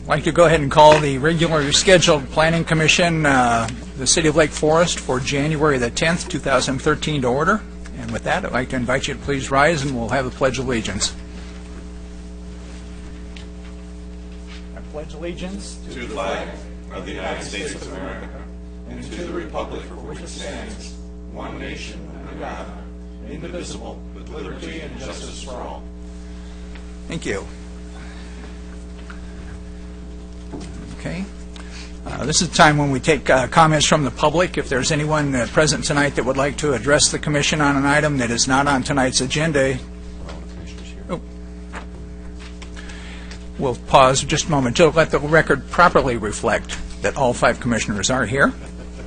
I'd like to go ahead and call the regularly scheduled Planning Commission, the City of Lake Forest, for January the 10th, 2013 to order. And with that, I'd like to invite you to please rise and we'll have the Pledge of Allegiance. I pledge allegiance to the flag of the United States of America and to the republic for which it stands, one nation under God, indivisible, with liberty and justice for all. Thank you. Okay. This is the time when we take comments from the public. If there's anyone present tonight that would like to address the Commission on an item that is not on tonight's agenda, we'll pause just a moment to let the record properly reflect that all 5 commissioners are here.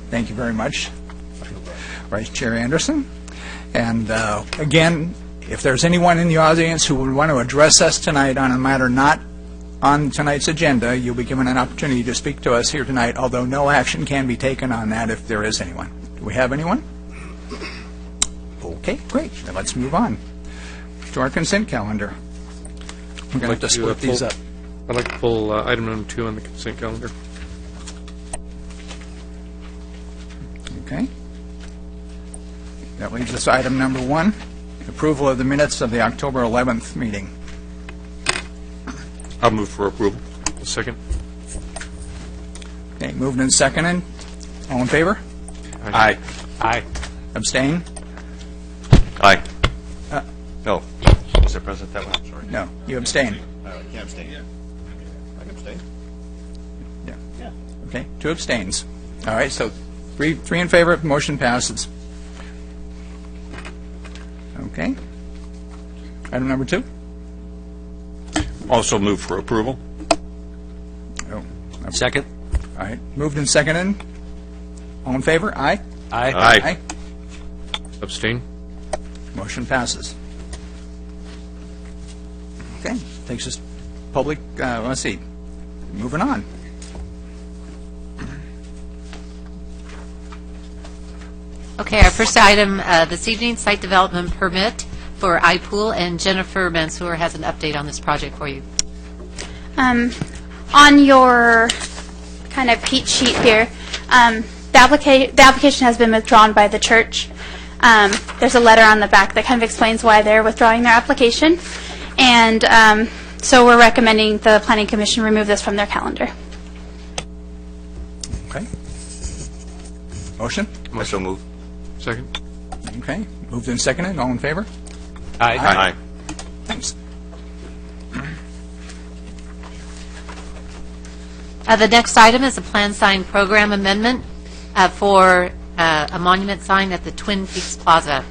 Thank you very much, Vice Chair Anderson. And again, if there's anyone in the audience who would want to address us tonight on a matter not on tonight's agenda, you'll be given an opportunity to speak to us here tonight, although no action can be taken on that if there is anyone. Do we have anyone? Okay, great. Then let's move on to our consent calendar. We're going to have to split these up. I'd like to pull item number 2 on the consent calendar. Okay. That leaves us item number 1, approval of the minutes of the October 11th meeting. I'll move for approval. Second. Okay, moved and seconded. All in favor? Aye. Aye. Abstain? Aye. No. Mr. President, that one, I'm sorry. No, you abstain. You can't abstain. Yeah. I can abstain. Yeah. Okay, 2 abstains. All right, so three in favor. Motion passes. Okay. Item number 2. Also move for approval. Oh. Second. All right, moved and seconded. All in favor? Aye. Aye. Aye. Abstain. Motion passes. Okay, takes us public, let's see, moving on. Okay, our first item this evening, site development permit for iPool, and Jennifer Mansour has an update on this project for you. On your kind of peach sheet here, the application has been withdrawn by the church. There's a letter on the back that kind of explains why they're withdrawing their application, and so we're recommending the Planning Commission remove this from their calendar. Okay. Motion? I so move. Second. Okay, moved and seconded. All in favor? Aye. Aye. Thanks. The next item is a plan sign program amendment for a monument sign at the Twin Peaks Plaza.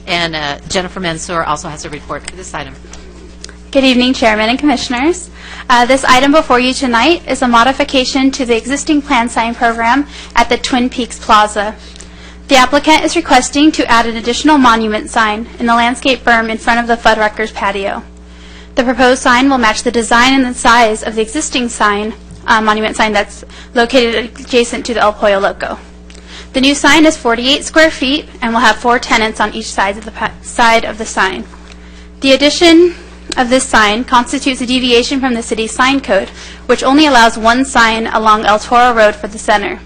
And Jennifer Mansour also has a report for this item. Good evening, Chairman and Commissioners. This item before you tonight is a modification to the existing plan sign program at the Twin Peaks Plaza. The applicant is requesting to add an additional monument sign in the landscape berm in front of the Fuddruckers patio. The proposed sign will match the design and the size of the existing sign, monument sign that's located adjacent to the El Pollo Loco. The new sign is 48 square feet and will have 4 tenants on each side of the sign. The addition of this sign constitutes a deviation from the city's sign code, which only allows 1 sign along El Toro Road for the center.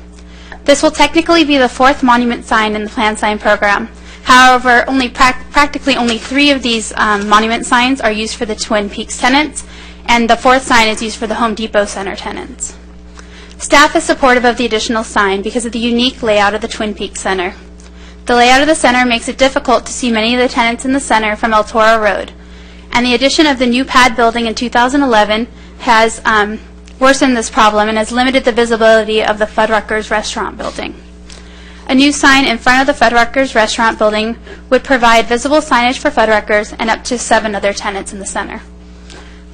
This will technically be the 4th monument sign in the plan sign program. However, practically only 3 of these monument signs are used for the Twin Peaks tenants, and the 4th sign is used for the Home Depot Center tenants. Staff is supportive of the additional sign because of the unique layout of the Twin Peaks Center. The layout of the center makes it difficult to see many of the tenants in the center from El Toro Road, and the addition of the new pad building in 2011 has worsened this problem and has limited the visibility of the Fuddruckers restaurant building. A new sign in front of the Fuddruckers restaurant building would provide visible signage for Fuddruckers and up to 7 other tenants in the center.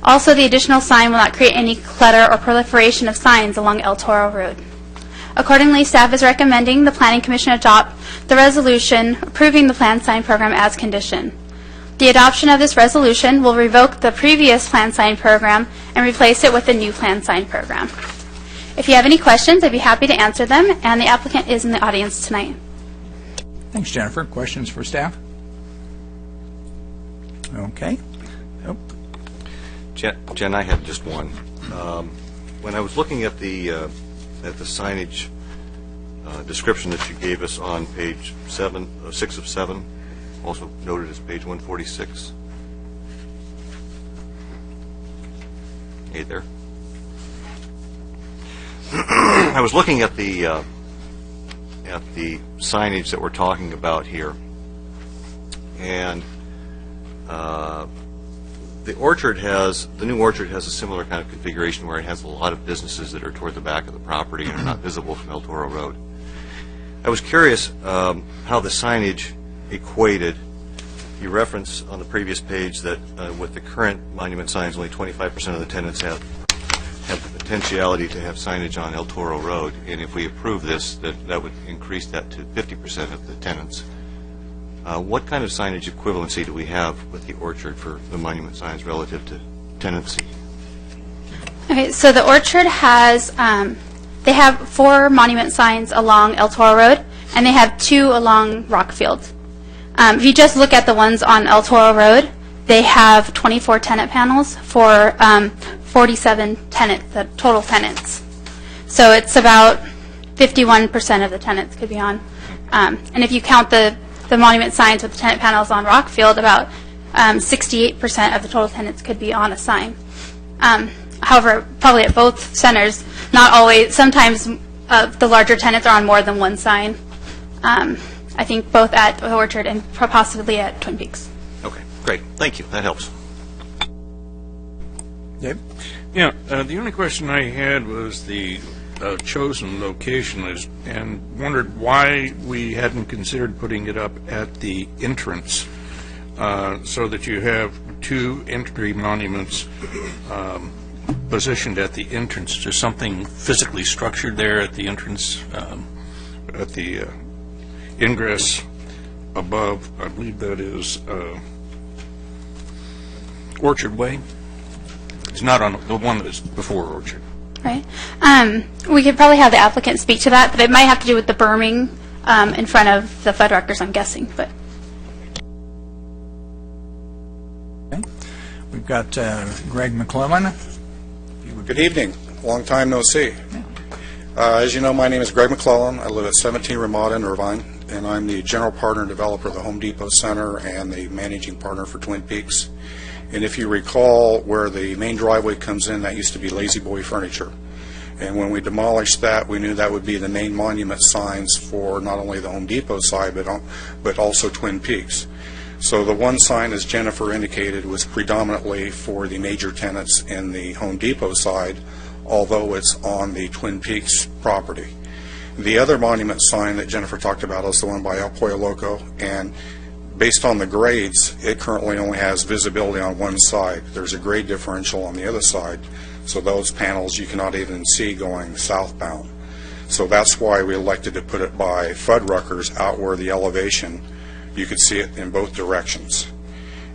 Also, the additional sign will not create any clutter or proliferation of signs along El Toro Road. Accordingly, staff is recommending the Planning Commission adopt the resolution approving the plan sign program as conditioned. The adoption of this resolution will revoke the previous plan sign program and replace it with the new plan sign program. If you have any questions, I'd be happy to answer them, and the applicant is in the audience tonight. Thanks, Jennifer. Questions for staff? Okay. Jen, I had just one. when I was looking at the signage description that you gave us on page 6 of 7, also noted as page 146. Hey there. I was looking at the signage that we're talking about here, and the new orchard has a similar kind of configuration where it has a lot of businesses that are toward the back of the property and are not visible from El Toro Road. I was curious how the signage equated. You referenced on the previous page that with the current monument signs, only 25% of the tenants have the potentiality to have signage on El Toro Road, and if we approve this, that would increase that to 50% of the tenants. What kind of signage equivalency do we have with the orchard for the monument signs relative to tenancy? Okay, so the orchard has, they have 4 monument signs along El Toro Road, and they have 2 along Rockfield. If you just look at the ones on El Toro Road, they have 24 tenant panels for 47 total tenants. So it's about 51% of the tenants could be on. And if you count the monument signs with the tenant panels on Rockfield, about 68% of the total tenants could be on a sign. However, probably at both centers, not always. Sometimes the larger tenants are on more than one sign. I think both at the Orchard and possibly at Twin Peaks. Okay, great. Thank you. That helps. Dave? Yeah, the only question I had was the chosen location and wondered why we hadn't considered putting it up at the entrance so that you have 2 entry monuments positioned at the entrance. There's something physically structured there at the entrance, at the ingress above. I believe that is Orchard Way. It's not on the one that's before Orchard. Right. We could probably have the applicant speak to that, but it might have to do with the berming in front of the Fuddruckers, I'm guessing. But Okay. We've got Greg McClellan. Good evening. Long time no see. As you know, my name is Greg McClellan. I live at 17 Ramada in Irvine, and I'm the general partner and developer of the Home Depot Center and the managing partner for Twin Peaks. And if you recall, where the main driveway comes in, that used to be Lazy Boy Furniture. And when we demolished that, we knew that would be the main monument signs for not only the Home Depot side, but also Twin Peaks. So the one sign, as Jennifer indicated, was predominantly for the major tenants in the Home Depot side, although it's on the Twin Peaks property. The other monument sign that Jennifer talked about is the one by El Pollo Loco, and based on the grades, it currently only has visibility on one side. There's a grade differential on the other side, so those panels you cannot even see going southbound. So that's why we elected to put it by Fuddruckers out where the elevation, you could see it in both directions.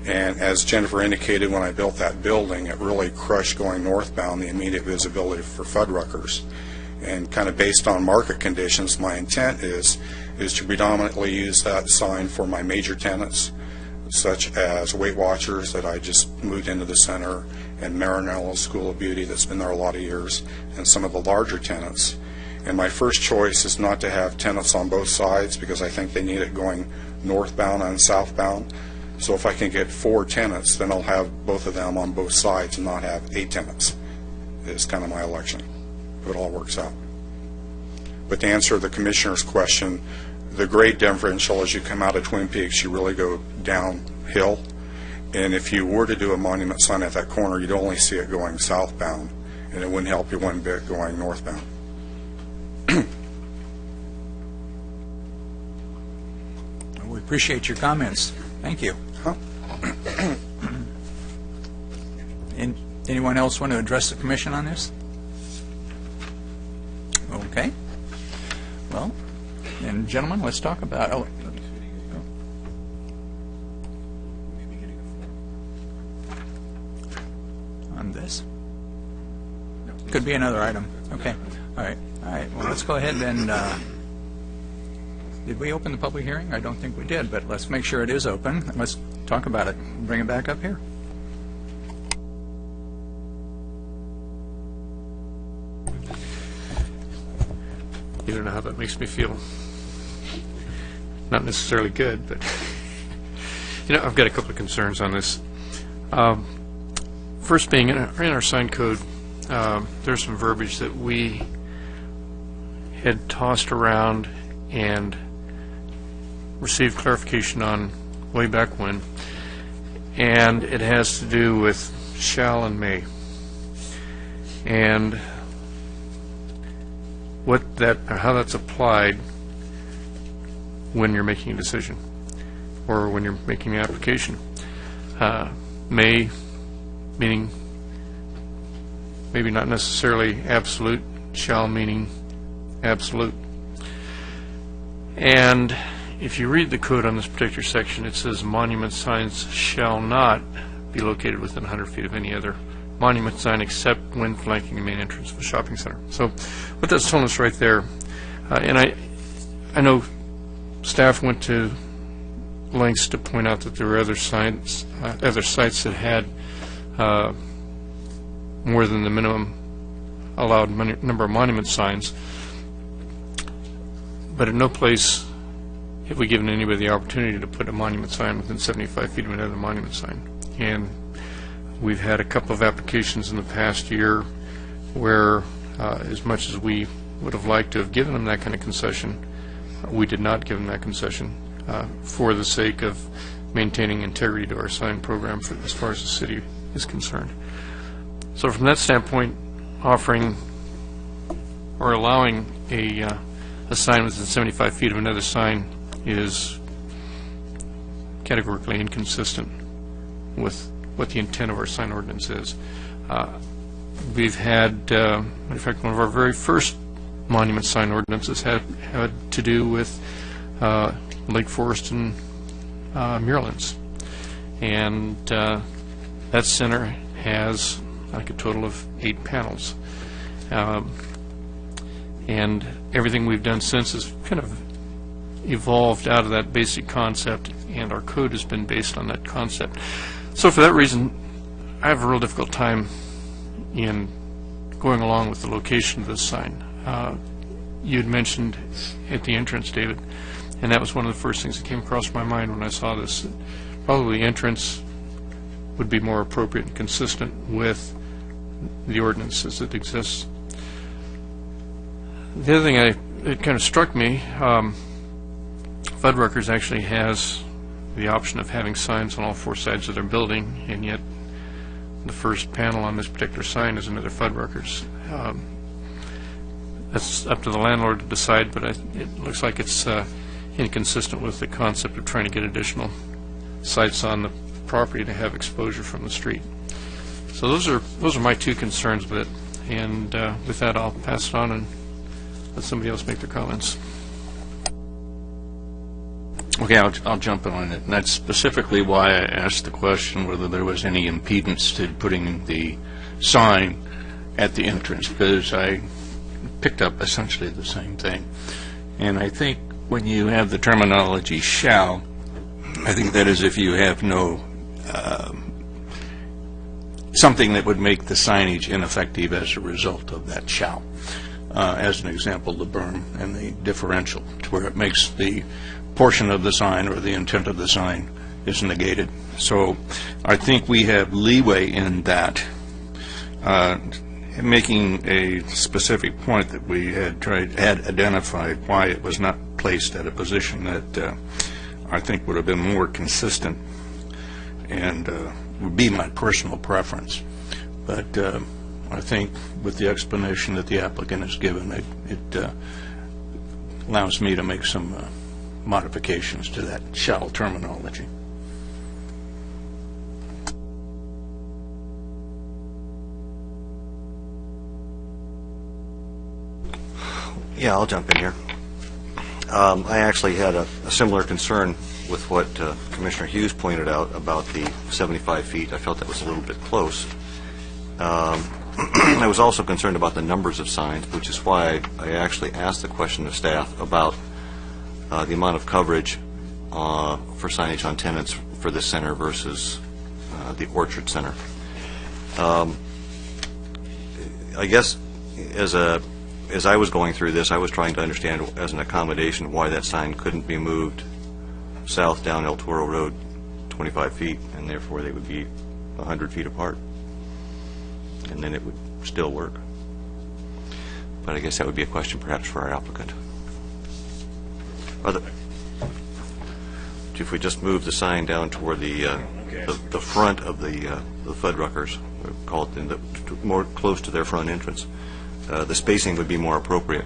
And as Jennifer indicated, when I built that building, it really crushed going northbound the immediate visibility for Fuddruckers. And kind of based on market conditions, my intent is to predominantly use that sign for my major tenants, such as Weight Watchers that I just moved into the center, and Marinello School of Beauty that's been there a lot of years, and some of the larger tenants. And my first choice is not to have tenants on both sides because I think they need it going northbound and southbound. So if I can get 4 tenants, then I'll have both of them on both sides and not have 8 tenants. It's kind of my election, if it all works out. But to answer the commissioner's question, the grade differential as you come out of Twin Peaks, you really go downhill. And if you were to do a monument sign at that corner, you'd only see it going southbound, and it wouldn't help you one bit going northbound. We appreciate your comments. Thank you. Anyone else want to address the commission on this? Okay. Well, and gentlemen, let's talk about. On this. Could be another item. Okay. All right. All right. Well, let's go ahead and. Did we open the public hearing? I don't think we did, but let's make sure it is open. Let's talk about it. Bring it back up here. You don't know how that makes me feel. Not necessarily good, but I've got a couple of concerns on this. First being, in our sign code, there's some verbiage that we had tossed around and received clarification on way back when, and it has to do with shall and may, and how that's applied when you're making a decision or when you're making an application. May meaning maybe not necessarily absolute, shall meaning absolute. And if you read the code on this particular section, it says monument signs shall not be located within 100 feet of any other monument sign except when flanking the main entrance of a shopping center. So what that's telling us right there, and I know staff went to lengths to point out that there were other sites that had more than the minimum allowed number of monument signs, but at no place have we given anybody the opportunity to put a monument sign within 75 feet of another monument sign. And we've had a couple of applications in the past year where, as much as we would have liked to have given them that kind of concession, we did not give them that concession for the sake of maintaining integrity to our sign program as far as the city is concerned. So from that standpoint, offering or allowing a sign within 75 feet of another sign is categorically inconsistent with what the intent of our sign ordinance is. We've had, in fact, one of our very first monument sign ordinances had to do with Lake Forest and Muirlands. And that center has like a total of 8 panels. And everything we've done since has kind of evolved out of that basic concept, and our code has been based on that concept. So for that reason, I have a real difficult time in going along with the location of this sign. You had mentioned at the entrance, David, and that was one of the first things that came across my mind when I saw this. Probably entrance would be more appropriate and consistent with the ordinance as it exists. The other thing it kind of struck me, Fuddruckers actually has the option of having signs on all 4 sides of their building, and yet the first panel on this particular sign is another Fuddruckers. That's up to the landlord to decide, but it looks like it's inconsistent with the concept of trying to get additional sites on the property to have exposure from the street. So those are my 2 concerns with it, and with that I'll pass it on and let somebody else make their comments. Okay, I'll jump on it. And that's specifically why I asked the question whether there was any impedance to putting the sign at the entrance, because I picked up essentially the same thing. And I think when you have the terminology shall, I think that is if you have no something that would make the signage ineffective as a result of that shall. As an example, the berm and the differential, to where it makes the portion of the sign or the intent of the sign is negated. So I think we have leeway in that. Making a specific point that we had identified why it was not placed at a position that I think would have been more consistent and would be my personal preference. But I think with the explanation that the applicant has given, it allows me to make some modifications to that shall terminology. Yeah, I'll jump in here. I actually had a similar concern with what Commissioner Hughes pointed out about the 75 feet. I felt that was a little bit close. I was also concerned about the numbers of signs, which is why I actually asked the question of staff about the amount of coverage for signage on tenants for this center versus the Orchard Center. I guess as a as I was going through this, I was trying to understand as an accommodation why that sign couldn't be moved south down El Toro Road 25 feet, and therefore they would be 100 feet apart, and then it would still work. But I guess that would be a question perhaps for our applicant. If we just move the sign down toward the front of the Fuddruckers, we call it more close to their front entrance, the spacing would be more appropriate.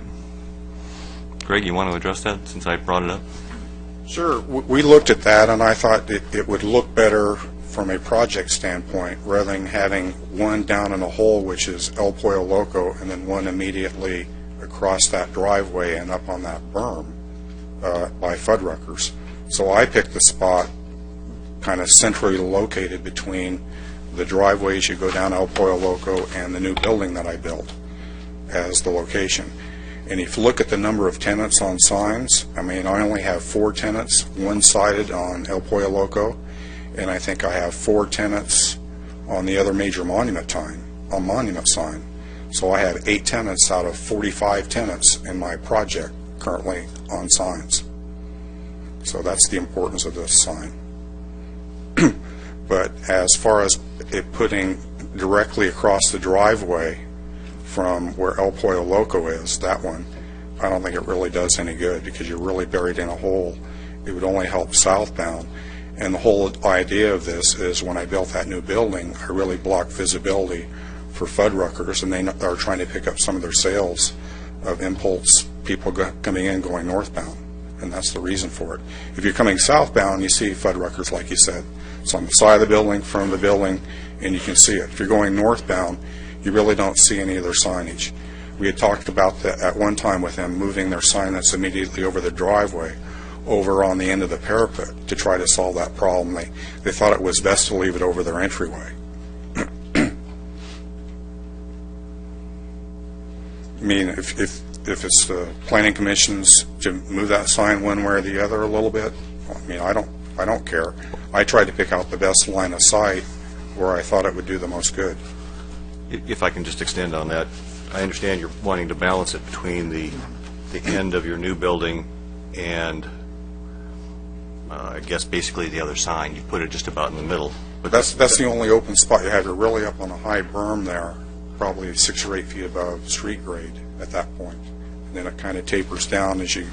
Greg, you want to address that since I brought it up? Sure. We looked at that, and I thought it would look better from a project standpoint rather than having one down in a hole, which is El Pollo Loco, and then one immediately across that driveway and up on that berm by Fuddruckers. So I picked the spot kind of centrally located between the driveways you go down El Pollo Loco and the new building that I built as the location. And if you look at the number of tenants on signs, I mean, I only have 4 tenants, one-sided on El Pollo Loco, and I think I have 4 tenants on the other major monument sign. So I have 8 tenants out of 45 tenants in my project currently on signs. So that's the importance of this sign. But as far as it putting directly across the driveway from where El Pollo Loco is, that one, I don't think it really does any good because you're really buried in a hole. It would only help southbound. And the whole idea of this is when I built that new building, I really blocked visibility for Fuddruckers, and they are trying to pick up some of their sales of impulse people coming in going northbound. And that's the reason for it. If you're coming southbound, you see Fuddruckers, like you said. It's on the side of the building, front of the building, and you can see it. If you're going northbound, you really don't see any of their signage. We had talked about that at one time with them, moving their sign that's immediately over the driveway over on the end of the parapet to try to solve that problem. They thought it was best to leave it over their entryway. I mean, if it's the planning commission's to move that sign one way or the other a little bit, I mean, I don't care. I tried to pick out the best line of sight where I thought it would do the most good. If I can just extend on that, I understand you're wanting to balance it between the end of your new building and I guess basically the other sign. You put it just about in the middle. But that's the only open spot you have. You're really up on a high berm there, probably 6 or 8 feet above street grade at that point. And then it kind of tapers down as you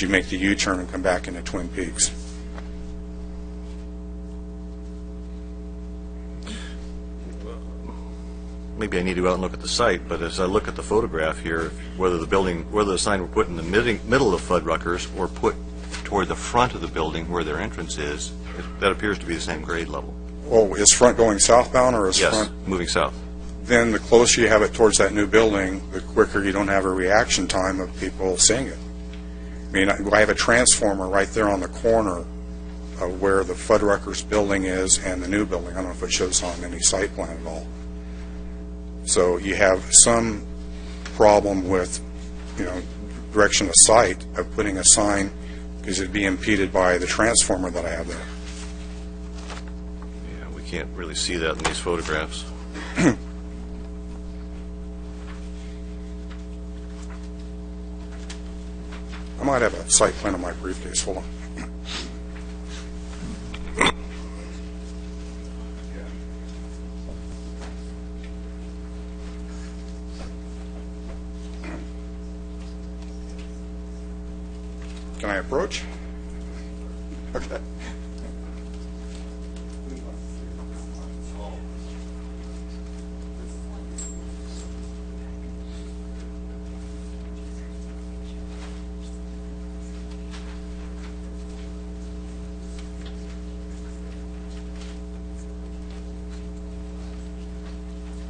make the U-turn and come back into Twin Peaks. Maybe I need to go out and look at the site, but as I look at the photograph here, whether the sign were put in the middle of Fuddruckers or put toward the front of the building where their entrance is, that appears to be the same grade level. Oh, is front going southbound or is yes, front? Moving south. Then the closer you have it towards that new building, the quicker you don't have a reaction time of people seeing it. I mean, I have a transformer right there on the corner of where the Fuddruckers building is and the new building. I don't know if it shows on any site plan at all. So you have some problem with, direction of sight of putting a sign because it'd be impeded by the transformer that I have there. Yeah, we can't really see that in these photographs. I might have a site plan in my briefcase. Hold on. Can I approach? Okay.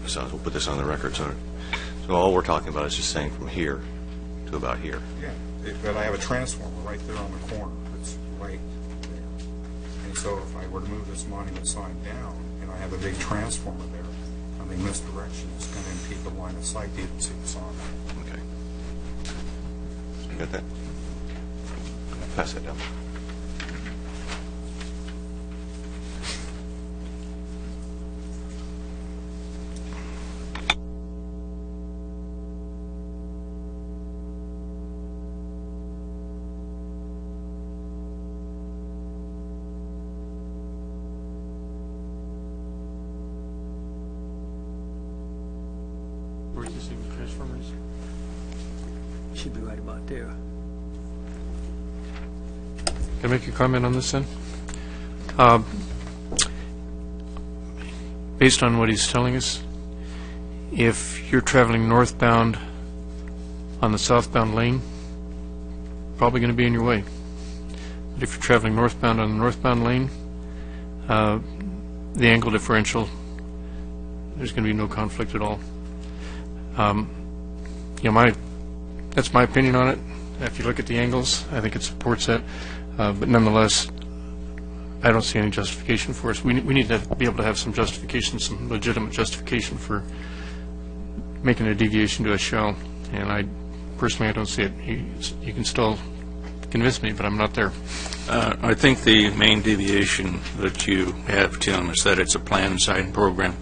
So we'll put this on the record. So all we're talking about is just saying from here to about here. Yeah, but I have a transformer right there on the corner. It's right there. And so if I were to move this monument sign down, and I have a big transformer there, coming this direction, it's going to impede the line of sight to even see the sign. Okay. You got that? Pass that down. from us. Should be right about there. Can I make a comment on this then? Based on what he's telling us, if you're traveling northbound on the southbound lane, probably going to be in your way. But if you're traveling northbound on the northbound lane, the angle differential, there's going to be no conflict at all. That's my opinion on it. If you look at the angles, I think it supports that. But nonetheless, I don't see any justification for us. We need to be able to have some justification, some legitimate justification for making a deviation to a shell. And I don't see it. You can still convince me, but I'm not there. I think the main deviation that you have, Tim, is that it's a plan sign program.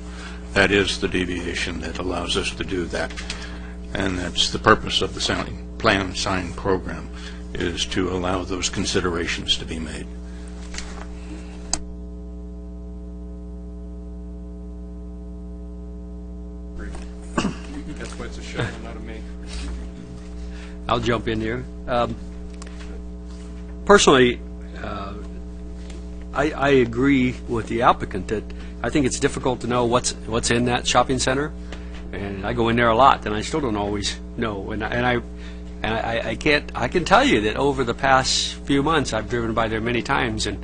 That is the deviation that allows us to do that. And that's the purpose of the plan sign program, is to allow those considerations to be made. That's why it's a shell and not a me. I'll jump in here. Personally, I agree with the applicant that I think it's difficult to know what's in that shopping center, and I go in there a lot, and I still don't always know. And I can tell you that over the past few months, I've driven by there many times and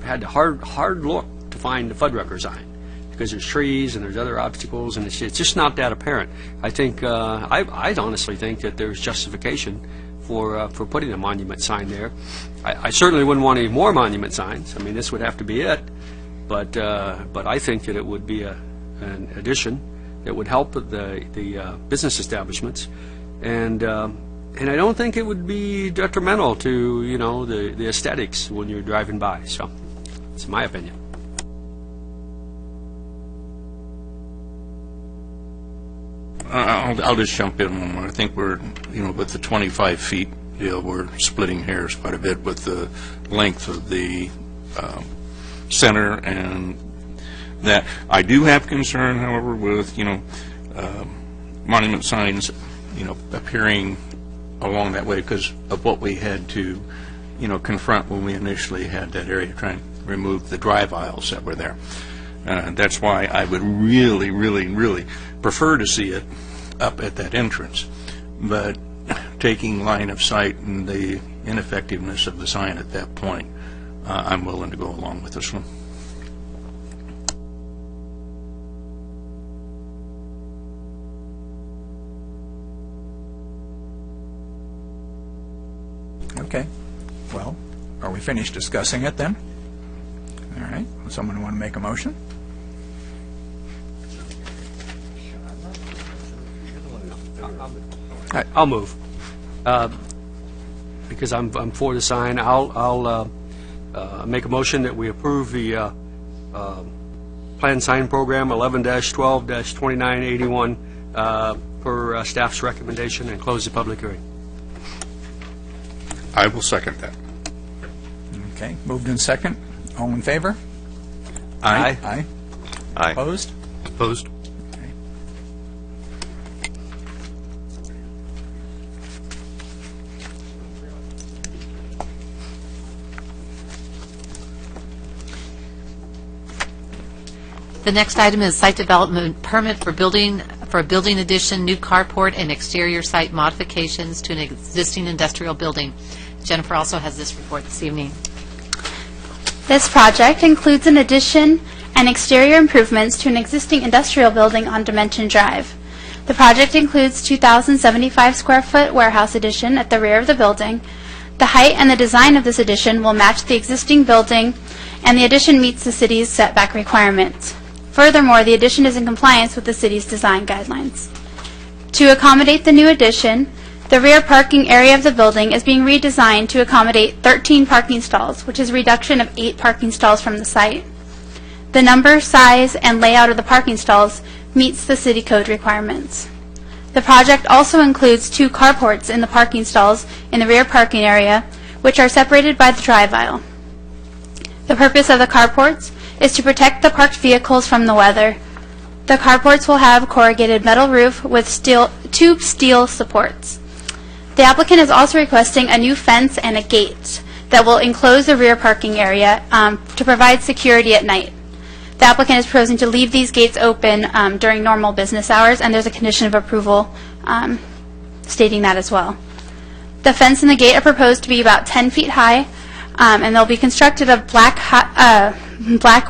had a hard look to find the Fuddrucker sign, because there's trees and there's other obstacles, and it's just not that apparent. I think I honestly think that there's justification for putting a monument sign there. I certainly wouldn't want any more monument signs. I mean, this would have to be it. But I think that it would be an addition that would help the business establishments, and I don't think it would be detrimental to the aesthetics when you're driving by. So, it's my opinion. I'll just jump in one more. I think we're, with the 25 feet deal, we're splitting hairs quite a bit with the length of the center, and that I do have concern, however, with monument signs, appearing along that way because of what we had to, confront when we initially had that area trying to remove the drive aisles that were there. That's why I would really, really, really prefer to see it up at that entrance. But taking line of sight and the ineffectiveness of the sign at that point, I'm willing to go along with this one. Okay. Well, are we finished discussing it then? All right. Someone want to make a motion? I'll move because I'm for the sign. I'll make a motion that we approve the plan sign program 11-12-2981 per staff's recommendation and close the public hearing. I will second that. Okay. Moved in second. All in favor? Aye. Aye. Aye. Opposed? Opposed? The next item is site development permit for a building addition, new carport, and exterior site modifications to an existing industrial building. Jennifer also has this report this evening. This project includes an addition and exterior improvements to an existing industrial building on Dimension Drive. The project includes 2,075 square foot warehouse addition at the rear of the building. The height and the design of this addition will match the existing building, and the addition meets the city's setback requirements. Furthermore, the addition is in compliance with the city's design guidelines. To accommodate the new addition, the rear parking area of the building is being redesigned to accommodate 13 parking stalls, which is a reduction of 8 parking stalls from the site. The number, size, and layout of the parking stalls meets the city code requirements. The project also includes 2 carports in the parking stalls in the rear parking area, which are separated by the drive aisle. The purpose of the carports is to protect the parked vehicles from the weather. The carports will have corrugated metal roof with tube steel supports. The applicant is also requesting a new fence and a gate that will enclose the rear parking area to provide security at night. The applicant is proposing to leave these gates open during normal business hours, and there's a condition of approval stating that as well. The fence and the gate are proposed to be about 10 feet high, and they'll be constructed of black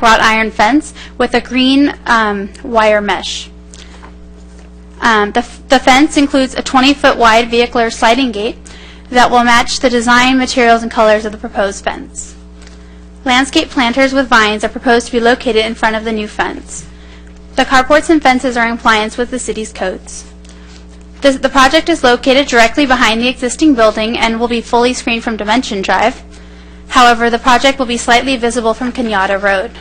wrought iron fence with a green wire mesh. The fence includes a 20-foot wide vehicular sliding gate that will match the design, materials, and colors of the proposed fence. Landscape planters with vines are proposed to be located in front of the new fence. The carports and fences are in compliance with the city's codes. The project is located directly behind the existing building and will be fully screened from Dimension Drive. However, the project will be slightly visible from Kenyatta Road.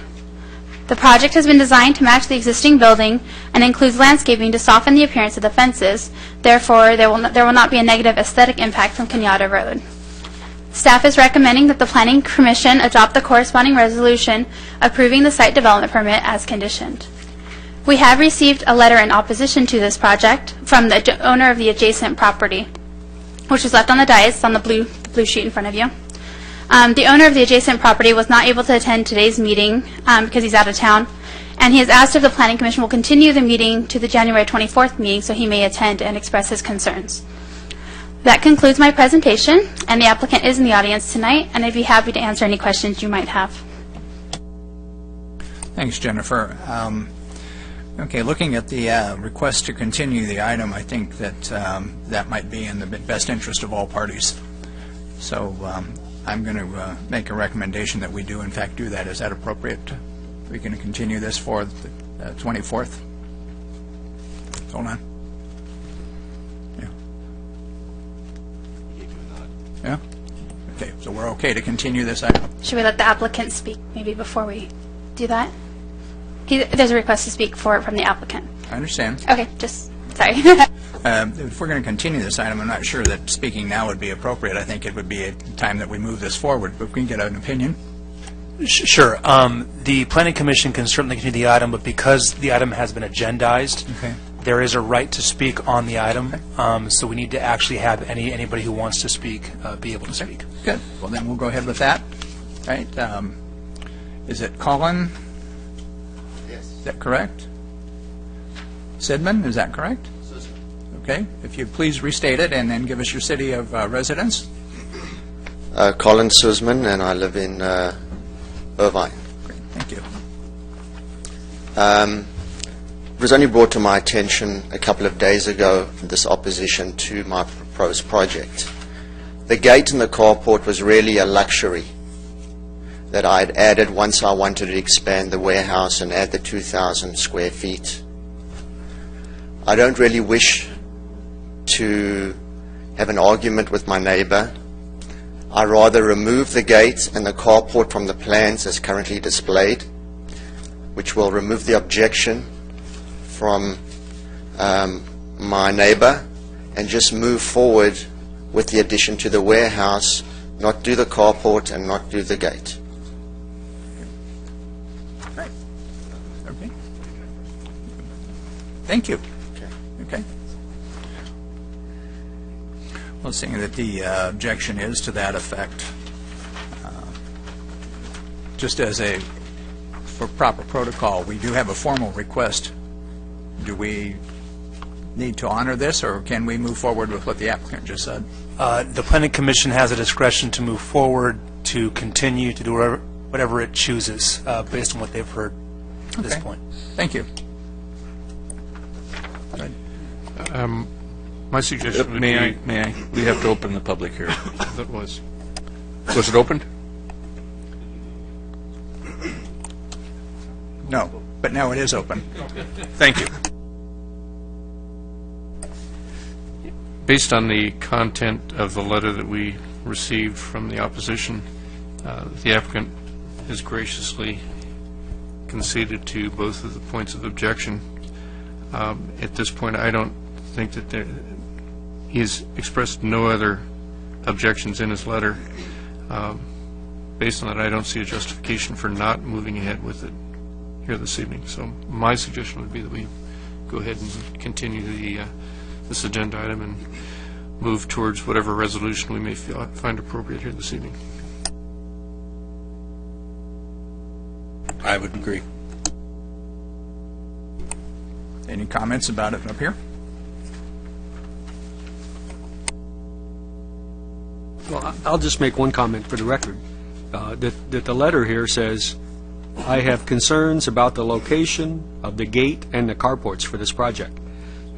The project has been designed to match the existing building and includes landscaping to soften the appearance of the fences. Therefore, there will not be a negative aesthetic impact from Kenyatta Road. Staff is recommending that the Planning Commission adopt the corresponding resolution approving the site development permit as conditioned. We have received a letter in opposition to this project from the owner of the adjacent property, which is left on the dais on the blue sheet in front of you. The owner of the adjacent property was not able to attend today's meeting because he's out of town, and he has asked if the Planning Commission will continue the meeting to the January 24th meeting so he may attend and express his concerns. That concludes my presentation, and the applicant is in the audience tonight, and I'd be happy to answer any questions you might have. Thanks, Jennifer. Okay, looking at the request to continue the item, I think that that might be in the best interest of all parties. So I'm going to make a recommendation that we do, in fact, do that. Is that appropriate? Are we going to continue this for the 24th? Hold on. Yeah. Yeah? Okay, so we're okay to continue this item? Should we let the applicant speak maybe before we do that? There's a request to speak from the applicant. I understand. Okay, sorry. If we're going to continue this item, I'm not sure that speaking now would be appropriate. I think it would be a time that we move this forward, but we can get an opinion. Sure. The Planning Commission can certainly continue the item, but because the item has been agendized, Okay. there is a right to speak on the item, so we need to actually have anybody who wants to speak be able to speak. Good. Well, then we'll go ahead with that. Right? Is it Colin? Yes. Is that correct? Sidman, is that correct? Okay. If you'd please restate it and then give us your city of residence. Colin Sussman, and I live in Irvine. Great. Thank you. It was only brought to my attention a couple of days ago, this opposition to my proposed project. The gate in the carport was really a luxury that I had added once I wanted to expand the warehouse and add the 2,000 square feet. I don't really wish to have an argument with my neighbor. I rather remove the gate and the carport from the plans as currently displayed, which will remove the objection from my neighbor, and just move forward with the addition to the warehouse, not do the carport and not do the gate. Right. Okay. Thank you. Okay. Well, seeing that the objection is to that effect, just as for proper protocol, we do have a formal request. Do we need to honor this, or can we move forward with what the applicant just said? The Planning Commission has a discretion to move forward, to continue, to do whatever it chooses based on what they've heard at this point. Thank you. My suggestion would May be... I? We have to open the public hearing. That was... Was it opened? No, but now it is open. Thank you. Based on the content of the letter that we received from the opposition, the applicant has graciously conceded to both of the points of objection. At this point, I don't think that he's expressed no other objections in his letter. Based on that, I don't see a justification for not moving ahead with it. here this evening. So my suggestion would be that we go ahead and continue this agenda item and move towards whatever resolution we may find appropriate here this evening. I would agree. Any comments about it up here? Well, I'll just make one comment for the record, that the letter here says, I have concerns about the location of the gate and the carports for this project.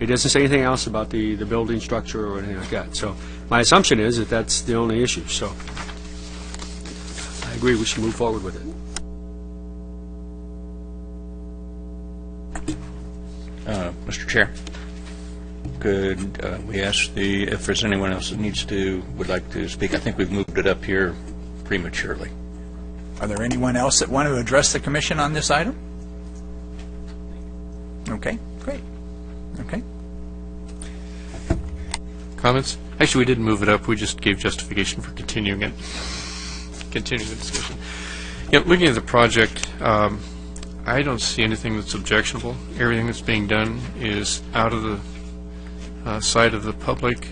It doesn't say anything else about the building structure or anything like that. So my assumption is that that's the only issue. So I agree we should move forward with it. Mr. Chair, could we ask if there's anyone else that would like to speak? I think we've moved it up here prematurely. Are there anyone else that want to address the commission on this item? Okay, great. Okay. Comments? Actually, we didn't move it up. We just gave justification for continuing it. Continuing the discussion. Looking at the project, I don't see anything that's objectionable. Everything that's being done is out of the sight of the public.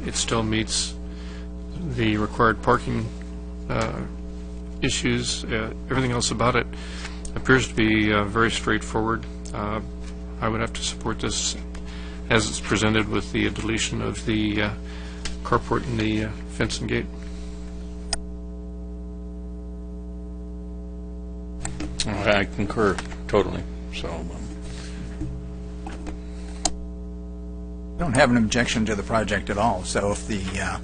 It still meets the required parking issues. Everything else about it appears to be very straightforward. I would have to support this as it's presented with the deletion of the carport and the fence and gate. I concur totally. So, I don't have an objection to the project at all. So if the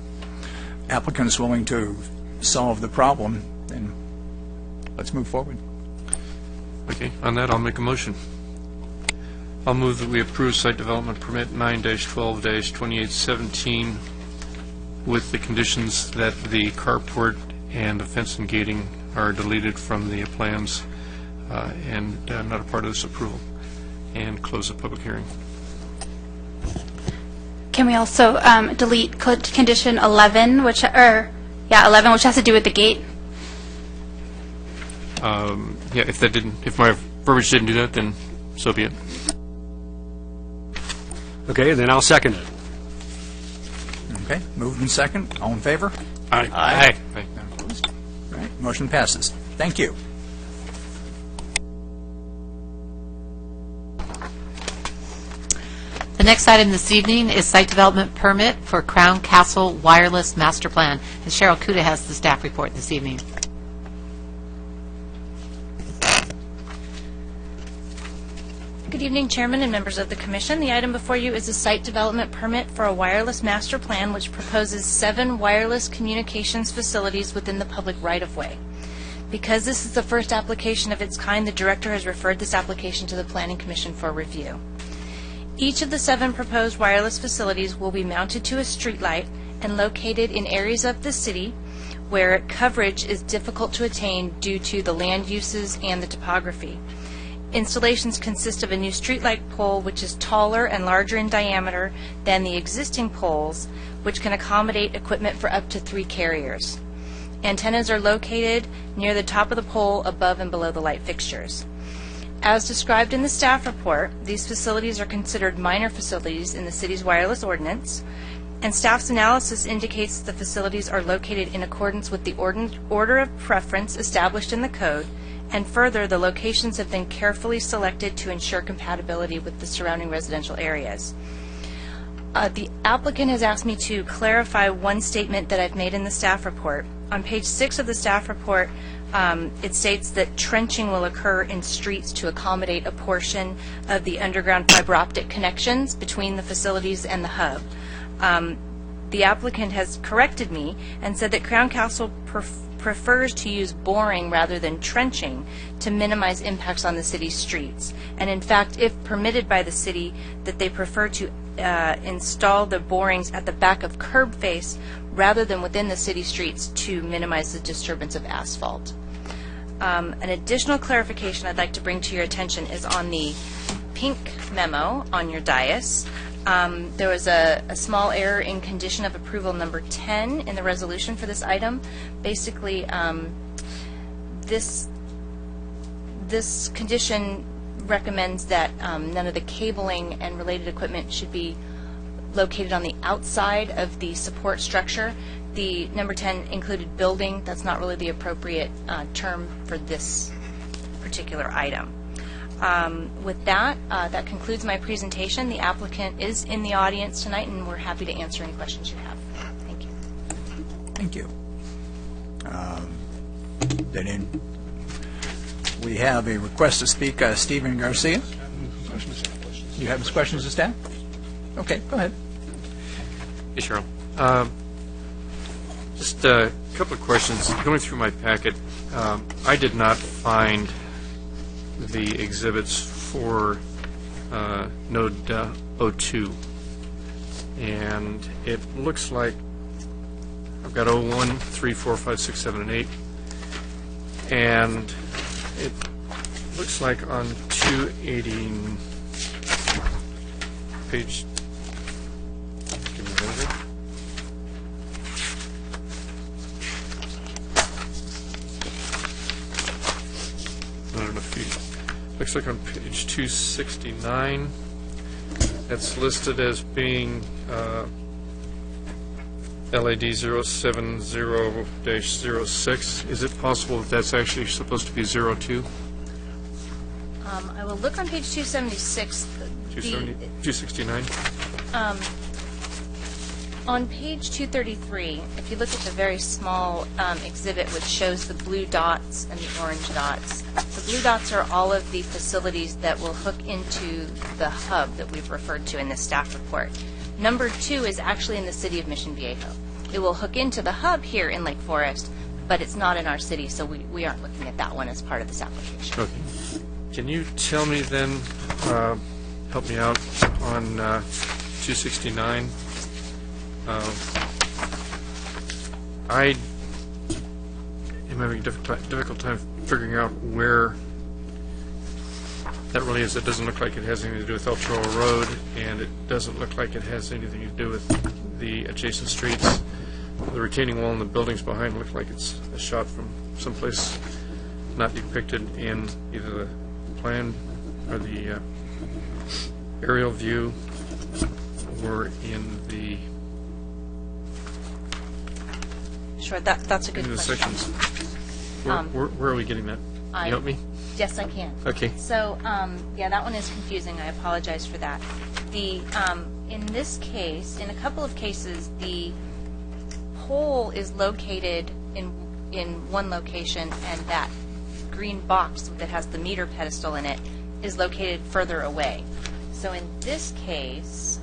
applicant is willing to solve the problem, then let's move forward. Okay, on that, I'll make a motion. I'll move that we approve site development permit 9-12-2817 with the conditions that the carport and the fence and gating are deleted from the plans and not a part of this approval, and close the public hearing. Can we also delete condition 11, which has to do with the gate? Yeah, if my verbiage didn't do that, then so be it. Okay, then I'll second it. Okay, moved and second. All in favor? Aye. Aye. Opposed? All right, motion passes. Thank you. The next item this evening is site development permit for Crown Castle Wireless Master Plan. And Cheryl Kuda has the staff report this evening. Good evening, Chairman and members of the Commission. The item before you is a site development permit for a wireless master plan which proposes 7 wireless communications facilities within the public right-of-way. Because this is the first application of its kind, the Director has referred this application to the Planning Commission for review. Each of the 7 proposed wireless facilities will be mounted to a streetlight and located in areas of the city where coverage is difficult to attain due to the land uses and the topography. Installations consist of a new streetlight pole which is taller and larger in diameter than the existing poles, which can accommodate equipment for up to 3 carriers. Antennas are located near the top of the pole above and below the light fixtures. As described in the staff report, these facilities are considered minor facilities in the city's wireless ordinance, and staff's analysis indicates that the facilities are located in accordance with the order of preference established in the code, and further, the locations have been carefully selected to ensure compatibility with the surrounding residential areas. The applicant has asked me to clarify one statement that I've made in the staff report. On page 6 of the staff report, it states that trenching will occur in streets to accommodate a portion of the underground fiber optic connections between the facilities and the hub. The applicant has corrected me and said that Crown Castle prefers to use boring rather than trenching to minimize impacts on the city's streets. And in fact, if permitted by the city, that they prefer to install the borings at the back of curb face rather than within the city streets to minimize the disturbance of asphalt. An additional clarification I'd like to bring to your attention is on the pink memo on your dais. There was a small error in condition of approval number 10 in the resolution for this item. Basically, this this condition recommends that none of the cabling and related equipment should be located on the outside of the support structure. The number 10 included building. That's not really the appropriate term for this particular item. With that, that concludes my presentation. The applicant is in the audience tonight, and we're happy to answer any questions you have. Thank you. Thank you. We have a request to speak, Stephen Garcia. You have some questions to staff? Okay, go ahead. Hey, Cheryl. Just a couple of questions. Going through my packet, I did not find the exhibits for Node 02. And it looks like I've got 01, 3, 4, 5, 6, 7, and 8. And it looks like on 280, page, give me a minute. I don't know if you, looks like on page 269, it's listed as being LAD 070-06. Is it possible that that's actually supposed to be 02? I will look on page 276. 269? On page 233, if you look at the very small exhibit which shows the blue dots and the orange dots, the blue dots are all of the facilities that will hook into the hub that we've referred to in the staff report. Number 2 is actually in the city of Mission Viejo. It will hook into the hub here in Lake Forest, but it's not in our city, so we aren't looking at that one as part of this application. Okay. Can you tell me then, help me out on 269? I am having a difficult time figuring out where that really is. It doesn't look like it has anything to do with El Toro Road, and it doesn't look like it has anything to do with the adjacent streets. The retaining wall and the buildings behind look like it's a shot from someplace not depicted in either the plan or the aerial view or in the Sure, that's a good in the question. sections. Where are we getting that? Can you help me? Yes, I can. Okay. So, yeah, that one is confusing. I apologize for that. The in this case, in a couple of cases, the pole is located in one location, and that green box that has the meter pedestal in it is located further away. So in this case,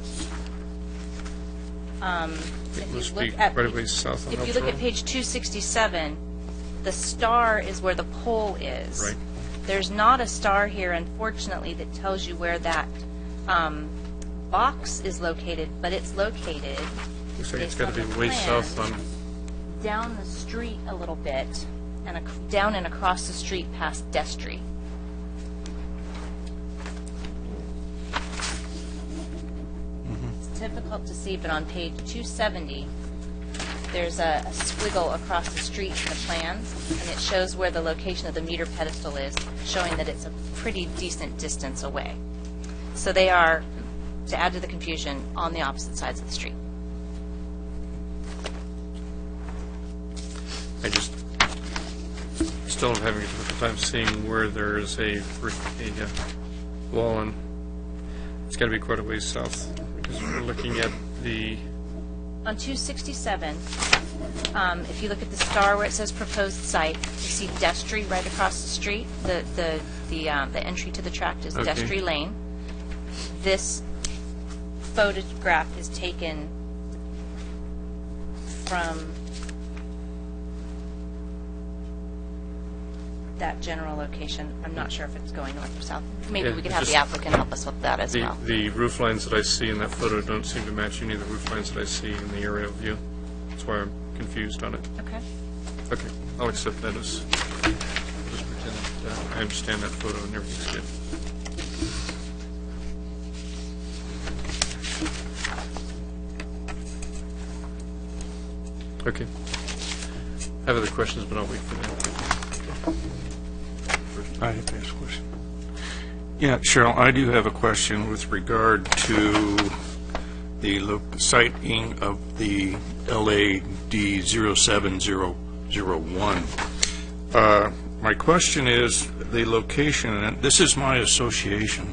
if must you look be at right away south on if El you look Toro. at page 267, the star is where the pole is. Right. There's not a star here, unfortunately, that tells you where that box is located, but it's located. Looks like it's based got to on be the way plan, south on. down the street a little bit, and down and across the street past Destry. It's difficult to see, but on page 270, there's a squiggle across the street in the plans, and it shows where the location of the meter pedestal is, showing that it's a pretty decent distance away. So they are, to add to the confusion, on the opposite sides of the street. I just still am having a difficult time seeing where there is a wall, and it's got to be quite a ways south, because we're looking at the On 267, if you look at the star where it says proposed site, you see Destry right across the street. The entry to the tract is Okay. Destry Lane. This photograph is taken from that general location. I'm not sure if it's going north or south. Maybe Yeah, we could it's have the just- applicant help us with that as well. the roof lines that I see in that photo don't seem to match any of the roof lines that I see in the aerial view. That's why I'm confused on it. Okay. Okay, I'll accept that as, just pretend that I understand that photo and everything's good. Okay. I have other questions, but I'll wait for that. I have to ask a question. Yeah, Cheryl, I do have a question with regard to the sighting of the LAD 07001. My question is the location, and this is my association,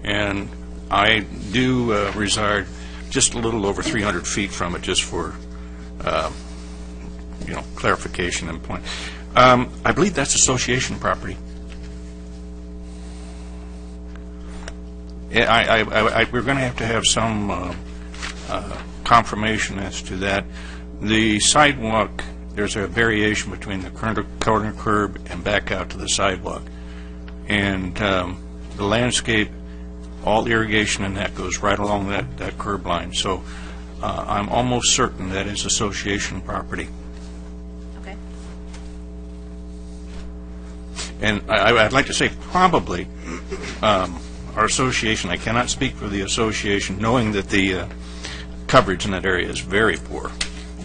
and I do reside just a little over 300 feet from it, just for clarification and point. I believe that's association property. We're going to have some confirmation as to that. The sidewalk, there's a variation between the corner curb and back out to the sidewalk. And the landscape, all irrigation and that goes right along that curb line. So I'm almost certain that is association property. Okay. And I'd like to say probably our association, I cannot speak for the association, knowing that the coverage in that area is very poor,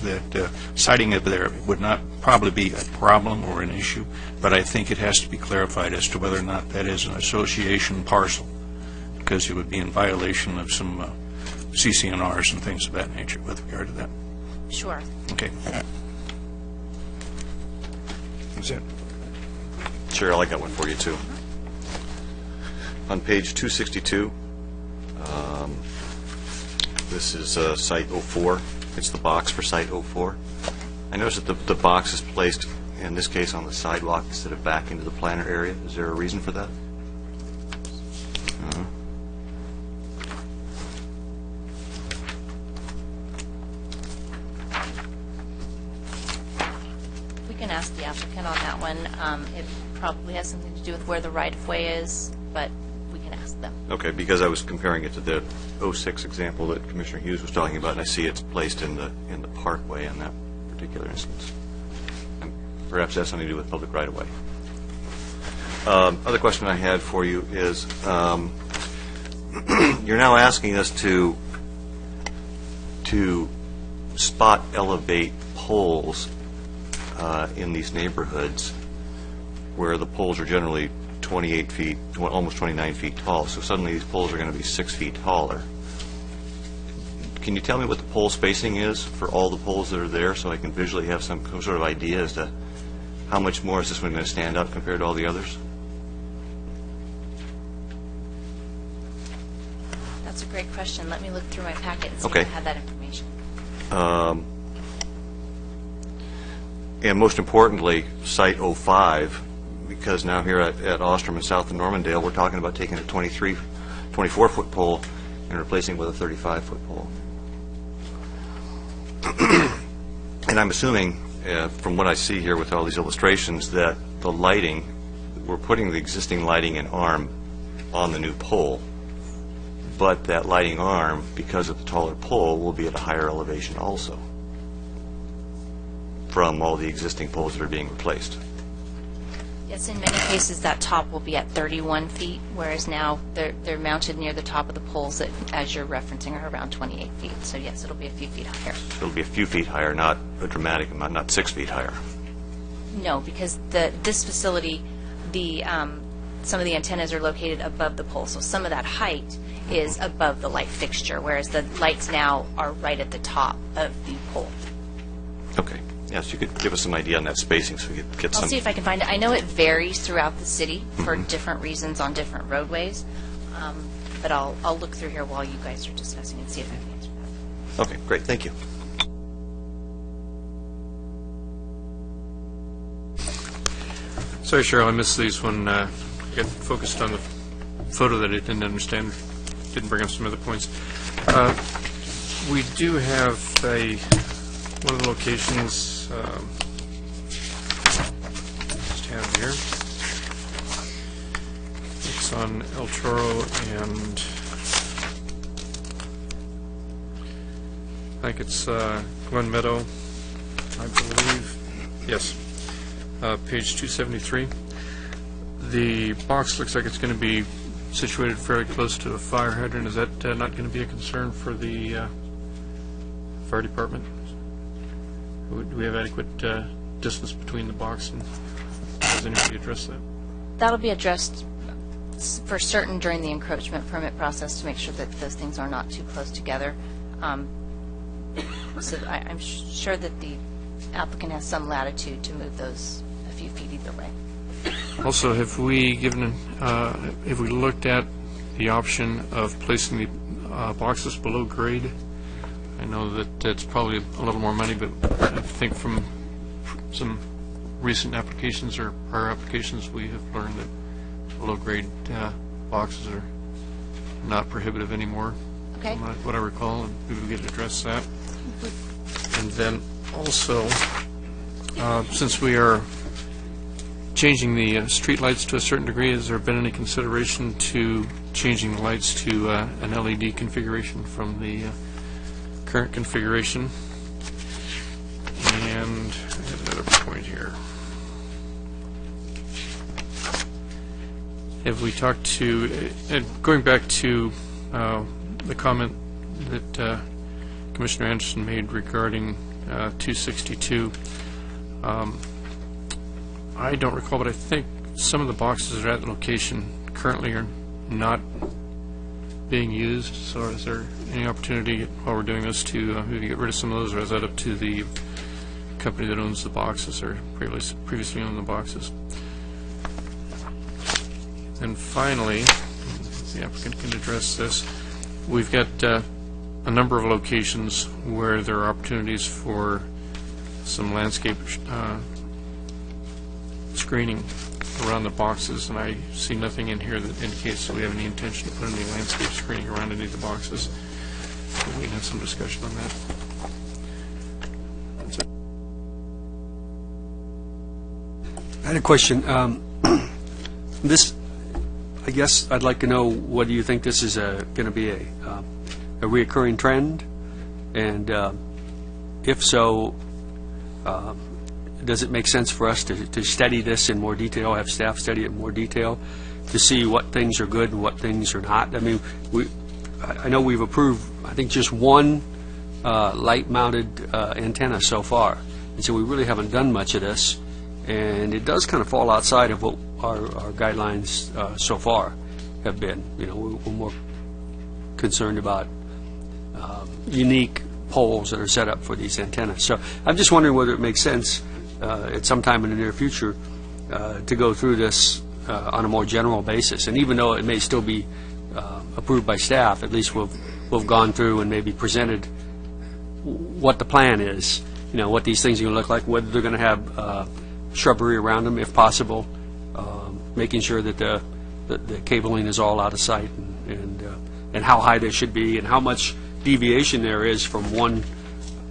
that siting it there would not probably be a problem or an issue, but I think it has to be clarified as to whether or not that is an association parcel, because it would be in violation of some CCNRs and things of that nature with regard to that. Sure. Okay. That's it. Cheryl, I got one for you, too. On page 262, this is Site 04. It's the box for Site 04. I noticed that the box is placed, in this case, on the sidewalk instead of back into the planter area. Is there a reason for that? We can ask the applicant on that one. It probably has something to do with where the right-of-way is, but we can ask them. Okay, because I was comparing it to the 06 example that Commissioner Hughes was talking about, and I see it's placed in the parkway in that particular instance. And perhaps that has something to do with public right-of-way. Other question I had for you is, you're now asking us to spot elevate poles in these neighborhoods where the poles are generally 28 feet, almost 29 feet tall. So suddenly these poles are going to be 6 feet taller. Can you tell me what the pole spacing is for all the poles that are there, so I can visually have some sort of idea as to how much more is this one going to stand out compared to all the others? That's a great question. Let me look through my packet and see Okay. if I have that information. And most importantly, Site 05, because now here at Ostrom and south of Normandale, we're talking about taking a 24-foot pole and replacing it with a 35-foot pole. And I'm assuming, from what I see here with all these illustrations, that the lighting, we're putting the existing lighting and arm on the new pole, but that lighting arm, because of the taller pole, will be at a higher elevation also from all the existing poles that are being replaced. Yes, in many cases, that top will be at 31 feet, whereas now they're mounted near the top of the poles that, as you're referencing, are around 28 feet. So yes, it'll be a few feet higher. It'll be a few feet higher, not a dramatic amount, not 6 feet higher. No, because this facility, some of the antennas are located above the pole, so some of that height is above the light fixture, whereas the lights now are right at the top of the pole. Okay. Yes, you could give us some idea on that spacing so we could get some... I'll see if I can find it. I know it varies throughout the city for different reasons on different roadways, but I'll look through here while you guys are discussing and see if I can answer that. Okay, great, thank you. Sorry, Cheryl, I missed these when I got focused on the photo that I didn't understand, didn't bring up some other points. We do have one of the locations, just have here. It's on El Toro and I think it's Glen Meadow, I believe. Yes. Page 273. The box looks like it's going to be situated fairly close to a fire hydrant. Is that not going to be a concern for the fire department? Do we have adequate distance between the box, and does anybody address that? that'll be addressed for certain during the encroachment permit process to make sure that those things are not too close together. So I'm sure that the applicant has some latitude to move those a few feet either way. Also, have we looked at the option of placing the boxes below grade? I know that it's probably a little more money, but I think from some recent applications or prior applications, we have learned that below grade boxes are not prohibitive anymore. Okay. From what I recall, and maybe we could address that. And then also, since we are changing the street lights to a certain degree, has there been any consideration to changing the lights to an LED configuration from the current configuration? And I have another point here. Have we talked to, going back to the comment that Commissioner Anderson made regarding 262, I don't recall, but I think some of the boxes that are at the location currently are not being used. So is there any opportunity while we're doing this to maybe get rid of some of those, or is that up to the company that owns the boxes or previously owned the boxes? And finally, the applicant can address this. We've got a number of locations where there are opportunities for some landscape screening around the boxes, and I see nothing in here that indicates that we have any intention to put any landscape screening around any of the boxes. So we can have some discussion on that. That's it. I had a question. This, I guess I'd like to know whether you think this is going to be a reoccurring trend, and if so, does it make sense for us to study this in more detail, have staff study it in more detail, to see what things are good and what things are not? I mean, I know we've approved, I think, just one light-mounted antenna so far, and so we really haven't done much of this, and it does kind of fall outside of what our guidelines so far have been. You know, we're more concerned about unique poles that are set up for these antennas. So I'm just wondering whether it makes sense at some time in the near future to go through this on a more general basis. And even though it may still be approved by staff, at least we've gone through and maybe presented what the plan is, you know, what these things are going to look like, whether they're going to have shrubbery around them if possible, making sure that the cabling is all out of sight, and how high they should be, and how much deviation there is from one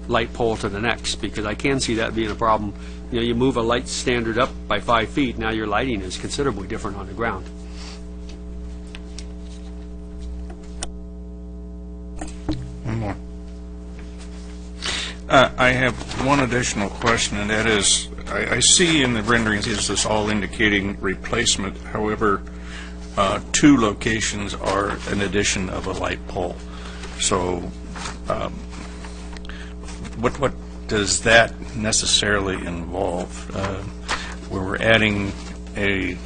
light pole to the next, because I can see that being a problem. You know, you move a light standard up by 5 feet, now your lighting is considerably different on the ground. One more. I have one additional question, and that is, I see in the renderings is this all indicating replacement. However, 2 locations are an addition of a light pole. So what does that necessarily involve? Where we're adding a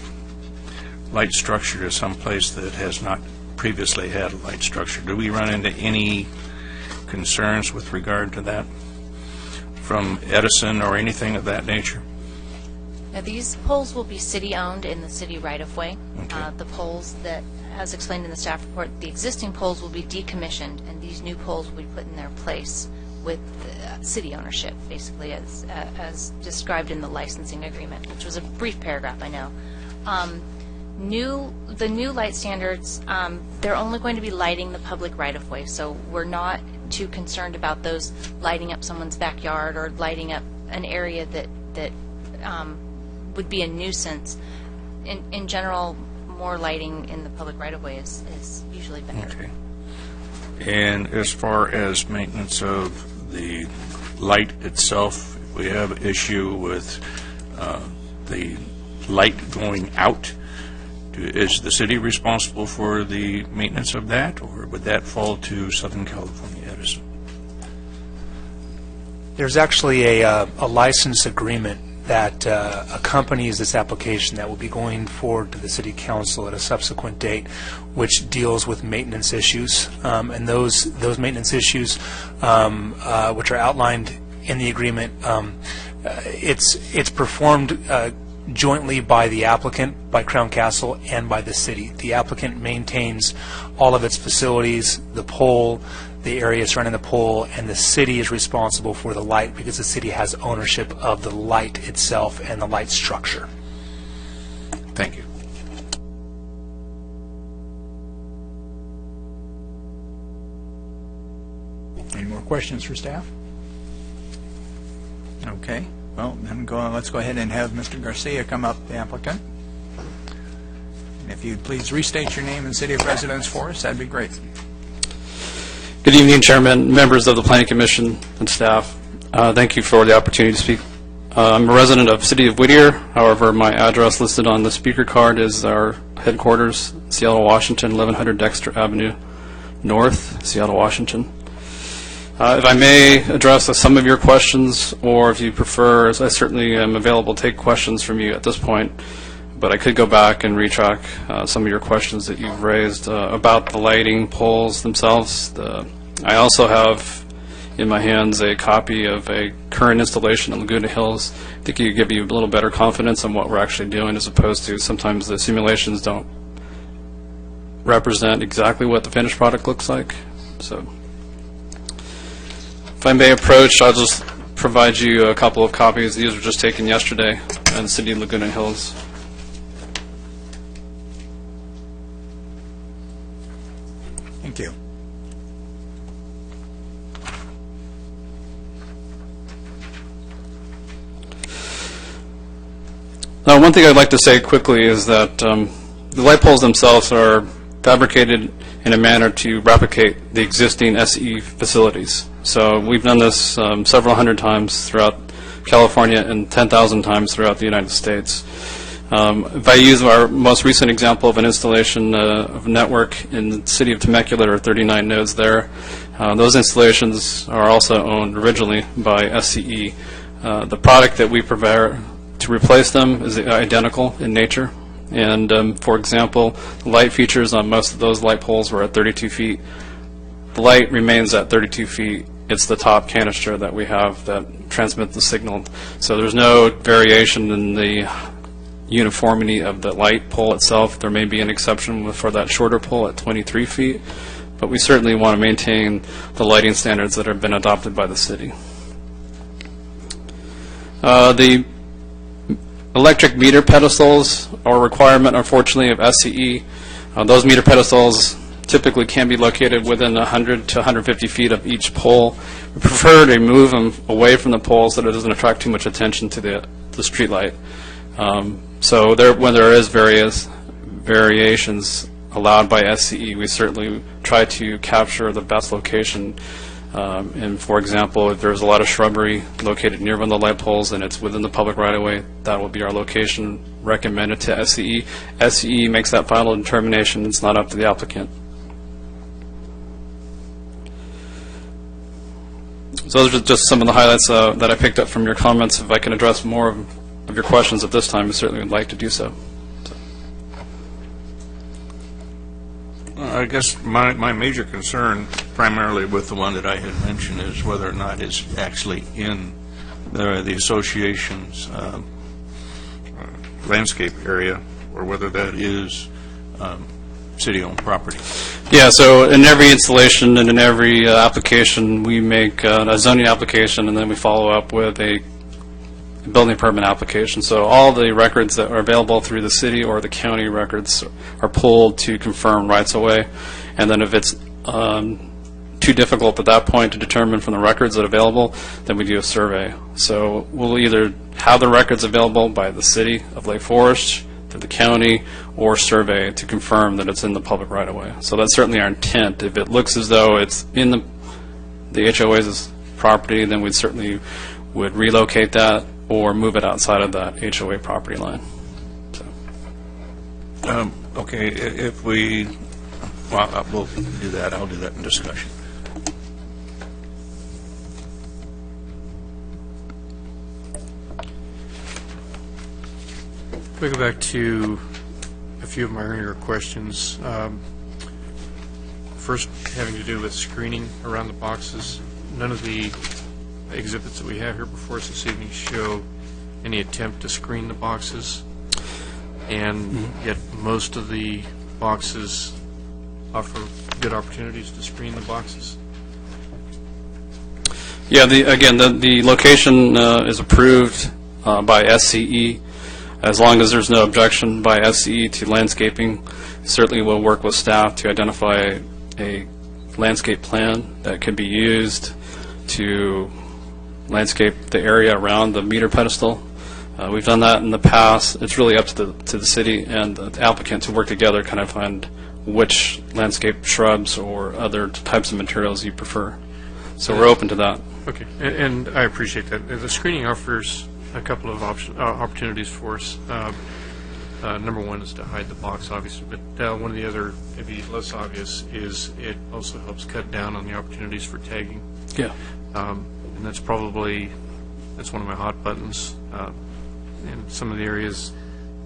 light structure to some place that has not previously had a light structure. Do we run into any concerns with regard to that from Edison or anything of that nature? Now, these poles will be city-owned in the city right-of-way. Okay. The poles that, as explained in the staff report, the existing poles will be decommissioned, and these new poles will be put in their place with city ownership, basically, as described in the licensing agreement, which was a brief paragraph, I know. The new light standards, they're only going to be lighting the public right-of-way, so we're not too concerned about those lighting up someone's backyard or lighting up an area that would be a nuisance. In general, more lighting in the public right-of-way is usually better. Okay. And as far as maintenance of the light itself, if we have an issue with the light going out, is the city responsible for the maintenance of that, or would that fall to Southern California Edison? There's actually a license agreement that accompanies this application that will be going forward to the City Council at a subsequent date, which deals with maintenance issues. And those maintenance issues, which are outlined in the agreement, it's performed jointly by the applicant, by Crown Castle, and by the city. The applicant maintains all of its facilities, the pole, the area surrounding the pole, and the city is responsible for the light because the city has ownership of the light itself and the light structure. Thank you. Any more questions for staff? Okay. Well, then let's go ahead and have Mr. Garcia come up, the applicant. And if you'd please restate your name and city of residence for us, that'd be great. Good evening, Chairman, members of the Planning Commission, and staff. Thank you for the opportunity to speak. I'm a resident of City of Whittier. However, my address listed on the speaker card is our headquarters, Seattle, Washington, 1100 Dexter Avenue North, Seattle, Washington. If I may address some of your questions, or if you prefer, I certainly am available to take questions from you at this point, but I could go back and retrack some of your questions that you've raised about the lighting poles themselves. I also have in my hands a copy of a current installation in Laguna Hills. I think it could give you a little better confidence on what we're actually doing, as opposed to sometimes the simulations don't represent exactly what the finished product looks like. So, if I may approach, I'll just provide you a couple of copies. These were just taken yesterday in the city of Laguna Hills. Thank you. Now, one thing I'd like to say quickly is that the light poles themselves are fabricated in a manner to replicate the existing SE facilities. So we've done this several hundred times throughout California and 10,000 times throughout the United States. If I use our most recent example of an installation of a network in the city of Temecula, there are 39 nodes there. Those installations are also owned originally by SCE. The product that we provide to replace them is identical in nature. And for example, the light features on most of those light poles were at 32 feet. The light remains at 32 feet. It's the top canister that we have that transmits the signal. So there's no variation in the uniformity of the light pole itself. There may be an exception for that shorter pole at 23 feet, but we certainly want to maintain the lighting standards that have been adopted by the city. The electric meter pedestals are a requirement, unfortunately, of SCE. Those meter pedestals typically can be located within 100 to 150 feet of each pole. We prefer to move them away from the poles so that it doesn't attract too much attention to the street light. So when there is various variations allowed by SCE, we certainly try to capture the best location. And for example, if there's a lot of shrubbery located near one of the light poles and it's within the public right-of-way, that will be our location recommended to SCE. SCE makes that final determination. It's not up to the applicant. So those are just some of the highlights that I picked up from your comments. If I can address more of your questions at this time, I certainly would like to do so. I guess my major concern, primarily with the one that I had mentioned, is whether or not it's actually in the association's landscape area, or whether that is city-owned property. Yeah, so in every installation and in every application, we make a zoning application, and then we follow up with a building permit application. So all the records that are available through the city or the county records are pulled to confirm rights of way. And then if it's too difficult at that point to determine from the records that are available, then we do a survey. So we'll either have the records available by the city of Lake Forest, to the county, or survey to confirm that it's in the public right of way. So that's certainly our intent. If it looks as though it's in the HOA's property, then we certainly would relocate that or move it outside of that HOA property line. So. Okay, if we, well, we'll do that. I'll do that in discussion. We go back to a few of my earlier questions. First, having to do with screening around the boxes. None of the exhibits that we have here before us this evening show any attempt to screen the boxes, and yet most of the boxes offer good opportunities to screen the boxes. Yeah, the location is approved by SCE. As long as there's no objection by SCE to landscaping, certainly we'll work with staff to identify a landscape plan that could be used to landscape the area around the meter pedestal. We've done that in the past. It's really up to the city and the applicant to work together, kind of find which landscape shrubs or other types of materials you prefer. So we're open to that. Okay, and I appreciate that. The screening offers a couple of opportunities for us. Number one is to hide the box, obviously, but one of the other, maybe less obvious, is it also helps cut down on the opportunities for tagging. Yeah. And that's one of my hot buttons. In some of the areas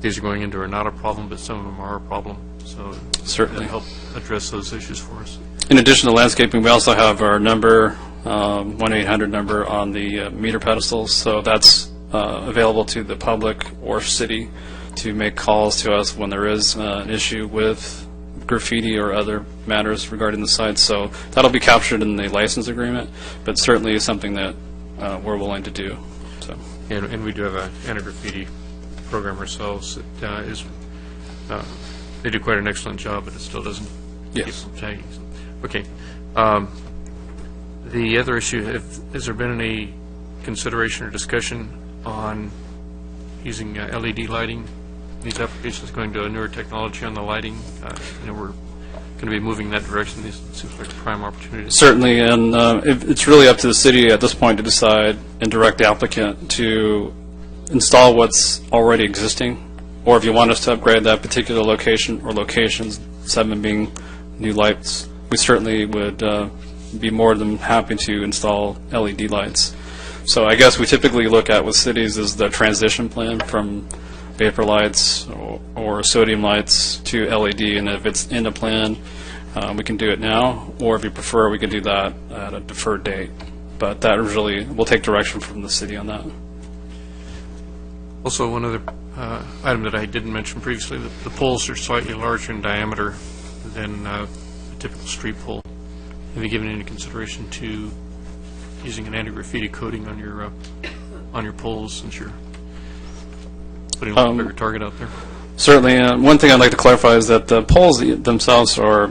these are going into are not a problem, but some of them are a problem. So certainly help address those issues for us. In addition to landscaping, we also have our number, 1-800 number on the meter pedestals. So that's available to the public or city to make calls to us when there is an issue with graffiti or other matters regarding the site. So that'll be captured in the license agreement, but certainly is something that we're willing to do. So. And we do have an anti-graffiti program ourselves that they do quite an excellent job, but it still doesn't keep them tagging. Okay. The other issue, has there been any consideration or discussion on using LED lighting? These applications going to a newer technology on the lighting. We're going to be moving in that direction. This seems like a prime opportunity. Certainly, and it's really up to the city at this point to decide and direct the applicant to install what's already existing, or if you want us to upgrade that particular location or locations, 7 being new lights, we certainly would be more than happy to install LED lights. So I guess we typically look at with cities is the transition plan from vapor lights or sodium lights to LED, and if it's in a plan, we can do it now, or if you prefer, we can do that at a deferred date. But that really, we'll take direction from the city on that. Also, one other item that I didn't mention previously, the poles are slightly larger in diameter than a typical street pole. Have you given any consideration to using an anti-graffiti coating on your poles, since you're putting a little bigger target out there? Certainly. One thing I'd like to clarify is that the poles themselves are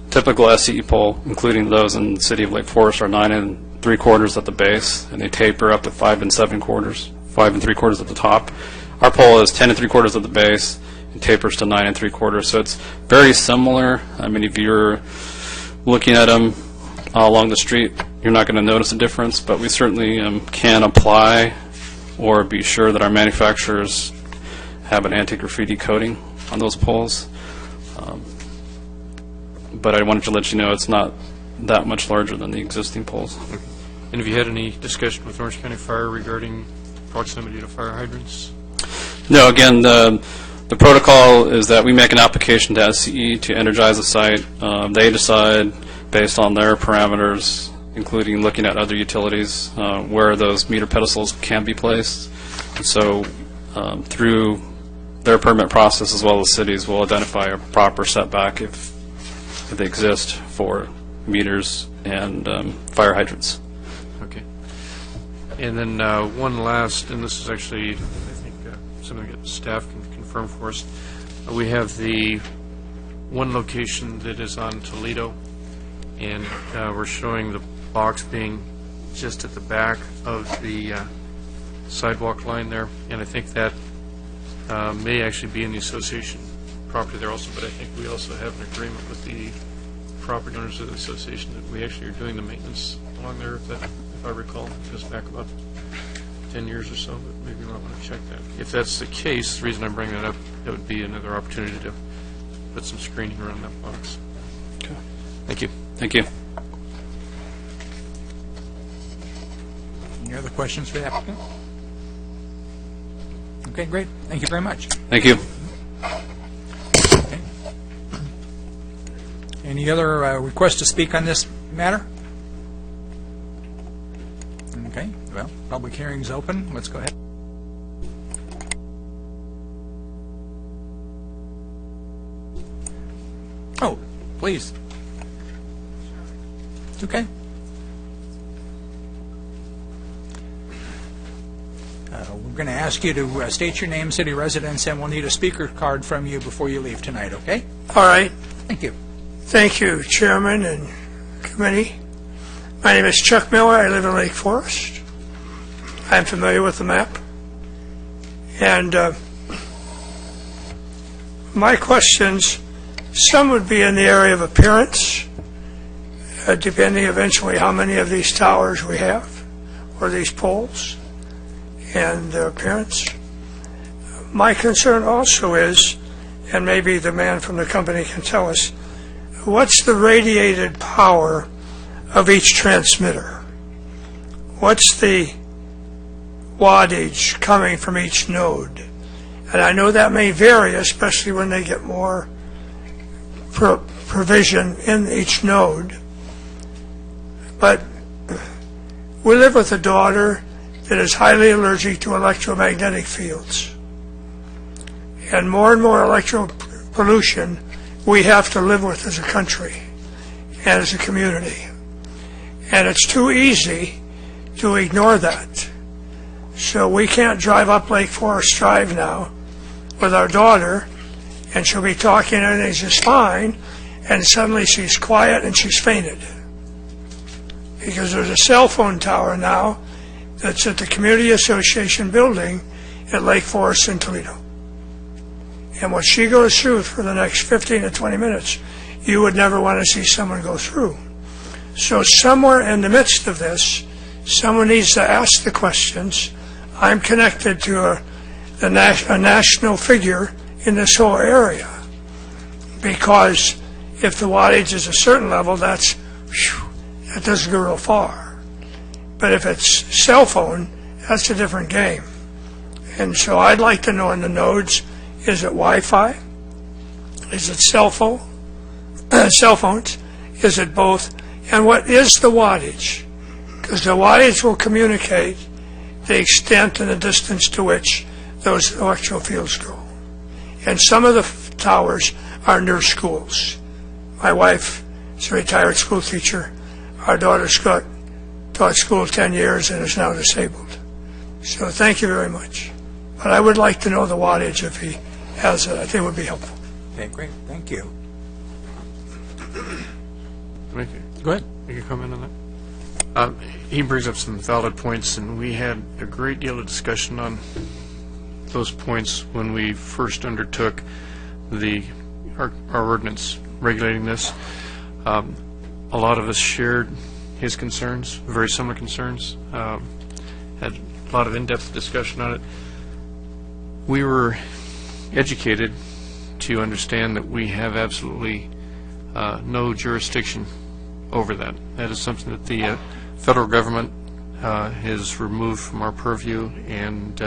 typical SCE pole, including those in the city of Lake Forest, are 9 3/4 at the base, and they taper up to 5 7/4, 5 3/4 at the top. Our pole is 10 3/4 at the base and tapers to 9 3/4, so it's very similar. I mean, if you're looking at them along the street, you're not going to notice a difference, but we certainly can apply or be sure that our manufacturers have an anti-graffiti coating on those poles. But I wanted to let you know it's not that much larger than the existing poles. And have you had any discussion with Orange County Fire regarding proximity to fire hydrants? No, again, the protocol is that we make an application to SCE to energize the site. They decide based on their parameters, including looking at other utilities, where those meter pedestals can be placed. And so through their permit process, as well as cities, will identify a proper setback if they exist for meters and fire hydrants. Okay. And then one last, and this is actually, I think, something that staff can confirm for us. We have the one location that is on Toledo, and we're showing the box being just at the back of the sidewalk line there, and I think that may actually be in the association property there also, but I think we also have an agreement with the property owners of the association that we actually are doing the maintenance along there, if I recall. It goes back about 10 years or so, but maybe you might want to check that. If that's the case, the reason I'm bringing that up, that would be another opportunity to put some screening around that box. Okay. Thank you. Thank you. Any other questions for the applicant? Okay, great. Thank you very much. Thank you. Okay. Any other requests to speak on this matter? Okay, well, public hearing's open. Let's go ahead. Oh, please. It's okay. We're going to ask you to state your name, city residence, and we'll need a speaker card from you before you leave tonight, okay? All right. Thank you. Thank you, Chairman and committee. My name is Chuck Miller. I live in Lake Forest. I'm familiar with the map. And my questions, some would be in the area of appearance, depending eventually how many of these towers we have, or these poles, and their appearance. My concern also is, and maybe the man from the company can tell us, what's the radiated power of each transmitter? What's the wattage coming from each node? And I know that may vary, especially when they get more provision in each node. But we live with a daughter that is highly allergic to electromagnetic fields. And more electro pollution we have to live with as a country and as a community. And it's too easy to ignore that. So we can't drive up Lake Forest Drive now with our daughter, and she'll be talking and everything's just fine, and suddenly she's quiet and she's fainted. Because there's a cell phone tower now that's at the Community Association building at Lake Forest in Toledo. And what she goes through for the next 15 to 20 minutes, you would never want to see someone go through. So somewhere in the midst of this, someone needs to ask the questions. I'm connected to a national figure in this whole area, because if the wattage is a certain level, that doesn't go real far. But if it's cell phone, that's a different game. And so I'd like to know in the nodes, is it Wi-Fi? Is it cell phones? Is it both? And what is the wattage? Because the wattage will communicate the extent and the distance to which those electro fields go. And some of the towers are near schools. My wife is a retired school teacher. Our daughter's taught school 10 years and is now disabled. So thank you very much. But I would like to know the wattage if he has it. I think it would be helpful. Okay, great. Thank you. Go ahead. You can comment on that. He brings up some valid points, and we had a great deal of discussion on those points when we first undertook our ordinance regulating this. A lot of us shared his concerns, very similar concerns, had a lot of in-depth discussion on it. We were educated to understand that we have absolutely no jurisdiction over that. That is something that the federal government has removed from our purview, and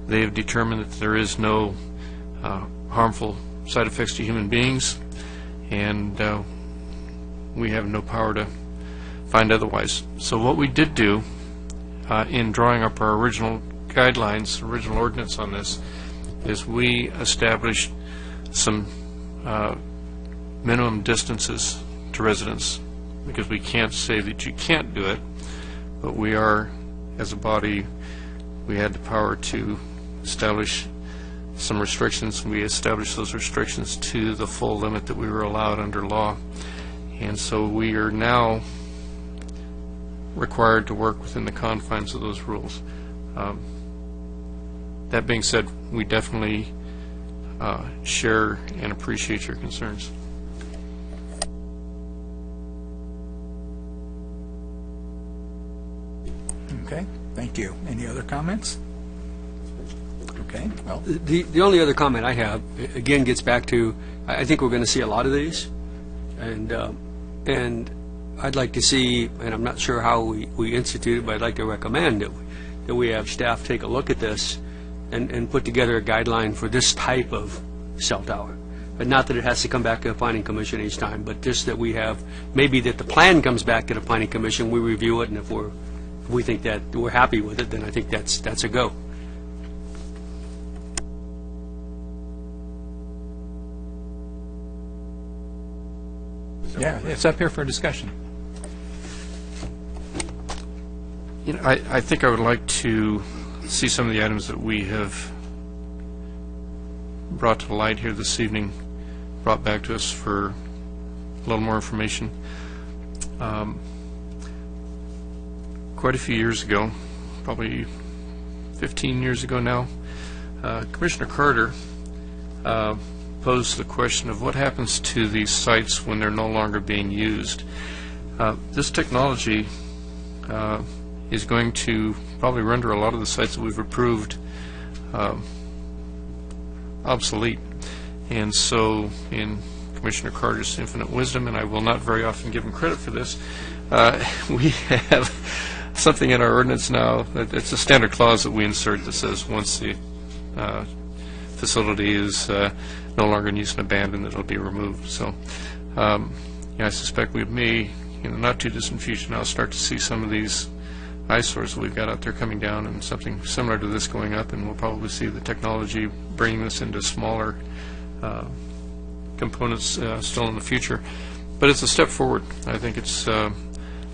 they have determined that there is no harmful side effects to human beings, and we have no power to find otherwise. So what we did do in drawing up our original guidelines, original ordinance on this, is we established some minimum distances to residents, because we can't say that you can't do it, but we are, as a body, we had the power to establish some restrictions. We established those restrictions to the full limit that we were allowed under law, and so we are now required to work within the confines of those rules. That being said, we definitely share and appreciate your concerns. Okay, thank you. Any other comments? Okay, well. The only other comment I have, again, gets back to, I think we're going to see a lot of these, and I'd like to see, and I'm not sure how we institute it, but I'd like to recommend that we have staff take a look at this and put together a guideline for this type of cell tower. But not that it has to come back to the planning commission each time, but just that we have, maybe that the plan comes back to the planning commission, we review it, and if we think that we're happy with it, then I think that's a go. Yeah, it's up here for discussion. You know, I think I would like to see some of the items that we have brought to light here this evening brought back to us for a little more information. Quite a few years ago, probably 15 years ago now, Commissioner Carter posed the question of what happens to these sites when they're no longer being used. This technology is going to probably render a lot of the sites that we've approved obsolete. And so, in Commissioner Carter's infinite wisdom, and I will not very often give him credit for this, we have something in our ordinance now, that it's a standard clause that we insert that says once the facility is no longer in use and abandoned, it'll be removed. So I suspect we may, in the not too distant future now, start to see some of these eyesores that we've got out there coming down and something similar to this going up, and we'll probably see the technology bringing this into smaller components still in the future. But it's a step forward. I think it's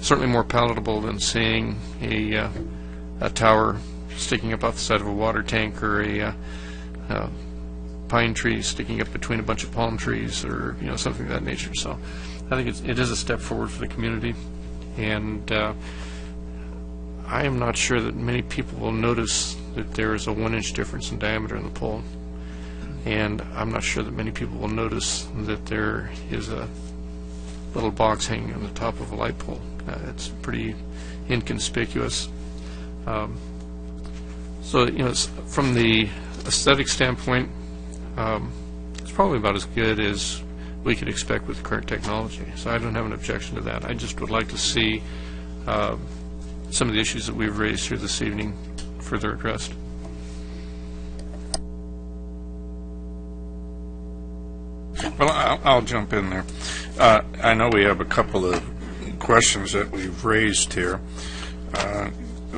certainly more palatable than seeing a tower sticking up off the side of a water tank, or a pine tree sticking up between a bunch of palm trees, or something of that nature. So I think it is a step forward for the community, and I am not sure that many people will notice that there is a 1-inch difference in diameter in the pole, and I'm not sure that many people will notice that there is a little box hanging on the top of a light pole. It's pretty inconspicuous. So, from the aesthetic standpoint, it's probably about as good as we could expect with current technology. So I don't have an objection to that. I just would like to see some of the issues that we've raised here this evening further addressed. Well, I'll jump in there. I know we have a couple of questions that we've raised here,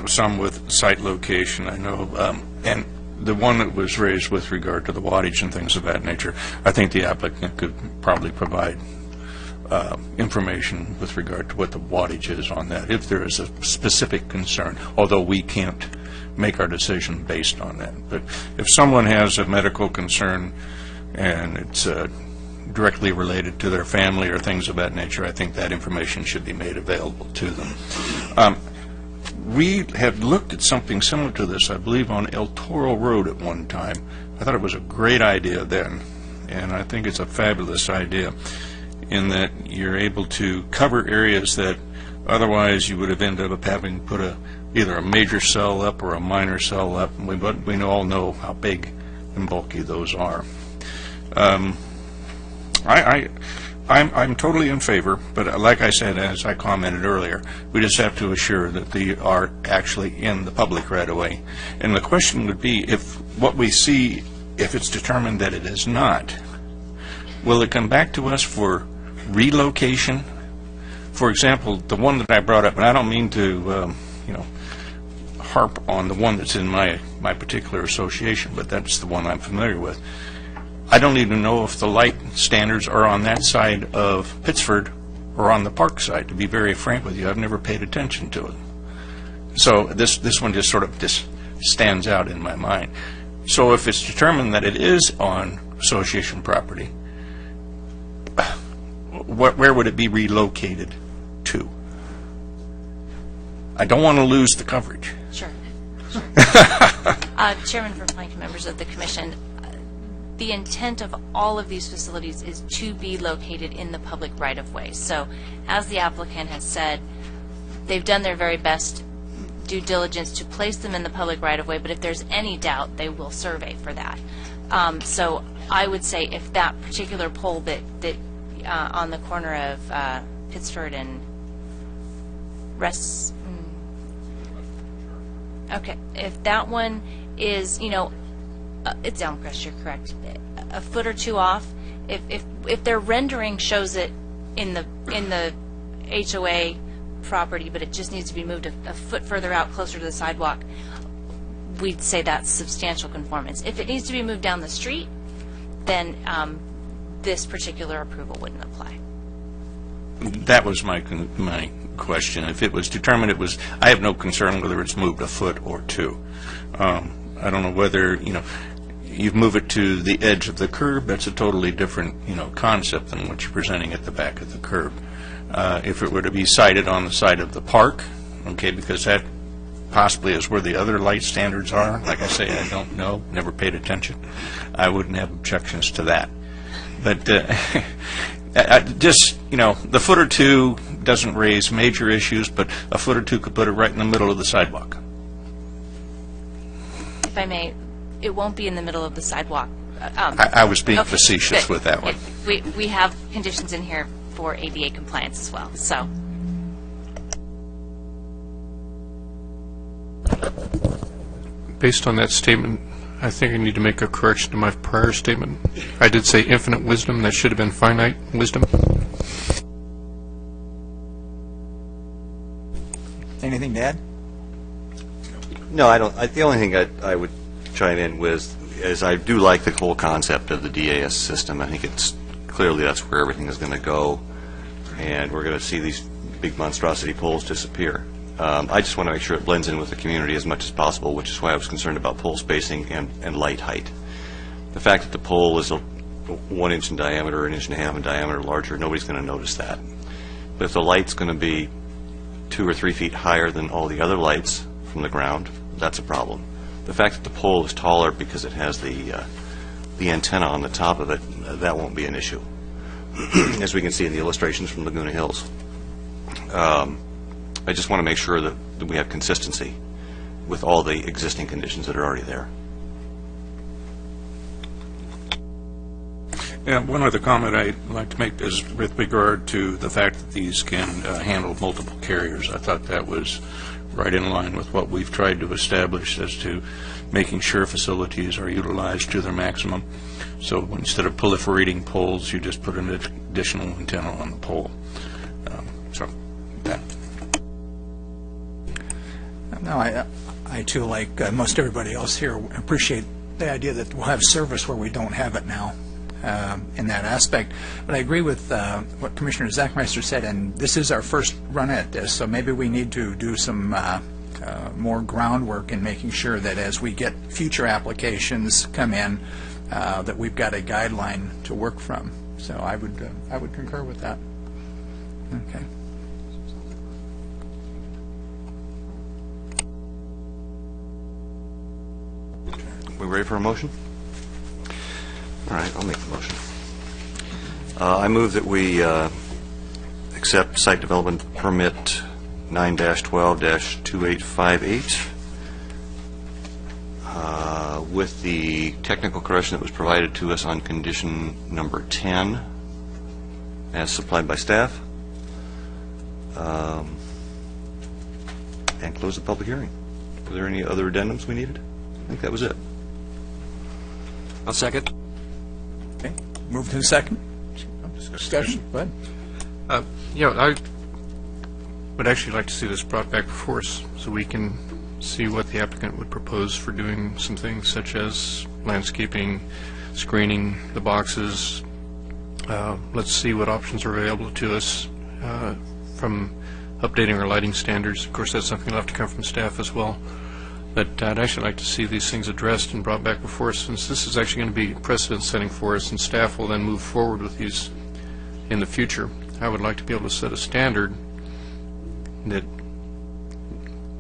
some with site location, I know, and the one that was raised with regard to the wattage and things of that nature, I think the applicant could probably provide information with regard to what the wattage is on that, if there is a specific concern, although we can't make our decision based on that. But if someone has a medical concern and it's directly related to their family or things of that nature, I think that information should be made available to them. We had looked at something similar to this, I believe, on El Toro Road at one time. I thought it was a great idea then, and I think it's a fabulous idea in that you're able to cover areas that otherwise you would have ended up having put either a major cell up or a minor cell up, and we all know how big and bulky those are. I'm totally in favor, but like I said, as I commented earlier, we just have to assure that they are actually in the public right away. And the question would be, if what we see, if it's determined that it is not, will it come back to us for relocation? For example, the one that I brought up, and I don't mean to harp on the one that's in my particular association, but that's the one I'm familiar with. I don't even know if the light standards are on that side of Pittsford or on the park side, to be very frank with you. I've never paid attention to it. So this one just sort of stands out in my mind. So if it's determined that it is on association property, where would it be relocated to? I don't want to lose the coverage. Sure. Chairman for Planning, members of the Commission, the intent of all of these facilities is to be located in the public right-of-way. So, as the applicant has said, they've done their very best due diligence to place them in the public right-of-way, but if there's any doubt, they will survey for that. So I would say if that particular pole that on the corner of Pittsford and okay, if that one is, It's Elmcrest, you're correct. A foot or two off. If their rendering shows it in the HOA property, but it just needs to be moved a foot further out, closer to the sidewalk, we'd say that's substantial conformance. If it needs to be moved down the street, then this particular approval wouldn't apply. That was my question. If it was determined it was, I have no concern whether it's moved a foot or two. I don't know whether, you move it to the edge of the curb, that's a totally different, concept than what you're presenting at the back of the curb. If it were to be sited on the side of the park, okay, because that possibly is where the other light standards are. Like I say, I don't know, never paid attention. I wouldn't have objections to that. But just, the foot or two doesn't raise major issues, but a foot or two could put it right in the middle of the sidewalk. If I may, it won't be in the middle of the sidewalk. I was being facetious with that one. We have conditions in here for ADA compliance as well, so. Based on that statement, I think I need to make a correction to my prior statement. I did say infinite wisdom. That should have been finite wisdom. Anything to add? No, I don't. The only thing I would chime in with is I do like the whole concept of the DAS system. I think it's clearly that's where everything is going to go, and we're going to see these big monstrosity poles disappear. I just want to make sure it blends in with the community as much as possible, which is why I was concerned about pole spacing and light height. The fact that the pole is 1 inch in diameter, 1.5 inches in diameter larger, nobody's going to notice that. But if the light's going to be 2 or 3 feet higher than all the other lights from the ground, that's a problem. The fact that the pole is taller because it has the antenna on the top of it, that won't be an issue, as we can see in the illustrations from Laguna Hills. I just want to make sure that we have consistency with all the existing conditions that are already there. Yeah, one other comment I'd like to make is with regard to the fact that these can handle multiple carriers. I thought that was right in line with what we've tried to establish as to making sure facilities are utilized to their maximum. So instead of proliferating poles, you just put an additional antenna on the pole. So that. No, I too, like most everybody else here, appreciate the idea that we'll have service where we don't have it now in that aspect. But I agree with what Commissioner Zachmeister said, and this is our first run at this, so maybe we need to do some more groundwork in making sure that as we get future applications come in, that we've got a guideline to work from. So I would concur with that. Okay. We ready for a motion? All right, I'll make the motion. I move that we accept site development permit 9-12-2858 with the technical correction that was provided to us on condition number 10 as supplied by staff, and close the public hearing. Were there any other addendums we needed? I think that was it. I'll second. Okay. Move to the second. Discussion. Go ahead. I would actually like to see this brought back before us so we can see what the applicant would propose for doing some things such as landscaping, screening the boxes. Let's see what options are available to us from updating our lighting standards. Of course, that's something that'll have to come from staff as well. But I'd actually like to see these things addressed and brought back before us, since this is actually going to be precedent-setting for us, and staff will then move forward with these in the future. I would like to be able to set a standard that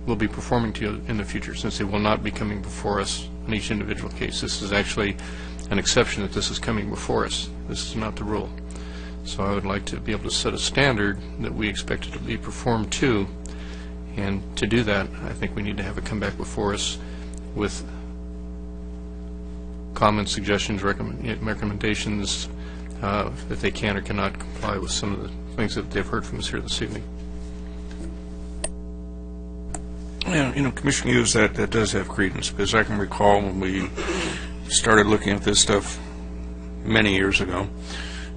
we'll be performing to in the future, since they will not be coming before us in each individual case. This is actually an exception that this is coming before us. This is not the rule. So I would like to be able to set a standard that we expect it to be performed to. And to do that, I think we need to have it come back before us with comments, suggestions, recommendations that they can or cannot comply with some of the things that they've heard from us here this evening. Yeah, Commissioner Hughes, that does have credence, because I can recall when we started looking at this stuff many years ago,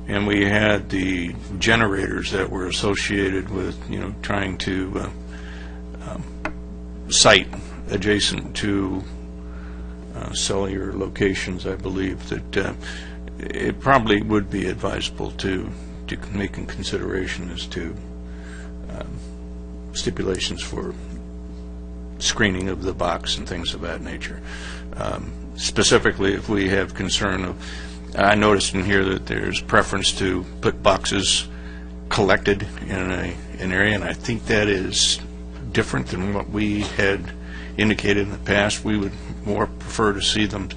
and we had the generators that were associated with, trying to site adjacent to cellular locations. I believe that it probably would be advisable to make in consideration as to stipulations for screening of the box and things of that nature. Specifically, if we have concern of, I noticed in here that there's preference to put boxes collected in an area, and I think that is different than what we had indicated in the past. We would more prefer to see them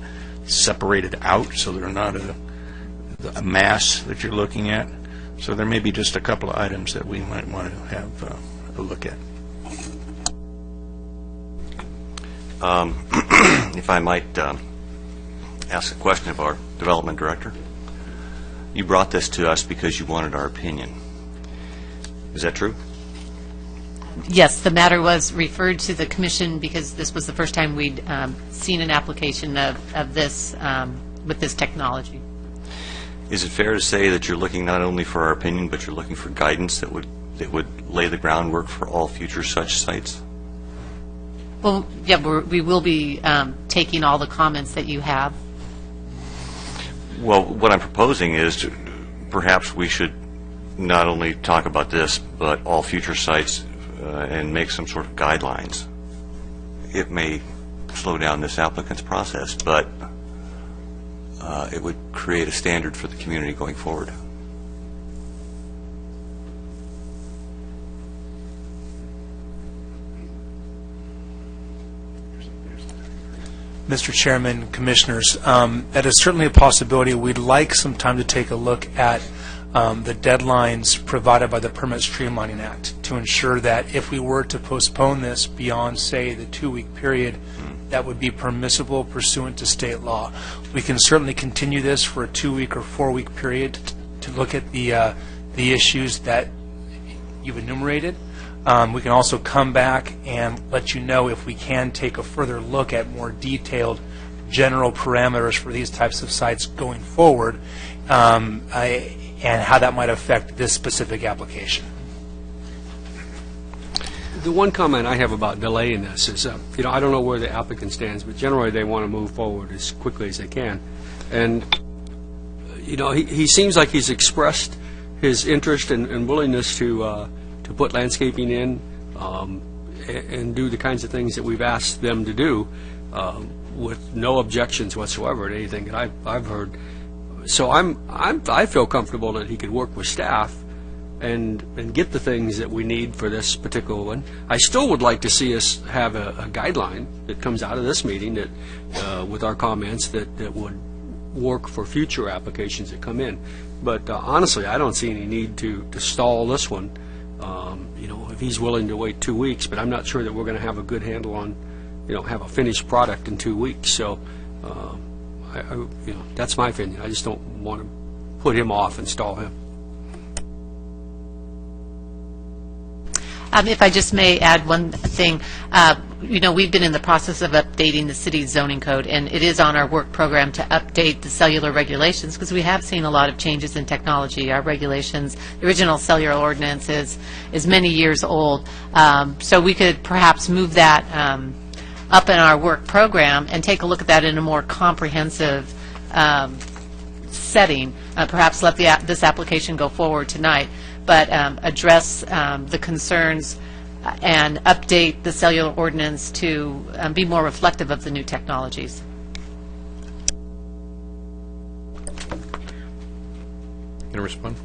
separated out so they're not a mass that you're looking at. So there may be just a couple of items that we might want to have a look at. If I might ask a question of our development director. You brought this to us because you wanted our opinion. Is that true? Yes, the matter was referred to the commission because this was the first time we'd seen an application of this with this technology. Is it fair to say that you're looking not only for our opinion, but you're looking for guidance that would lay the groundwork for all future such sites? Well, yeah, we will be taking all the comments that you have. Well, what I'm proposing is perhaps we should not only talk about this, but all future sites and make some sort of guidelines. It may slow down this applicant's process, but it would create a standard for the community going forward. Mr. Chairman, Commissioners, that is certainly a possibility. We'd like some time to take a look at the deadlines provided by the Permit Streamlining Act to ensure that if we were to postpone this beyond, say, the 2-week period, that would be permissible pursuant to state law. We can certainly continue this for a 2-week or 4-week period to look at the issues that you've enumerated. We can also come back and let you know if we can take a further look at more detailed general parameters for these types of sites going forward, and how that might affect this specific application. The one comment I have about delaying this is, I don't know where the applicant stands, but generally they want to move forward as quickly as they can. And, he seems like he's expressed his interest and willingness to put landscaping in and do the kinds of things that we've asked them to do with no objections whatsoever to anything that I've heard. So I feel comfortable that he could work with staff and get the things that we need for this particular one. I still would like to see us have a guideline that comes out of this meeting that with our comments that would work for future applications that come in. But honestly, I don't see any need to stall this one. If he's willing to wait 2 weeks, but I'm not sure that we're going to have a good handle on, have a finished product in 2 weeks. So, that's my opinion. I just don't want to put him off and stall him. If I just may add one thing, we've been in the process of updating the city's zoning code, and it is on our work program to update the cellular regulations because we have seen a lot of changes in technology. Our regulations, the original cellular ordinance is many years old, so we could perhaps move that up in our work program and take a look at that in a more comprehensive setting. Perhaps let this application go forward tonight, but address the concerns and update the cellular ordinance to be more reflective of the new technologies. Going to respond?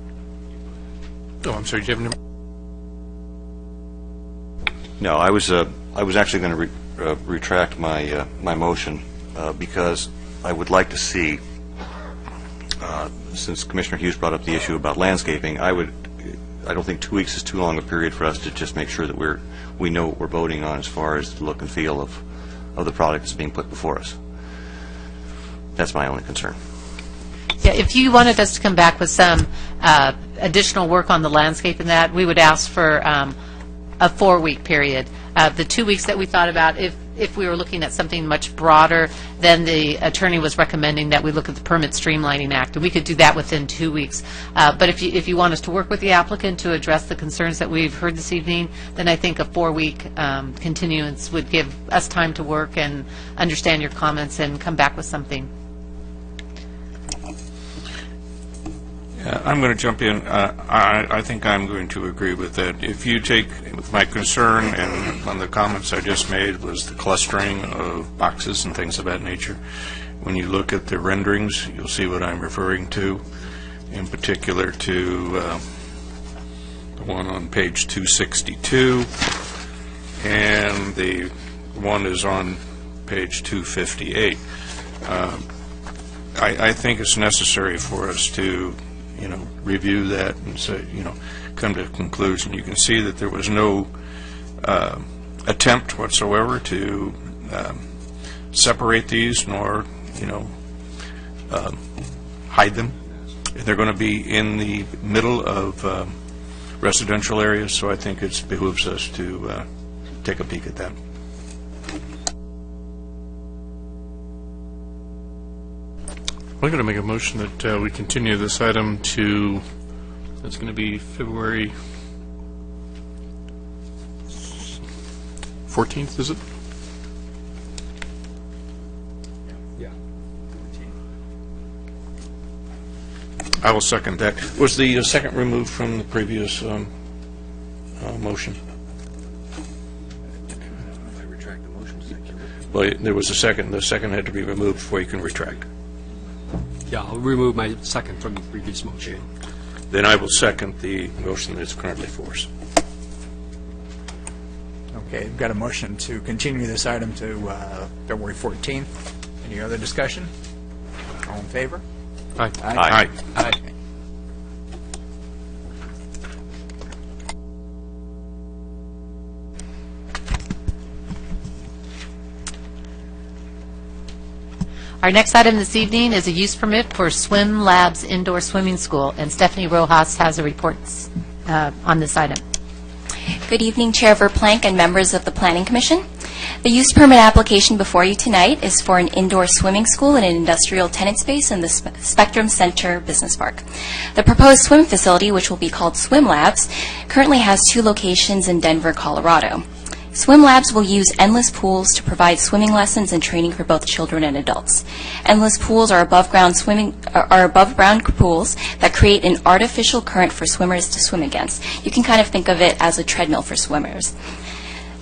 Oh, I'm sorry. Do you have any? No, I was actually going to retract my my motion because I would like to see, since Commissioner Hughes brought up the issue about landscaping, I don't think 2 weeks is too long a period for us to just make sure that we know what we're voting on as far as the look and feel of the product that's being put before us. That's my only concern. Yeah, if you wanted us to come back with some additional work on the landscape and that, we would ask for a 4-week period. The 2 weeks that we thought about, if we were looking at something much broader, then the attorney was recommending that we look at the Permit Streamlining Act, and we could do that within 2 weeks. But if you want us to work with the applicant to address the concerns that we've heard this evening, then I think a 4-week continuance would give us time to work and understand your comments and come back with something. I'm going to jump in. I think I'm going to agree with that. If you take my concern, and one of the comments I just made was the clustering of boxes and things of that nature. When you look at the renderings, you'll see what I'm referring to, in particular to the one on page 262, and the one is on page 258. I think it's necessary for us to review that and say, come to a conclusion. You can see that there was no attempt whatsoever to separate these, nor, hide them. They're going to be in the middle of residential areas, so I think it behooves us to take a peek at that. I'm going to make a motion that we continue this item to, it's going to be February 14th, is it? Yeah. I will second that. Was the second removed from the previous motion? I retract the motion. Well, there was a second. The second had to be removed before you can retract. Yeah, I'll remove my second from the previous motion. Then I will second the motion that's currently for us. Okay, we've got a motion to continue this item to February 14th. Any other discussion? All in favor? Aye. Aye. Aye. Our next item this evening is a use permit for Swim Labs Indoor Swimming School, and Stephanie Rojas has a report on this item. Good evening, Chair Verplank and members of the Planning Commission. The use permit application before you tonight is for an indoor swimming school in an industrial tenant space in the Spectrum Center Business Park. The proposed swim facility, which will be called Swim Labs, currently has 2 locations in Denver, Colorado. Swim Labs will use endless pools to provide swimming lessons and training for both children and adults. Endless pools are above ground pools that create an artificial current for swimmers to swim against. You can kind of think of it as a treadmill for swimmers.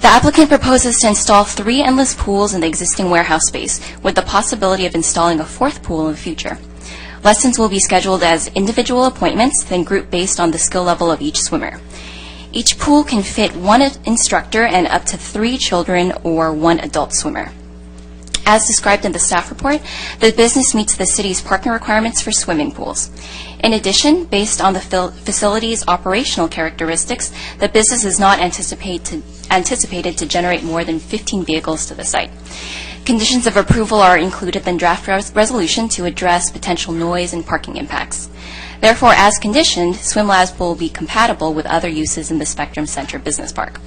The applicant proposes to install 3 endless pools in the existing warehouse space, with the possibility of installing a 4th pool in the future. Lessons will be scheduled as individual appointments, then grouped based on the skill level of each swimmer. Each pool can fit 1 instructor and up to 3 children or 1 adult swimmer. As described in the staff report, the business meets the city's parking requirements for swimming pools. In addition, based on the facility's operational characteristics, the business is not anticipated to generate more than 15 vehicles to the site. Conditions of approval are included in draft resolution to address potential noise and parking impacts. Therefore, as conditioned, Swim Labs will be compatible with other uses in the Spectrum Center Business Park.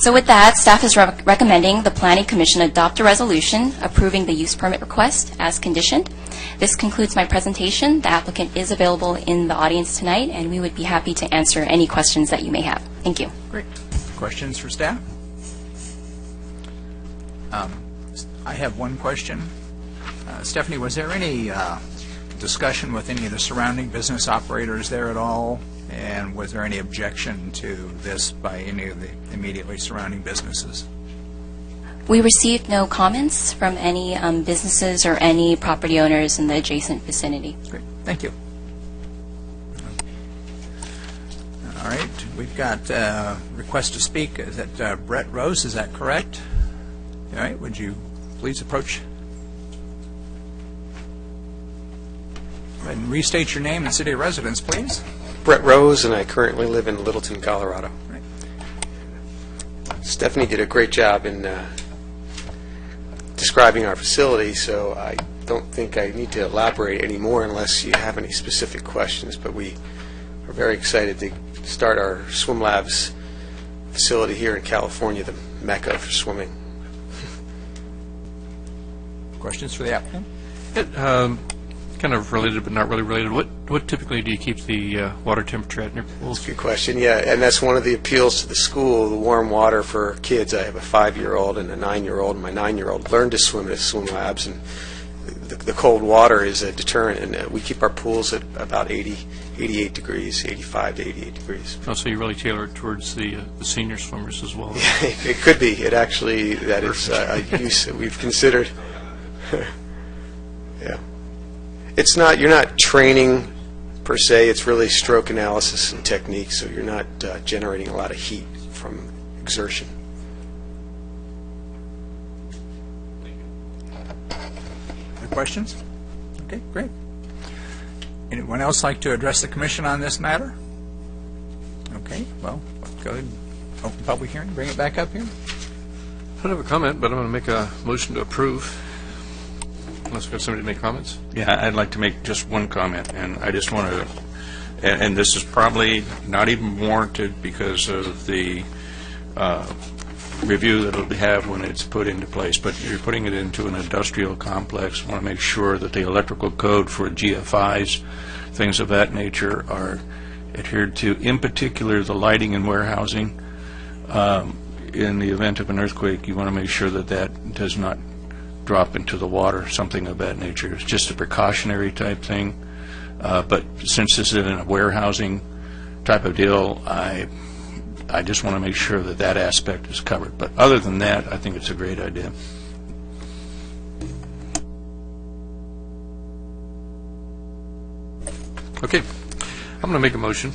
So with that, staff is recommending the Planning Commission adopt a resolution approving the use permit request as conditioned. This concludes my presentation. The applicant is available in the audience tonight, and we would be happy to answer any questions that you may have. Thank you. Great. Questions for staff? I have one question. Stephanie, was there any discussion with any of the surrounding business operators there at all? And was there any objection to this by any of the immediately surrounding businesses? We received no comments from any businesses or any property owners in the adjacent vicinity. Great. Thank you. All right. We've got a request to speak. Is that Brett Rose? Is that correct? All right. Would you please approach? Go ahead and restate your name and city of residence, please. Brett Rose, and I currently live in Littleton, Colorado. Right. Stephanie did a great job in describing our facility, so I don't think I need to elaborate anymore unless you have any specific questions, but we are very excited to start our Swim Labs facility here in California, the mecca for swimming. Questions for the applicant? Kind of related, but not really related. What typically do you keep the water temperature at in your pools? Good question, yeah, and that's one of the appeals to the school, the warm water for kids. I have a 5-year-old and a 9-year-old, and my 9-year-old learned to swim at swim labs, and the cold water is a deterrent, and we keep our pools at about 88 degrees, 85 to 88 degrees. Oh, so you really tailor it towards the senior swimmers as well? Yeah, it could be. It actually, that is a use that we've considered. Yeah. It's not, you're not training per se, it's really stroke analysis and technique, so you're not generating a lot of heat from exertion. Other questions? Okay, great. Anyone else like to address the commission on this matter? Okay, well, go ahead, open public hearing, bring it back up here. I don't have a comment, but I'm going to make a motion to approve. Unless we have somebody to make comments? Yeah, I'd like to make just one comment, and I just want to, and this is probably not even warranted because of the review that it'll have when it's put into place, but you're putting it into an industrial complex. I want to make sure that the electrical code for GFIs, things of that nature, are adhered to. In particular, the lighting and warehousing. In the event of an earthquake, you want to make sure that that does not drop into the water, something of that nature. It's just a precautionary type thing. But since this is in a warehousing type of deal, I just want to make sure that that aspect is covered. But other than that, I think it's a great idea. Okay. I'm going to make a motion.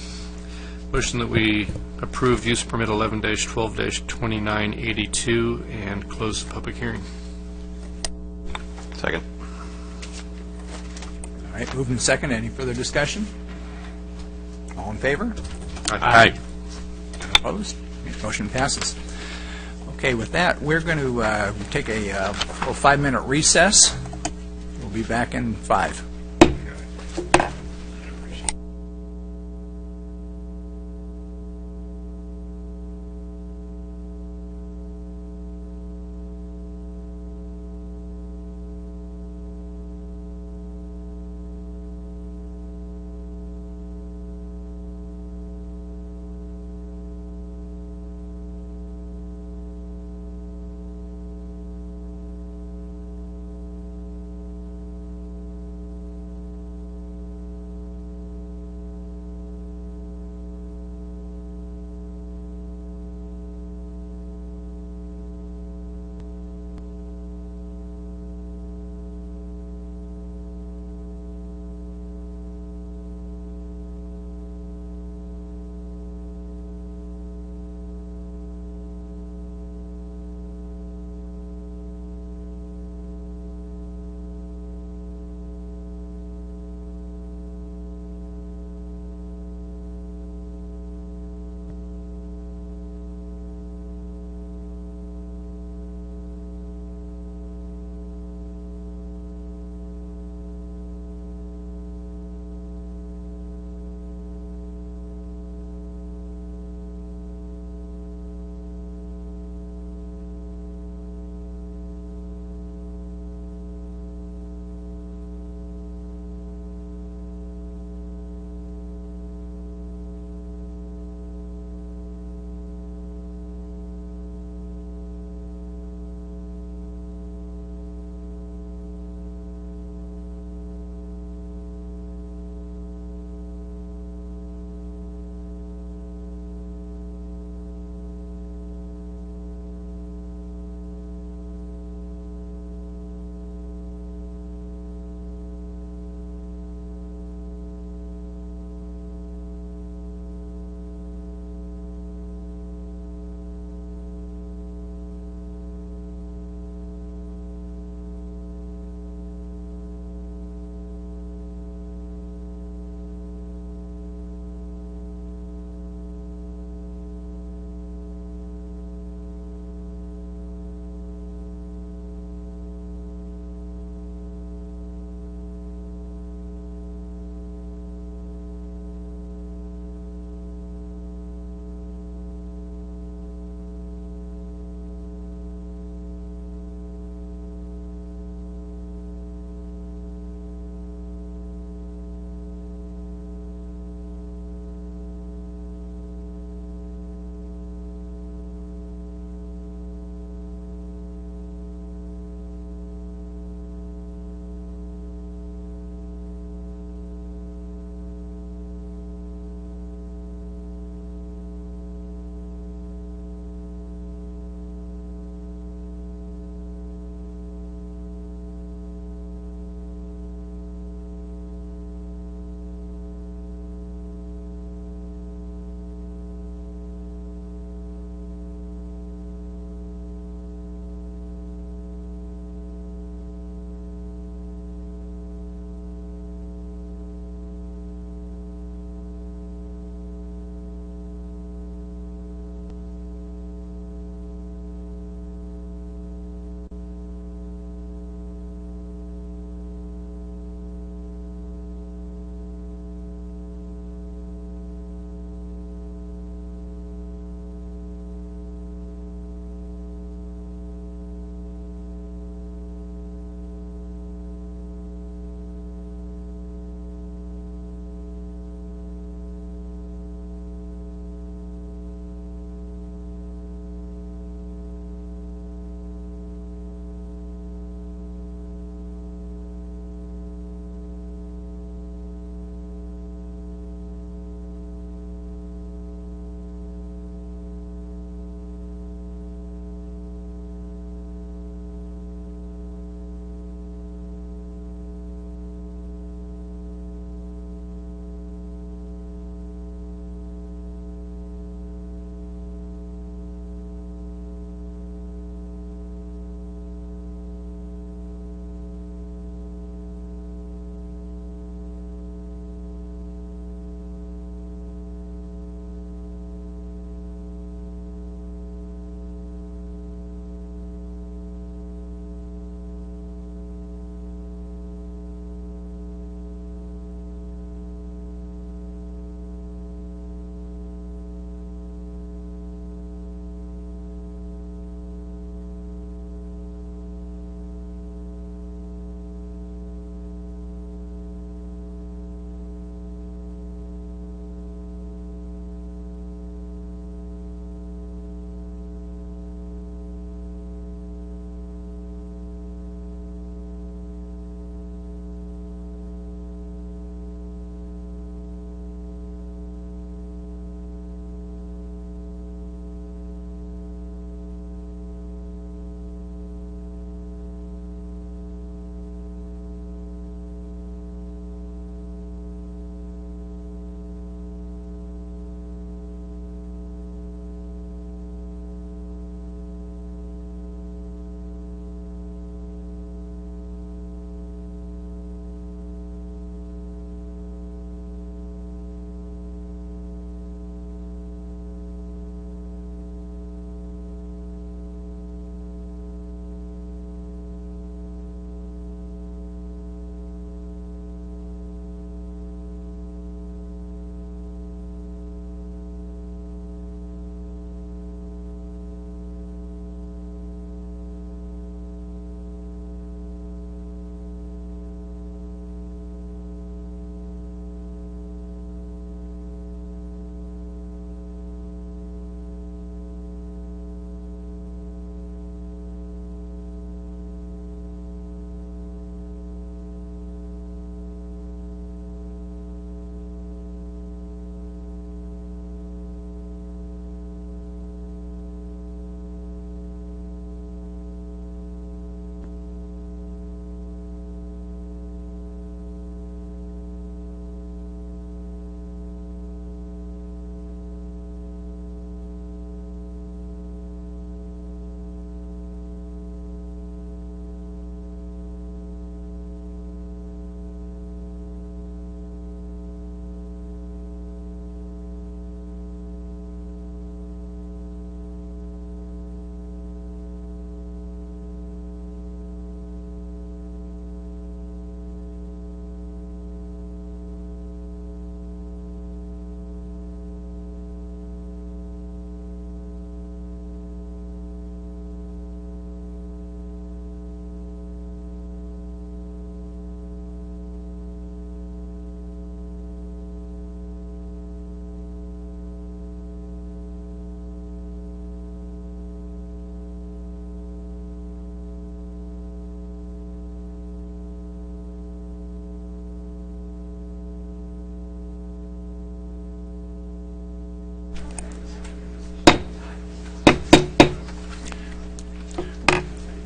Motion that we approve use permit 11-12-2982 and close the public hearing. Second. All right, moved and second. Any further discussion? All in favor? Aye. Opposed? Motion passes. Okay, with that, we're going to take a little 5-minute recess. We'll be back in 5.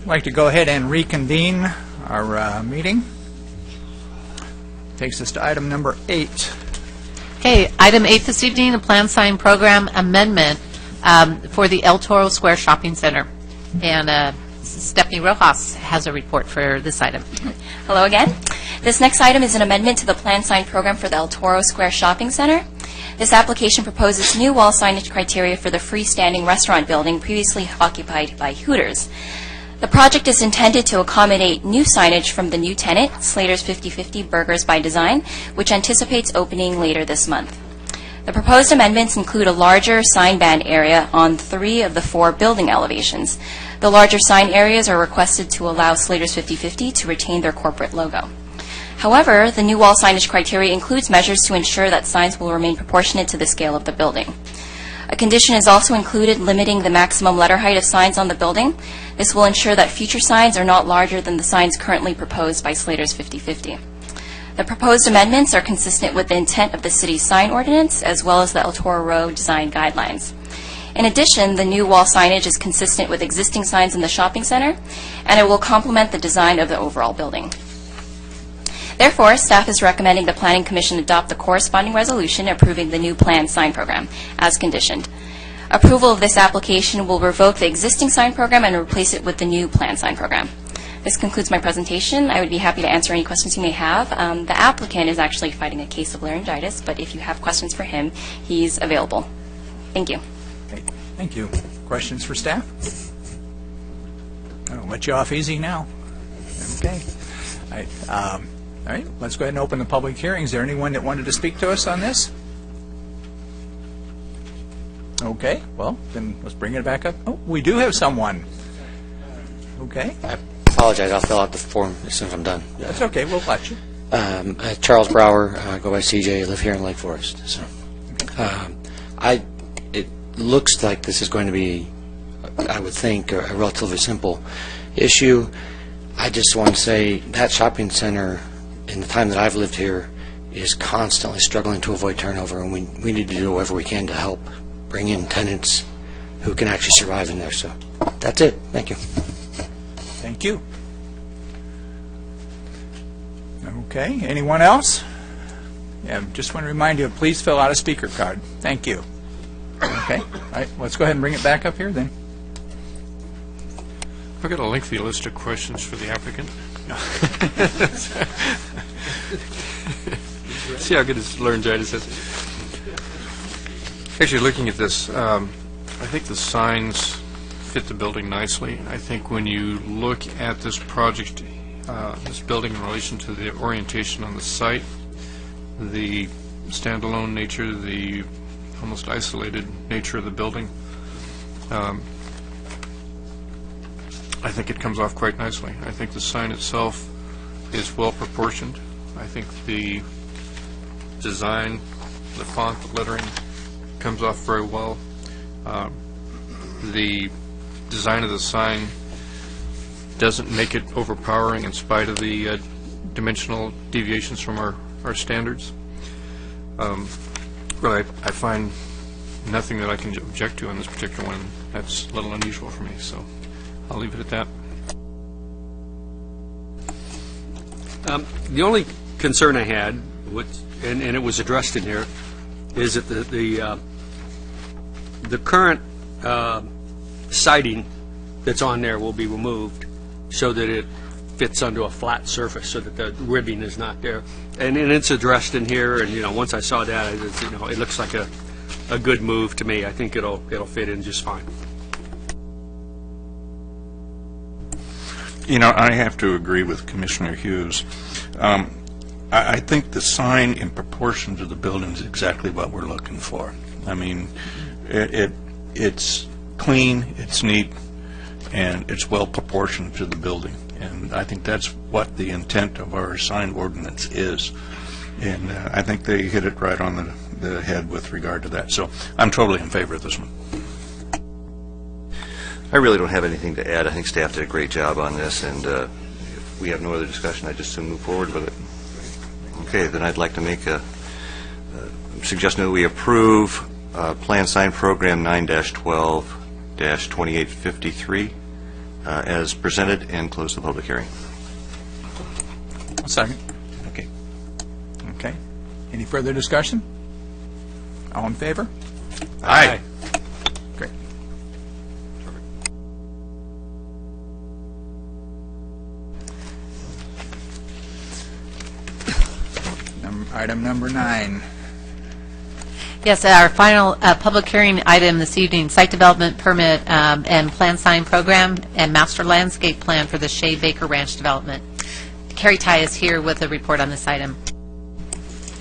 I'd like to go ahead and reconvene our meeting. Takes us to item number 8. Okay, item 8 this evening, a plan sign program amendment for the El Toro Square Shopping Center. And Stephanie Rojas has a report for this item. Hello again. This next item is an amendment to the plan sign program for the El Toro Square Shopping Center. This application proposes new wall signage criteria for the freestanding restaurant building previously occupied by Hooters. The project is intended to accommodate new signage from the new tenant, Slater's 50/50 Burgers by Design, which anticipates opening later this month. The proposed amendments include a larger sign band area on 3 of the 4 building elevations. The larger sign areas are requested to allow Slater's 50/50 to retain their corporate logo. However, the new wall signage criteria includes measures to ensure that signs will remain proportionate to the scale of the building. A condition is also included limiting the maximum letter height of signs on the building. This will ensure that future signs are not larger than the signs currently proposed by Slater's 50/50. The proposed amendments are consistent with the intent of the city's sign ordinance as well as the El Toro Road design guidelines. In addition, the new wall signage is consistent with existing signs in the shopping center, and it will complement the design of the overall building. Therefore, staff is recommending the Planning Commission adopt the corresponding resolution approving the new plan sign program as conditioned. Approval of this application will revoke the existing sign program and replace it with the new plan sign program. This concludes my presentation. I would be happy to answer any questions you may have. The applicant is actually fighting a case of laryngitis, but if you have questions for him, he's available. Thank you. Okay, thank you. Questions for staff? I'll let you off easy now. Okay. All right, let's go ahead and open the public hearing. Is there anyone that wanted to speak to us on this? Okay, well, then let's bring it back up. Oh, we do have someone. Okay. I apologize. I'll fill out the form as soon as I'm done. That's okay. We'll let you. Charles Brower, go by CJ, live here in Lake Forest. So, it looks like this is going to be, I would think, a relatively simple issue. I just want to say that shopping center, in the time that I've lived here, is constantly struggling to avoid turnover, and we need to do whatever we can to help bring in tenants who can actually survive in there. So that's it. Thank you. Thank you. Okay, anyone else? Yeah, just want to remind you, please fill out a speaker card. Thank you. Okay, all right, let's go ahead and bring it back up here then. I've got a lengthy list of questions for the applicant. See how good his laryngitis is. Actually, looking at this, I think the signs fit the building nicely. I think when you look at this project, this building in relation to the orientation on the site, the standalone nature, the almost isolated nature of the building, I think it comes off quite nicely. I think the sign itself is well proportioned. I think the design, the font, the lettering comes off very well. The design of the sign doesn't make it overpowering in spite of the dimensional deviations from our standards. Really, I find nothing that I can object to on this particular one. That's a little unusual for me, so I'll leave it at that. The only concern I had, and it was addressed in here, is that the current siding that's on there will be removed so that it fits onto a flat surface, so that the ribbing is not there. And it's addressed in here. And once I saw that, it looks like a good move to me. I think it'll fit in just fine. I have to agree with Commissioner Hughes. I think the sign in proportion to the building is exactly what we're looking for. I mean, it's clean, it's neat, and it's well proportioned to the building. And I think that's what the intent of our sign ordinance is. And I think they hit it right on the head with regard to that. So I'm totally in favor of this one. I really don't have anything to add. I think staff did a great job on this, and if we have no other discussion, I'd just soon move forward with it. Okay, then I'd like to make a suggestion that we approve Plan Sign Program 9-12-2853 as presented and close the public hearing. Second. Okay. Okay. Any further discussion? All in favor? Aye. Great. Item number 9. Yes, our final public hearing item this evening, site development permit and plan sign program and master landscape plan for the Shea Baker Ranch development. Carrie Ty is here with a report on this item.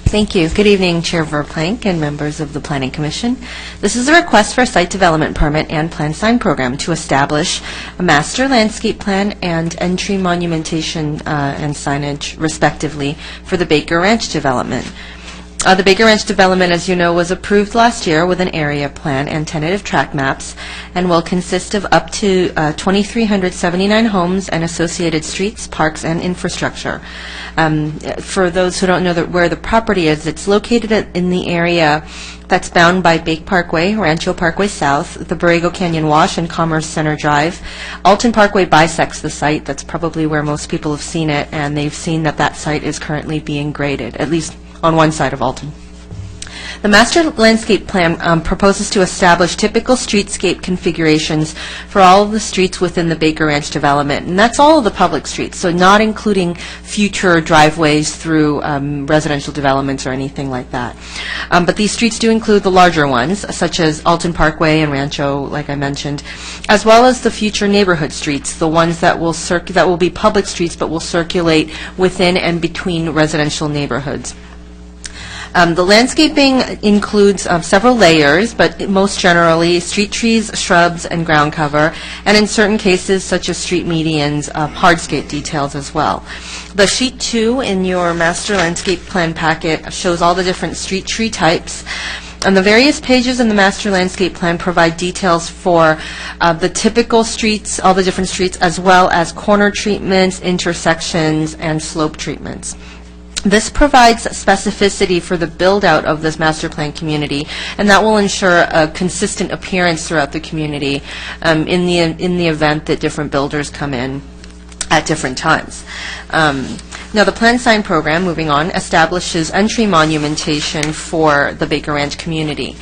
Thank you. Good evening, Chair Verplank and members of the Planning Commission. This is a request for a site development permit and plan sign program to establish a master landscape plan and entry monumentation and signage, respectively, for the Baker Ranch development. The Baker Ranch development, as you know, was approved last year with an area plan and tentative track maps and will consist of up to 2,379 homes and associated streets, parks, and infrastructure. For those who don't know where the property is, it's located in the area that's bound by Bake Parkway, Rancho Parkway South, the Borrego Canyon Wash, and Commerce Center Drive. Alton Parkway bisects the site. That's probably where most people have seen it, and they've seen that that site is currently being graded, at least on one side of Alton. The master landscape plan proposes to establish typical streetscape configurations for all of the streets within the Baker Ranch development, and that's all of the public streets, so not including future driveways through residential developments or anything like that. But these streets do include the larger ones, such as Alton Parkway and Rancho, like I mentioned, as well as the future neighborhood streets, the ones that will be public streets but will circulate within and between residential neighborhoods. The landscaping includes several layers, but most generally street trees, shrubs, and ground cover, and in certain cases, such as street medians, hardscape details as well. The sheet 2 in your master landscape plan packet shows all the different street tree types. And the various pages in the master landscape plan provide details for the typical streets, all the different streets, as well as corner treatments, intersections, and slope treatments. This provides specificity for the build-out of this master plan community, and that will ensure a consistent appearance throughout the community in the event that different builders come in at different times. Now, the plan sign program, moving on, establishes entry monumentation for the Baker Ranch community.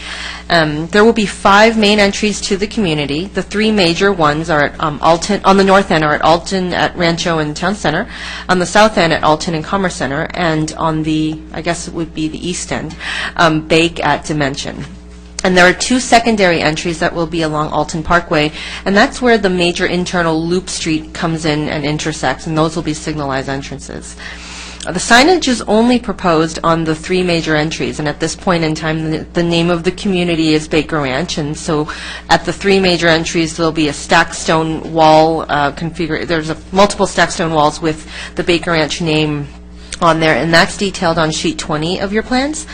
There will be 5 main entries to the community. The 3 major ones are at Alton, on the north end are at Alton, at Rancho and Town Center, on the south end at Alton and Commerce Center, and on the, I guess it would be the east end, Bake at Dimension. And there are 2 secondary entries that will be along Alton Parkway, and that's where the major internal loop street comes in and intersects, and those will be signalized entrances. The signage is only proposed on the 3 major entries, and at this point in time, the name of the community is Baker Ranch, and so at the 3 major entries, there'll be a stacked stone wall configuration. There's multiple stacked stone walls with the Baker Ranch name on there, and that's detailed on sheet 20 of your plans.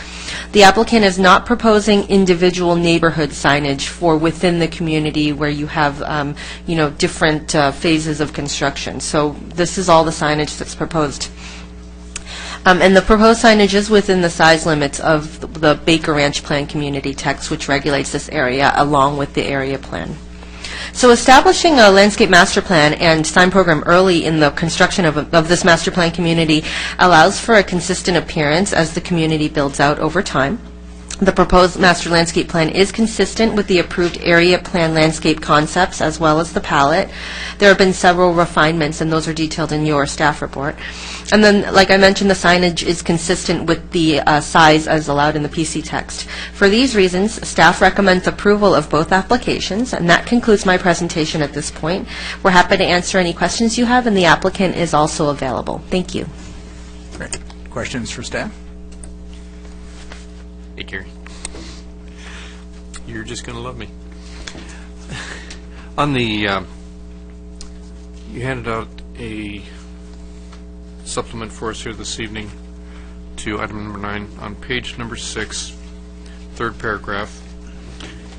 The applicant is not proposing individual neighborhood signage for within the community where you have, different phases of construction. So this is all the signage that's proposed. And the proposed signage is within the size limits of the Baker Ranch Plan community text, which regulates this area along with the area plan. So establishing a landscape master plan and sign program early in the construction of this master plan community allows for a consistent appearance as the community builds out over time. The proposed master landscape plan is consistent with the approved area plan landscape concepts as well as the palette. There have been several refinements, and those are detailed in your staff report. And then, like I mentioned, the signage is consistent with the size as allowed in the PC text. For these reasons, staff recommends approval of both applications, and that concludes my presentation at this point. We're happy to answer any questions you have, and the applicant is also available. Thank you. Great. Questions for staff? Hey, Gary. You're just going to love me. On the, you handed out a supplement for us here this evening to item number 9. On page number 6, 3rd paragraph,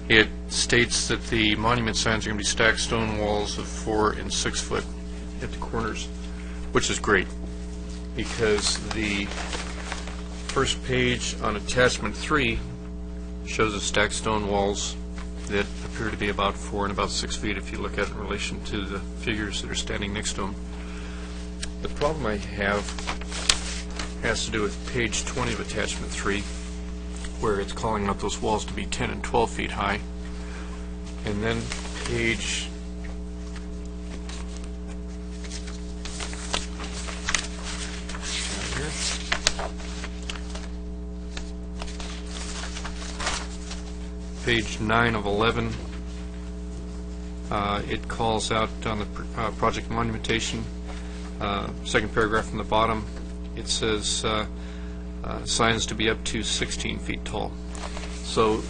it states that the monument signs are going to be stacked stone walls of 4 and 6 foot at the corners, which is great because the first page on attachment 3 shows the stacked stone walls that appear to be about 4 and about 6 feet if you look at it in relation to the figures that are standing next to them. The problem I have has to do with page 20 of attachment 3, where it's calling out those walls to be 10 and 12 feet high. And then page page 9 of 11, it calls out on the project monumentation, second paragraph from the bottom, it says signs to be up to 16 feet tall. So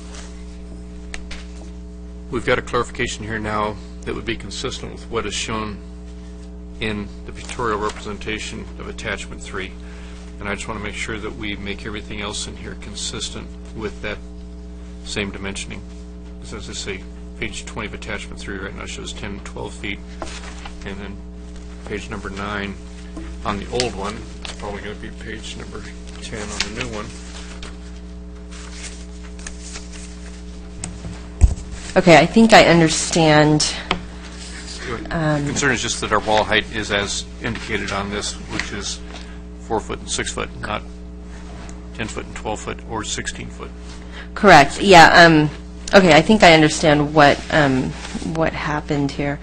we've got a clarification here now that would be consistent with what is shown in the pictorial representation of attachment 3. And I just want to make sure that we make everything else in here consistent with that same dimensioning. So as I say, page 20 of attachment 3 right now shows 10 and 12 feet. And then page number 9 on the old one, it's probably going to be page number 10 on the new one. Okay, I think I understand. The concern is just that our wall height is as indicated on this, which is 4 foot and 6 foot, not 10 foot and 12 foot or 16 foot. Correct. Yeah. Okay. I think I understand what happened here.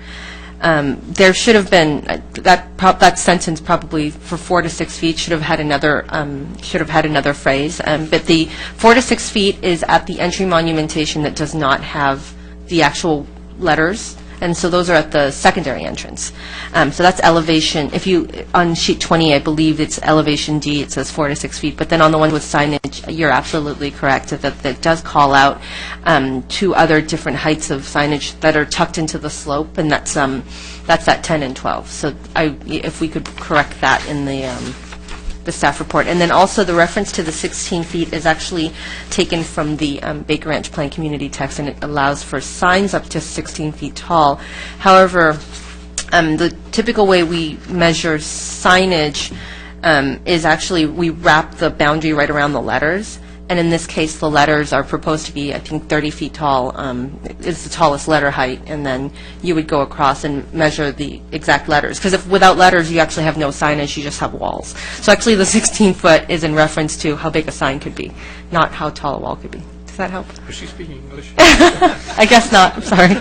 There should have been that sentence probably for 4 to 6 feet should have had another phrase. But the 4 to 6 feet is at the entry monumentation that does not have the actual letters. And so those are at the secondary entrance. So that's elevation. If you, on sheet 20, I believe it's elevation D, it says 4 to 6 feet. But then on the one with signage, you're absolutely correct that does call out 2 other different heights of signage that are tucked into the slope, and that's at 10 and 12. So if we could correct that in the staff report. And then also the reference to the 16 feet is actually taken from the Baker Ranch Plan Community text, and it allows for signs up to 16 feet tall. However, the typical way we measure signage is actually we wrap the boundary right around the letters. And in this case, the letters are proposed to be, I think, 30 feet tall. It's the tallest letter height. And then you would go across and measure the exact letters. Because if without letters, you actually have no signage, you just have walls. So actually, the 16-foot is in reference to how big a sign could be, not how tall a wall could be. Does that help? Is she speaking English? I guess not. I'm sorry.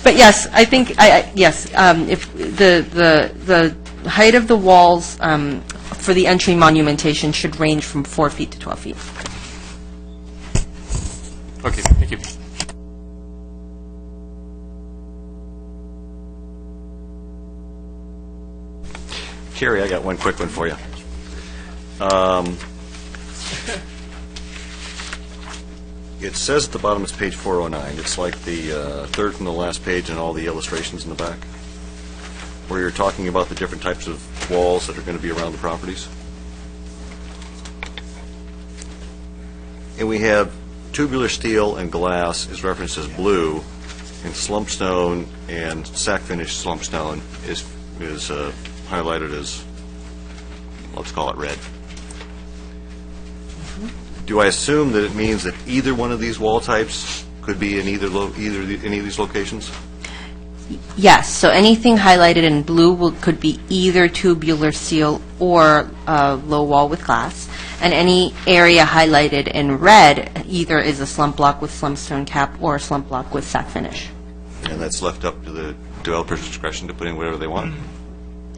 But yes, I think, yes, if the height of the walls for the entry monumentation should range from 4 feet to 12 feet. Okay, thank you. Carrie, I got one quick one for you. It says at the bottom it's page 409. It's like the third from the last page and all the illustrations in the back, where you're talking about the different types of walls that are going to be around the properties. And we have tubular steel and glass is referenced as blue, and slump stone and sack finish slump stone is highlighted as, let's call it red. Do I assume that it means that either one of these wall types could be in any of these locations? Yes, so anything highlighted in blue could be either tubular steel or low wall with glass, and any area highlighted in red either is a slump block with slump stone cap or a slump block with sack finish. And that's left up to the developer's discretion to put in whatever they want?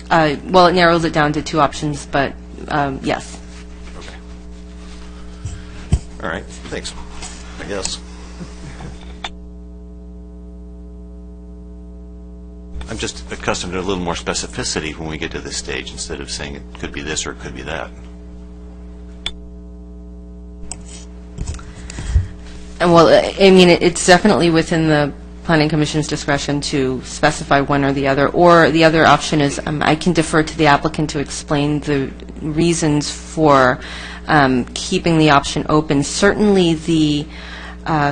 Well, it narrows it down to 2 options, but yes. Okay. All right, thanks, I guess. I'm just accustomed to a little more specificity when we get to this stage, instead of saying it could be this or it could be that. And well, I mean, it's definitely within the Planning Commission's discretion to specify one or the other. Or the other option is I can defer to the applicant to explain the reasons for keeping the option open. Certainly the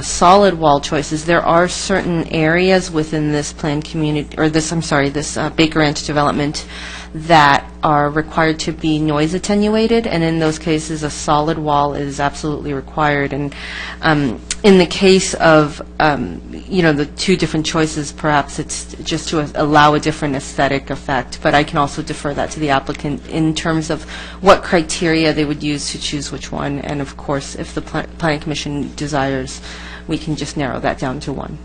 solid wall choices, there are certain areas within this planned community, or this Baker Ranch development that are required to be noise attenuated, and in those cases a solid wall is absolutely required. And in the case of, the two different choices, perhaps it's just to allow a different aesthetic effect, but I can also defer that to the applicant in terms of what criteria they would use to choose which one, and of course, if the Planning Commission desires, we can just narrow that down to one.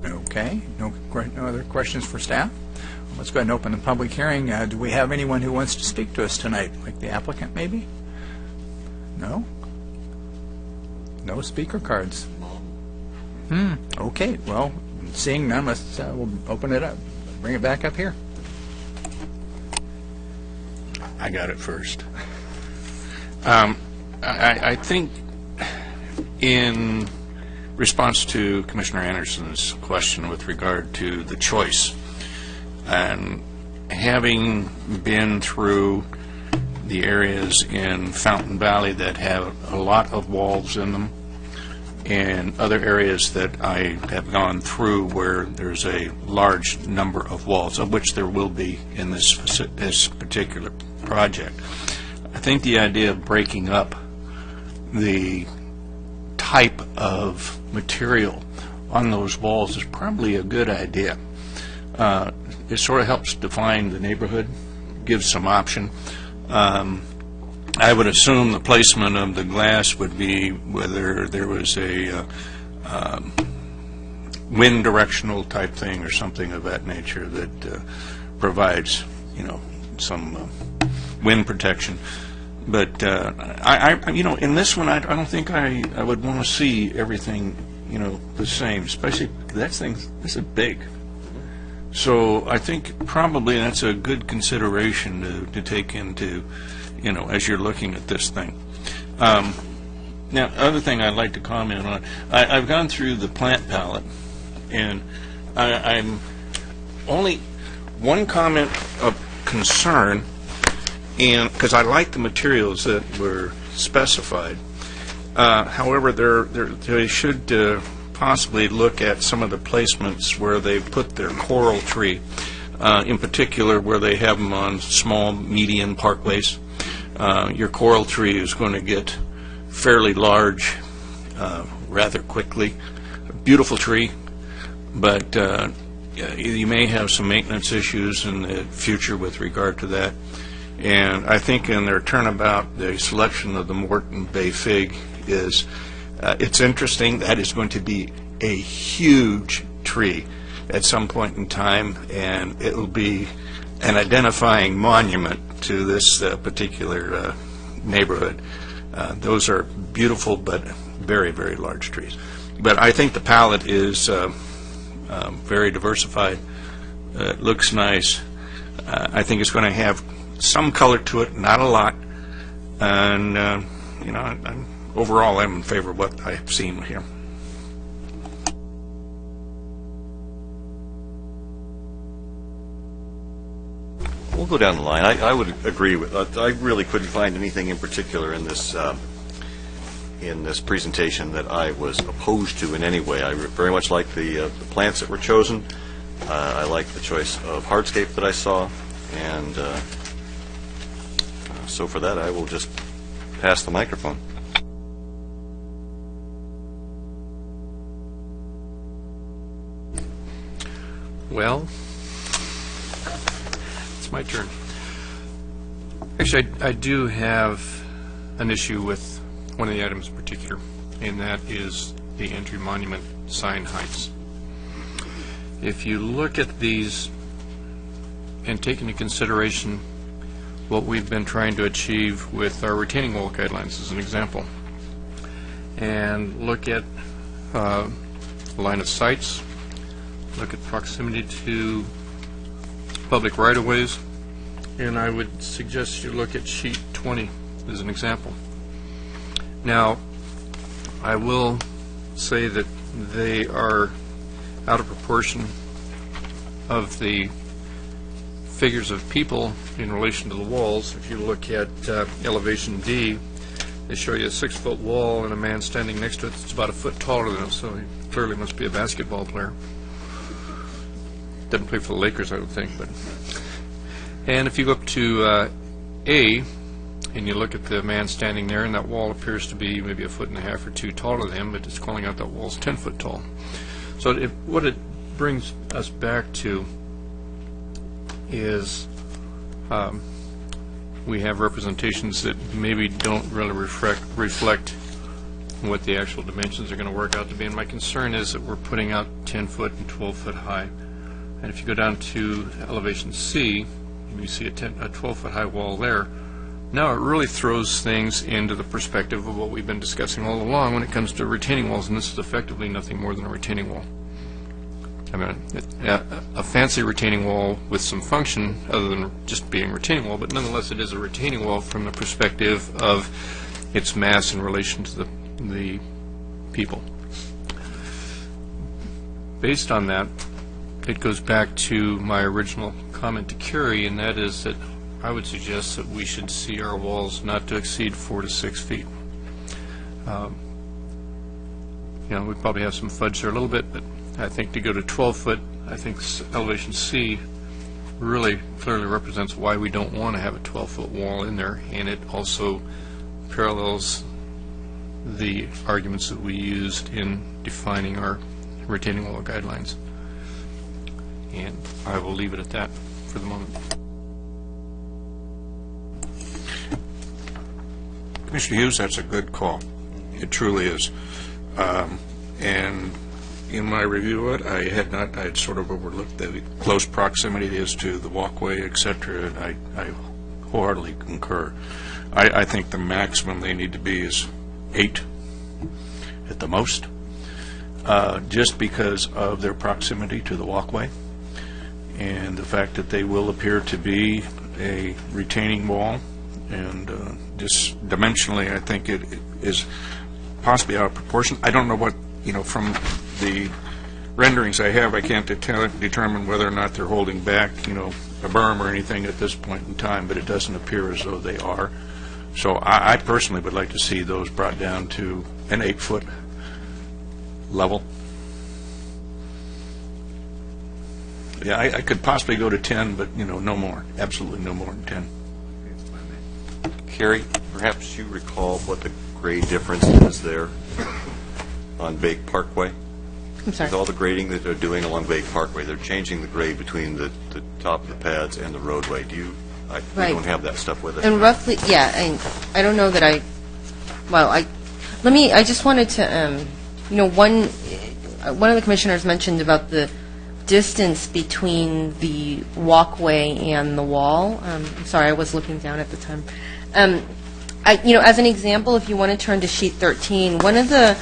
Okay, no other questions for staff? Let's go ahead and open the public hearing. Do we have anyone who wants to speak to us tonight, like the applicant maybe? No? No speaker cards? Okay, well, seeing none, we'll open it up. Bring it back up here. I got it first. I think in response to Commissioner Anderson's question with regard to the choice, and having been through the areas in Fountain Valley that have a lot of walls in them, and other areas that I have gone through where there's a large number of walls, of which there will be in this particular project, I think the idea of breaking up the type of material on those walls is probably a good idea. It sort of helps define the neighborhood, gives some option. I would assume the placement of the glass would be whether there was a wind directional type thing or something of that nature that provides, some wind protection. But in this one, I don't think I would want to see everything, the same. Especially this is big. So I think probably that's a good consideration to take into, as you're looking at this thing. Now, other thing I'd like to comment on, I've gone through the plant palette, and I'm only one comment of concern, and because I like the materials that were specified. However, they should possibly look at some of the placements where they put their coral tree, in particular where they have them on small, median parkways. Your coral tree is going to get fairly large rather quickly. A beautiful tree, but you may have some maintenance issues in the future with regard to that. And I think in their turnabout, the selection of the Morton Bay fig is it's interesting. That is going to be a huge tree at some point in time, and it will be an identifying monument to this particular neighborhood. Those are beautiful but very, very large trees. But I think the palette is very diversified. It looks nice. I think it's going to have some color to it, not a lot. And, overall, I'm in favor of what I've seen here. We'll go down the line. I would agree with. I really couldn't find anything in particular in this presentation that I was opposed to in any way. I very much like the plants that were chosen. I like the choice of hardscape that I saw, and so for that, I will just pass the microphone. Well, it's my turn. Actually, I do have an issue with one of the items in particular, and that is the entry monument sign heights. If you look at these and take into consideration what we've been trying to achieve with our retaining wall guidelines as an example, and look at line of sights, look at proximity to public right-of-ways, and I would suggest you look at sheet 20 as an example. Now, I will say that they are out of proportion of the figures of people in relation to the walls. If you look at elevation D, they show you a 6-foot wall and a man standing next to it that's about a foot taller than him, so he clearly must be a basketball player. Doesn't play for the Lakers, I would think. But and if you go up to A, and you look at the man standing there, and that wall appears to be maybe 1.5 feet or 2 taller than him, but it's calling out that wall's 10 foot tall. So what it brings us back to is we have representations that maybe don't really reflect what the actual dimensions are going to work out to be. And my concern is that we're putting out 10 foot and 12 foot high. And if you go down to elevation C, you see a 12 foot high wall there. Now it really throws things into the perspective of what we've been discussing all along when it comes to retaining walls, and this is effectively nothing more than a retaining wall. I mean, a fancy retaining wall with some function other than just being a retaining wall, but nonetheless it is a retaining wall from the perspective of its mass in relation to the people. Based on that, it goes back to my original comment to Carrie, and that is that I would suggest that we should see our walls not to exceed 4 to 6 feet. We probably have some fudge there a little bit, but I think to go to 12 foot, I think elevation C really clearly represents why we don't want to have a 12-foot wall in there, and it also parallels the arguments that we used in defining our retaining wall guidelines. And I will leave it at that for the moment. Commissioner Hughes, that's a good call. It truly is. And in my review of it, I had sort of overlooked the close proximity as to the walkway, et cetera, and I wholeheartedly concur. I think the maximum they need to be is 8 at the most, just because of their proximity to the walkway and the fact that they will appear to be a retaining wall, and just dimensionally I think it is possibly out of proportion. I don't know what, from the renderings I have, I can't determine whether or not they're holding back, a berm or anything at this point in time, but it doesn't appear as though they are. So I personally would like to see those brought down to an 8-foot level. Yeah, I could possibly go to 10, but, no more. Absolutely no more than 10. Carrie, perhaps you recall what the grade difference is there on Bake Parkway? I'm sorry. With all the grading that they're doing along Bake Parkway, they're changing the grade between the top of the pads and the roadway. We don't have that stuff with us. And roughly, yeah, I don't know that I just wanted to, one of the commissioners mentioned about the distance between the walkway and the wall. I'm sorry, I was looking down at the time. As an example, if you want to turn to sheet 13, one of the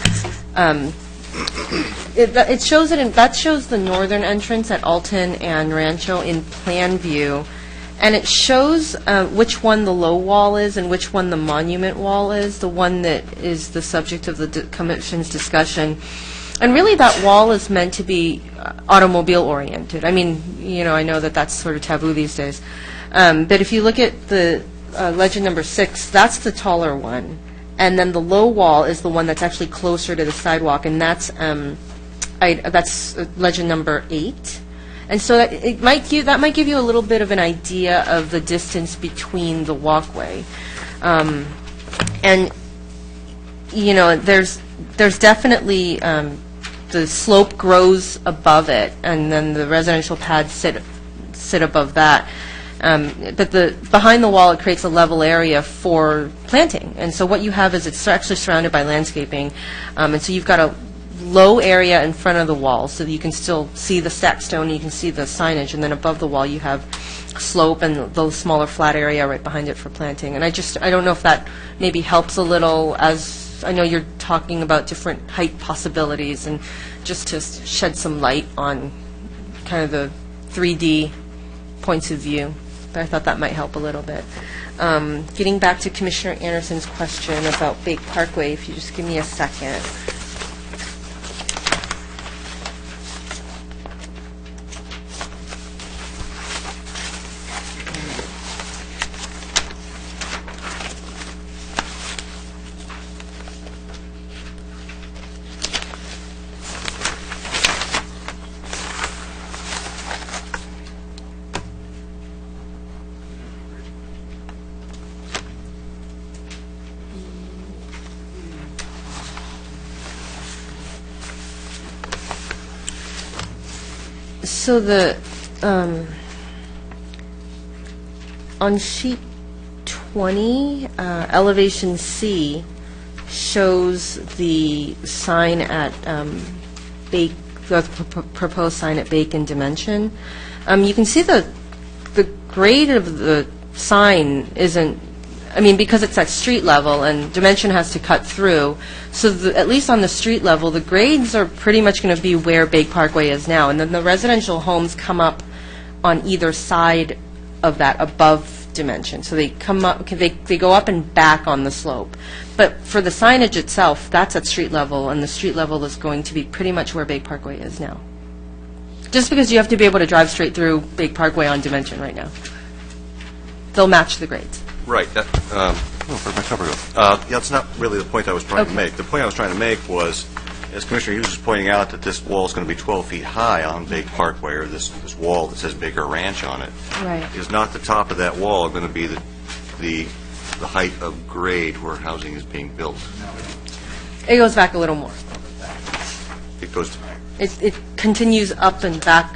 it shows that shows the northern entrance at Alton and Rancho in plan view, and it shows which one the low wall is and which one the monument wall is, the one that is the subject of the commission's discussion. And really that wall is meant to be automobile oriented. I mean, I know that that's sort of taboo these days. But if you look at the legend number 6, that's the taller one. And then the low wall is the one that's actually closer to the sidewalk, and that's legend number 8. And so that might give you a little bit of an idea of the distance between the walkway. And there's definitely the slope grows above it, and then the residential pads sit above that. But behind the wall, it creates a level area for planting. And so what you have is it's actually surrounded by landscaping. And so you've got a low area in front of the wall so that you can still see the stacked stone, you can see the signage, and then above the wall you have slope and the smaller flat area right behind it for planting. And I don't know if that maybe helps a little, as I know you're talking about different height possibilities, and just to shed some light on kind of the 3D points of view. But I thought that might help a little bit. Getting back to Commissioner Anderson's question about Bake Parkway, if you just give me a second. So the, on sheet 20, elevation C shows the sign at the proposed sign at Bacon Dimension. You can see the grade of the sign isn't, I mean, because it's at street level and Dimension has to cut through, so at least on the street level, the grades are pretty much going to be where Bake Parkway is now. And then the residential homes come up on either side of that above Dimension. So they come up, they go up and back on the slope. But for the signage itself, that's at street level, and the street level is going to be pretty much where Bake Parkway is now. Just because you have to be able to drive straight through Bake Parkway on Dimension right now. They'll match the grades. Right. That, where'd my cover go? Yeah, that's not really the point I was trying to make. The point I was trying to make was, as Commissioner Hughes was pointing out, that this wall is going to be 12 feet high on Bake Parkway, or this wall that says Baker Ranch on it. Right. Is not the top of that wall going to be the height of grade where housing is being built? It goes back a little more. It goes. It continues up and back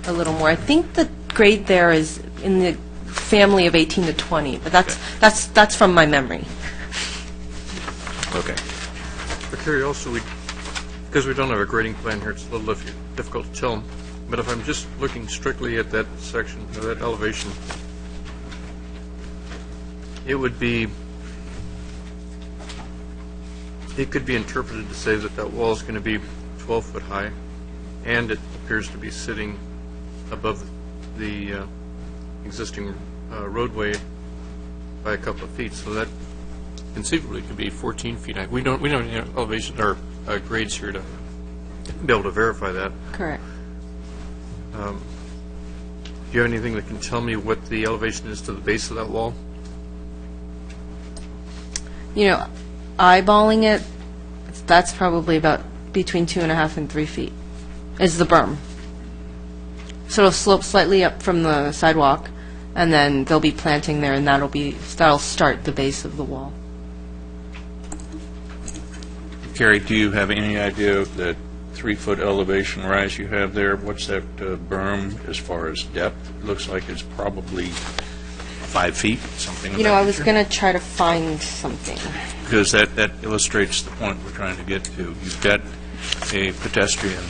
a little more. I think the grade there is in the family of 18 to 20, but that's from my memory. Okay. But Carrie, also, because we don't have a grading plan here, it's a little difficult to tell. But if I'm just looking strictly at that section, or that elevation, it could be interpreted to say that wall is going to be 12 foot high, and it appears to be sitting above the existing roadway by a couple of feet. So that conceivably could be 14 feet high. We don't have elevation or grades here to be able to verify that. Correct. Do you have anything that can tell me what the elevation is to the base of that wall? You know, eyeballing it, that's probably about between 2.5 and 3 feet is the berm. So it'll slope slightly up from the sidewalk, and then there'll be planting there, and that'll start the base of the wall. Carrie, do you have any idea of the 3-foot elevation rise you have there? What's that berm as far as depth? It looks like it's probably 5 feet, something of You know, that I was nature. going to try to find something. Because that illustrates the point we're trying to get to. You've got a pedestrian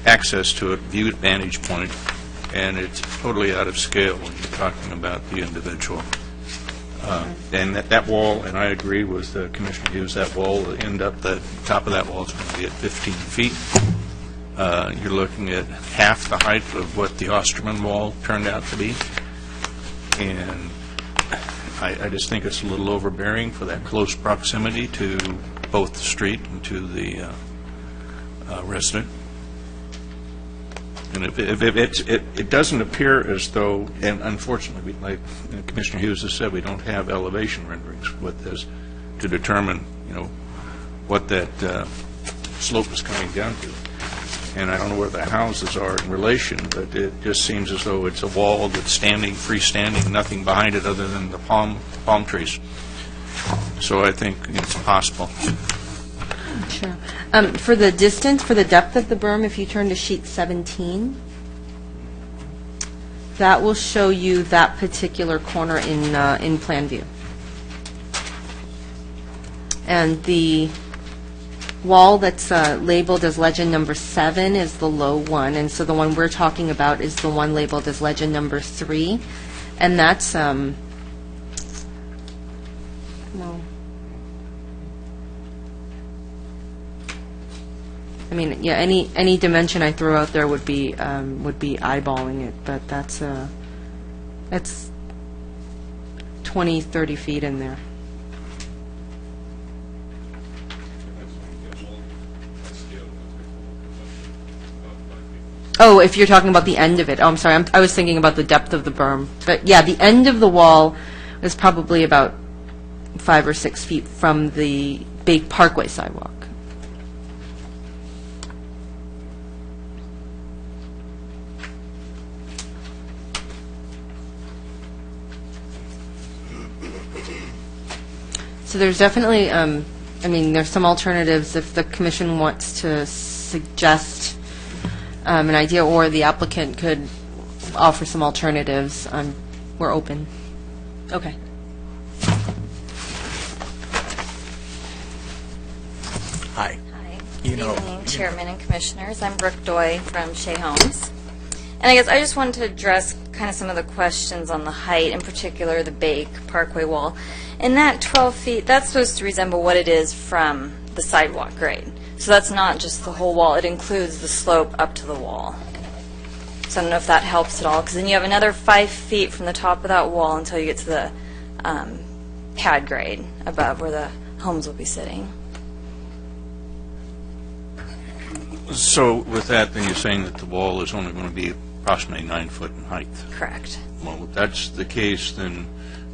access to a view vantage point, and it's totally out of scale when you're talking about the individual. And that wall, and I agree with Commissioner Hughes, that wall will end up, the top of that wall is going to be at 15 feet. You're looking at half the height of what the Osterman wall turned out to be. And I just think it's a little overbearing for that close proximity to both the street and to the resident. And if it doesn't appear as though, and unfortunately, like Commissioner Hughes has said, we don't have elevation renderings with this to determine, what that slope is coming down to. And I don't know where the houses are in relation, but it just seems as though it's a wall that's freestanding, nothing behind it other than the palm trees. So I think it's possible. Sure. For the distance, for the depth of the berm, if you turn to sheet 17, that will show you that particular corner in plan view. And the wall that's labeled as legend number 7 is the low one, and so the one we're talking about is the one labeled as legend number 3, and that's no. I mean, yeah, any dimension I throw out there would be eyeballing it, but that's 20, 30 feet in there. Oh, if you're talking about the end of it. Oh, I'm sorry. I was thinking about the depth of the berm. But yeah, the end of the wall is probably about 5 or 6 feet from the Bake Parkway sidewalk. So there's definitely, there's some alternatives if the commission wants to suggest an idea, or the applicant could offer some alternatives. We're open. Okay. Hi. Good evening, Chairman and Commissioners. I'm Brooke Doy from Shea Homes. And I guess I just wanted to address kind of some of the questions on the height, in particular the Bake Parkway wall. And that 12 feet, that's supposed to resemble what it is from the sidewalk grade. So that's not just the whole wall, it includes the slope up to the wall. So I don't know if that helps at all, because then you have another 5 feet from the top of that wall until you get to the pad grade above where the homes will be sitting. So with that, then you're saying that the wall is only going to be approximately 9 foot in height? Correct. Well, if that's the case, then,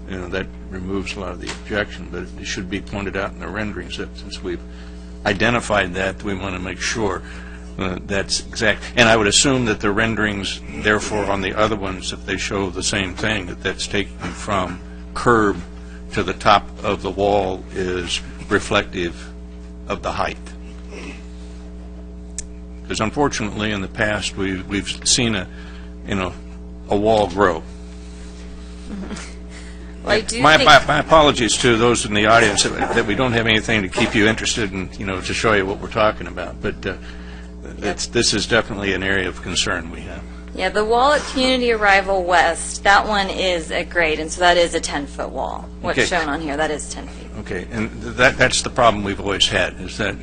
you know, that removes a lot of the objection, but it should be pointed out in the renderings that since we've identified that, we want to make sure that's exact. And I would assume that the renderings, therefore, on the other ones, if they show the same thing, that that's taken from curb to the top of the wall is reflective of the height. Because unfortunately, in the past, we've seen a wall grow. Well, I do my apologies to those in the audience that we don't have anything to keep you interested in, to show you what we're talking about. But this is definitely an area of concern we have. Yeah, the wall at Community Arrival West, that one is at grade, and so that is a 10-foot wall. What's shown on here, that is 10 feet. Okay, and that's the problem we've always had, is that,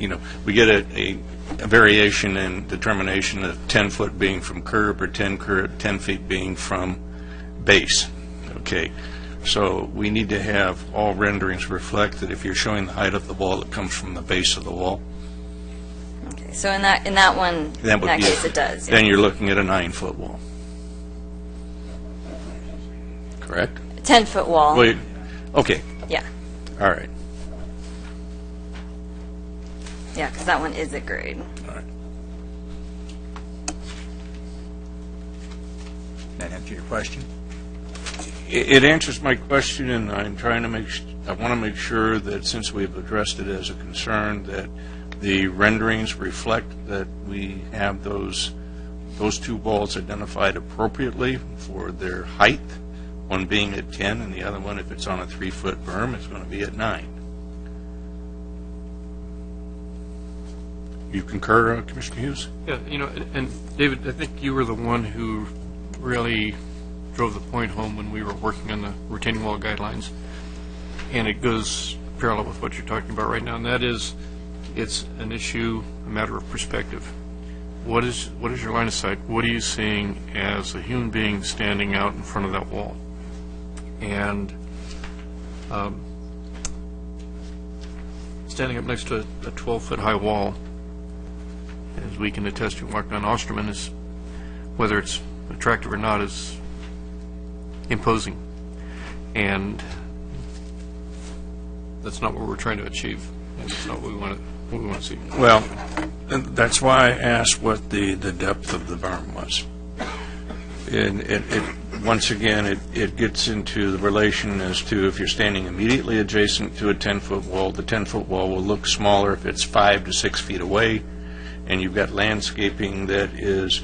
we get a variation in determination of 10 foot being from curb or 10 feet being from base. Okay, so we need to have all renderings reflect that if you're showing the height of the wall, it comes from the base of the wall. Okay, so in that one, in that case, it does. Then you're looking at a 9-foot wall. Correct? 10-foot wall. Well, okay. Yeah. All right. Yeah, because that one is at grade. All right. That answer your question? It answers my question, and I'm trying to I want to make sure that since we've addressed it as a concern, that the renderings reflect that we have those two walls identified appropriately for their height, one being at 10 and the other one, if it's on a 3-foot berm, is going to be at 9. You concur, Commissioner Hughes? Yeah, and David, I think you were the one who really drove the point home when we were working on the retaining wall guidelines, and it goes parallel with what you're talking about right now, and that is, it's an issue, a matter of perspective. What is your line of sight? What are you seeing as a human being standing out in front of that wall? And standing up next to a 12-foot high wall, as we can attest to, walk down Osterman, is, whether it's attractive or not, is imposing. And that's not what we're trying to achieve. And that's not what we want to see. Well, that's why I asked what the depth of the berm was. And once again, it gets into the relation as to if you're standing immediately adjacent to a 10-foot wall, the 10-foot wall will look smaller if it's 5 to 6 feet away, and you've got landscaping that is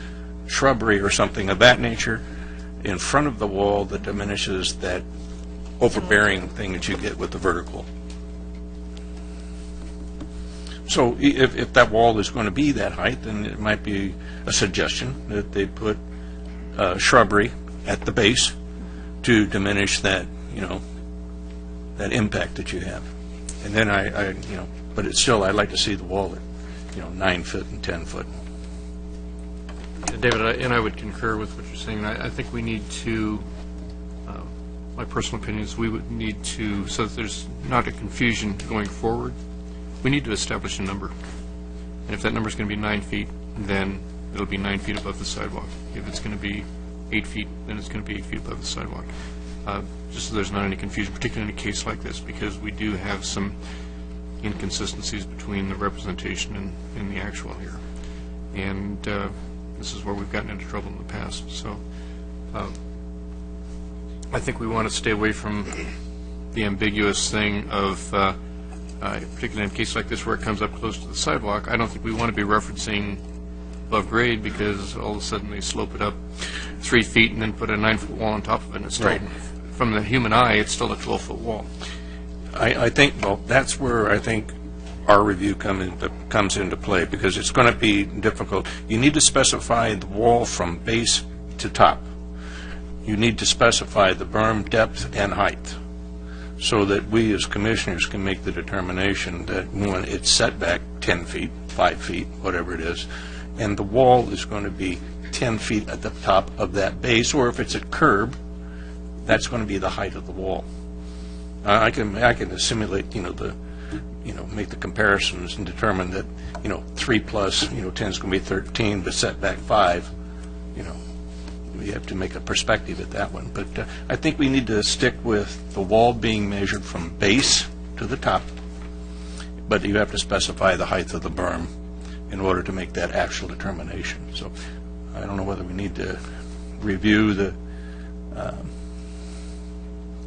shrubbery or something of that nature in front of the wall that diminishes that overbearing thing that you get with the vertical. So if that wall is going to be that height, then it might be a suggestion that they put shrubbery at the base to diminish that, that impact that you have. And then but it's still, I'd like to see the wall at, 9 foot and 10 foot. David, and I would concur with what you're saying. I think we need to, my personal opinion is we would need to, so that there's not a confusion going forward, we need to establish a number. And if that number is going to be 9 feet, then it'll be 9 feet above the sidewalk. If it's going to be 8 feet, then it's going to be 8 feet above the sidewalk. Just so there's not any confusion, particularly in a case like this, because we do have some inconsistencies between the representation and the actual here. And this is where we've gotten into trouble in the past. So I think we want to stay away from the ambiguous thing of, particularly in a case like this where it comes up close to the sidewalk, I don't think we want to be referencing above grade because all of a sudden they slope it up 3 feet and then put a 9-foot wall on top of it, and it's straight. From the human eye, it's still a 12-foot wall. I think, well, that's where I think our review comes into play, because it's going to be difficult. You need to specify the wall from base to top. You need to specify the berm depth and height, so that we as commissioners can make the determination that when it's set back 10 feet, 5 feet, whatever it is, and the wall is going to be 10 feet at the top of that base, or if it's a curb, that's going to be the height of the wall. I can simulate, make the comparisons and determine that, 3 plus, 10 is going to be 13, but set back 5, we have to make a perspective at that one. But I think we need to stick with the wall being measured from base to the top, but you have to specify the height of the berm in order to make that actual determination. So I don't know whether we need to review the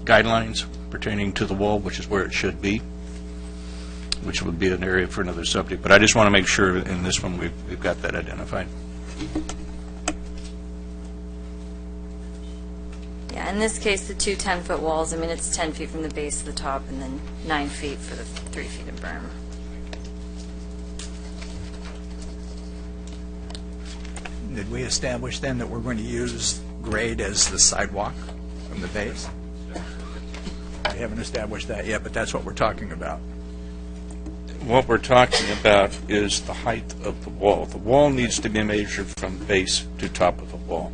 guidelines pertaining to the wall, which is where it should be, which would be an area for another subject. But I just want to make sure in this one we've got that identified. Yeah, in this case, the two 10-foot walls, it's 10 feet from the base to the top and then 9 feet for the 3 feet of berm. Did we establish then that we're going to use grade as the sidewalk from the base? We haven't established that yet, but that's what we're talking about. What we're talking about is the height of the wall. The wall needs to be measured from base to top of the wall.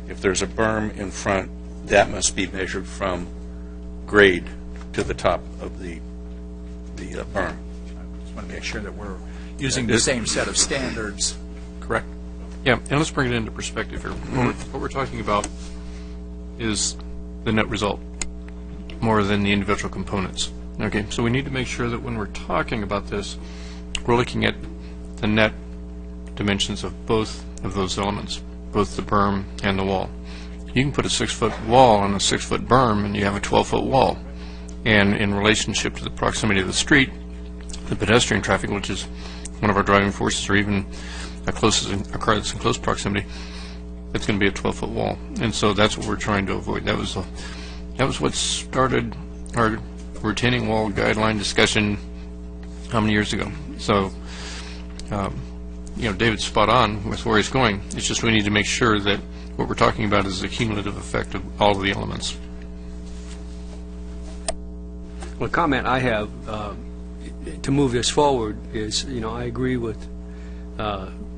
If there's a berm in front, that must be measured from grade to the top of the berm. I just want to make sure that we're using the same set of standards. Correct? Yeah, and let's bring it into perspective here. What we're talking about is the net result more than the individual components. Okay, so we need to make sure that when we're talking about this, we're looking at the net dimensions of both of those elements, both the berm and the wall. You can put a 6-foot wall on a 6-foot berm and you have a 12-foot wall. And in relationship to the proximity of the street, the pedestrian traffic, which is one of our driving forces, or even a car that's in close proximity, it's going to be a 12-foot wall. And so that's what we're trying to avoid. That was what started our retaining wall guideline discussion how many years ago. So, David's spot on with where he's going. It's just we need to make sure that what we're talking about is the cumulative effect of all of the elements. Well, a comment I have to move this forward is, I agree with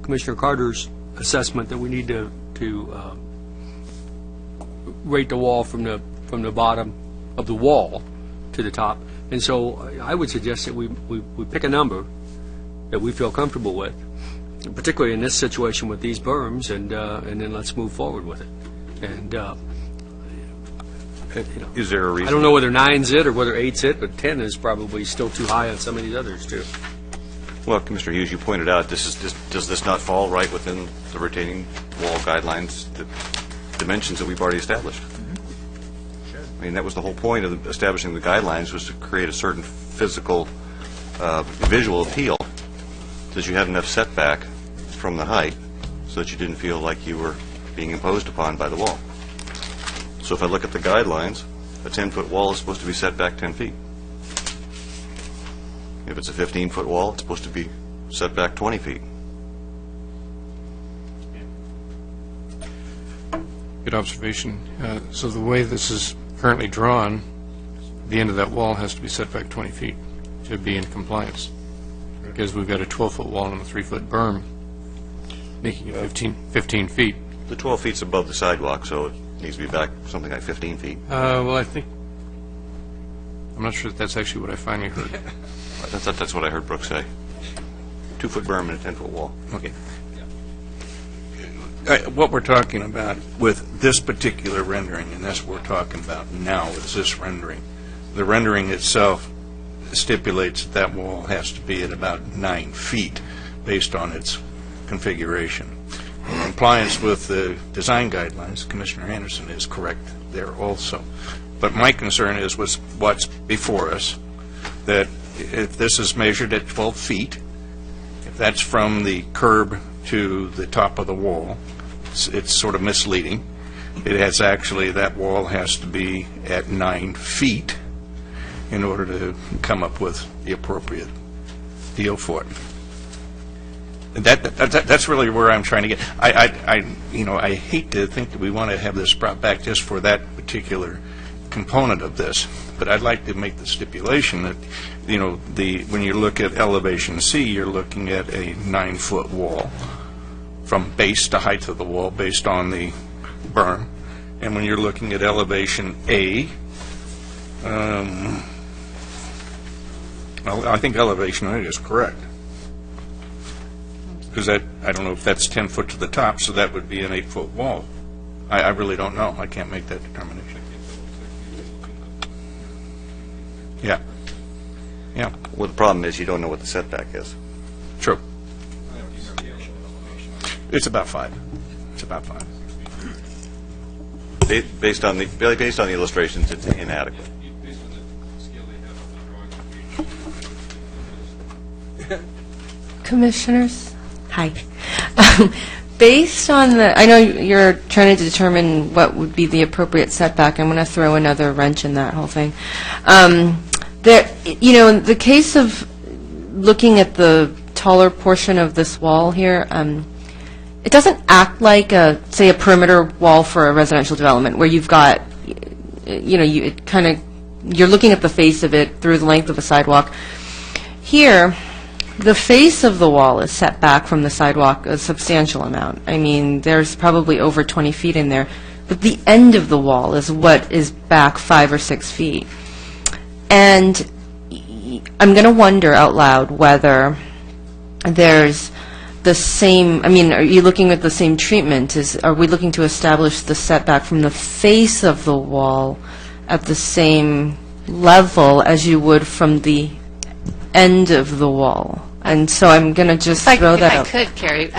Commissioner Carter's assessment that we need to rate the wall from the bottom of the wall to the top. And so I would suggest that we pick a number that we feel comfortable with, particularly in this situation with these berms, and then let's move forward with it. And is there a reason? I don't know whether 9's it or whether 8's it, but 10 is probably still too high on some of these others too. Well, Commissioner Hughes, you pointed out does this not fall right within the retaining wall guidelines, the dimensions that we've already established? That was the whole point of establishing the guidelines, was to create a certain physical, visual appeal, that you had enough setback from the height so that you didn't feel like you were being imposed upon by the wall. So if I look at the guidelines, a 10-foot wall is supposed to be set back 10 feet. If it's a 15-foot wall, it's supposed to be set back 20 feet. Good observation. So the way this is currently drawn, the end of that wall has to be set back 20 feet to be in compliance, because we've got a 12-foot wall and a 3-foot berm, making it 15 feet. The 12 feet's above the sidewalk, so it needs to be back something like 15 feet. Well, I'm not sure that's actually what I finally heard. That's what I heard Brooks say. 2-foot berm and a 10-foot wall. Okay. What we're talking about with this particular rendering, and that's what we're talking about now, is this rendering. The rendering itself stipulates that wall has to be at about 9 feet based on its configuration. In compliance with the design guidelines, Commissioner Anderson is correct there also. But my concern is with what's before us, that if this is measured at 12 feet, if that's from the curb to the top of the wall. It's sort of misleading. It has actually, that wall has to be at 9 feet in order to come up with the appropriate deal for it. That's really where I'm trying to get. I hate to think that we want to have this brought back just for that particular component of this, but I'd like to make the stipulation that, when you look at elevation C, you're looking at a 9-foot wall from base to height of the wall based on the berm. And when you're looking at elevation A, I think elevation A is correct. Because I don't know if that's 10 foot to the top, so that would be an 8-foot wall. I really don't know. I can't make that determination. Yeah. Yeah. Well, the problem is you don't know what the setback is. True. It's about 5. It's about 5. Based on the illustrations, it's inadequate. Commissioners? Hi. Based on I know you're trying to determine what would be the appropriate setback. I'm going to throw another wrench in that whole thing. In the case of looking at the taller portion of this wall here, it doesn't act like say a perimeter wall for a residential development where you've got, you're looking at the face of it through the length of a sidewalk. Here, the face of the wall is set back from the sidewalk a substantial amount. I mean, there's probably over 20 feet in there, but the end of the wall is what is back 5 or 6 feet. And I'm going to wonder out loud whether there's the same, are you looking at the same treatment? Are we looking to establish the setback from the face of the wall at the same level as you would from the end of the wall? And so I'm going to just throw that out. If I could, Carrie.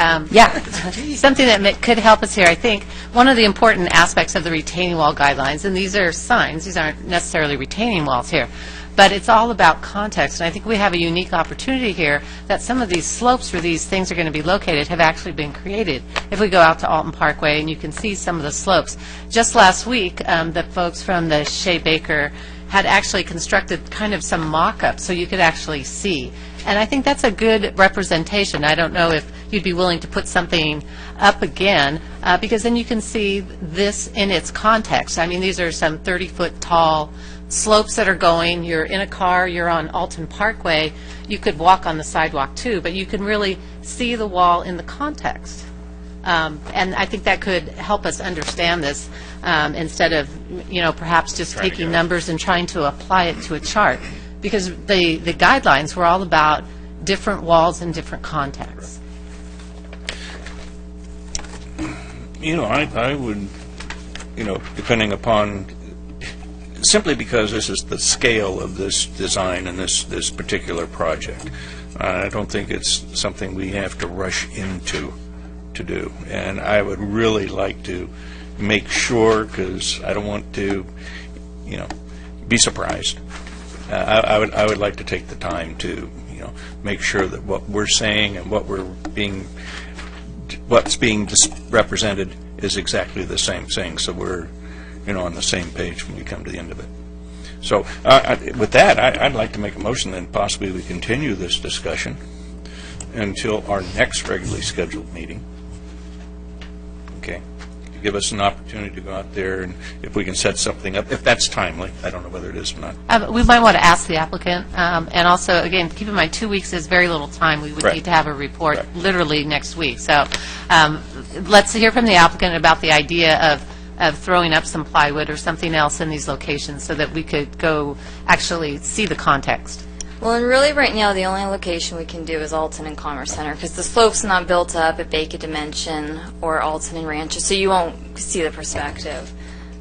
Something that could help us here, I think, one of the important aspects of the retaining wall guidelines, and these are signs, these aren't necessarily retaining walls here, but it's all about context, and I think we have a unique opportunity here that some of these slopes where these things are going to be located have actually been created. If we go out to Alton Parkway, and you can see some of the slopes. Just last week, the folks from the Shea Baker had actually constructed kind of some mock-ups so you could actually see. And I think that's a good representation. I don't know if you'd be willing to put something up again, because then you can see this in its context. I mean, these are some 30-foot tall slopes that are going. You're in a car, you're on Alton Parkway. You could walk on the sidewalk too, but you can really see the wall in the context. And I think that could help us understand this instead of, perhaps just taking numbers and trying to apply it to a chart. Because the guidelines were all about different walls in different contexts. I would, depending upon, simply because this is the scale of this design and this particular project, I don't think it's something we have to rush into to do. And I would really like to make sure, because I don't want to, be surprised. I would like to take the time to, make sure that what we're saying and what's being represented is exactly the same thing, so we're, on the same page when we come to the end of it. So with that, I'd like to make a motion that possibly we continue this discussion until our next regularly scheduled meeting. Okay. Give us an opportunity to go out there, and if we can set something up, if that's timely. I don't know whether it is or not. We might want to ask the applicant, and also, again, keep in mind, 2 weeks is very little time. We would need to have a report literally next week. So let's hear from the applicant about the idea of throwing up some plywood or something else in these locations so that we could go actually see the context. Well, and really right now the only location we can do is Alton and Commerce Center because the slope's not built up at Baker Dimension or Alton and Rancho, so you won't see the perspective.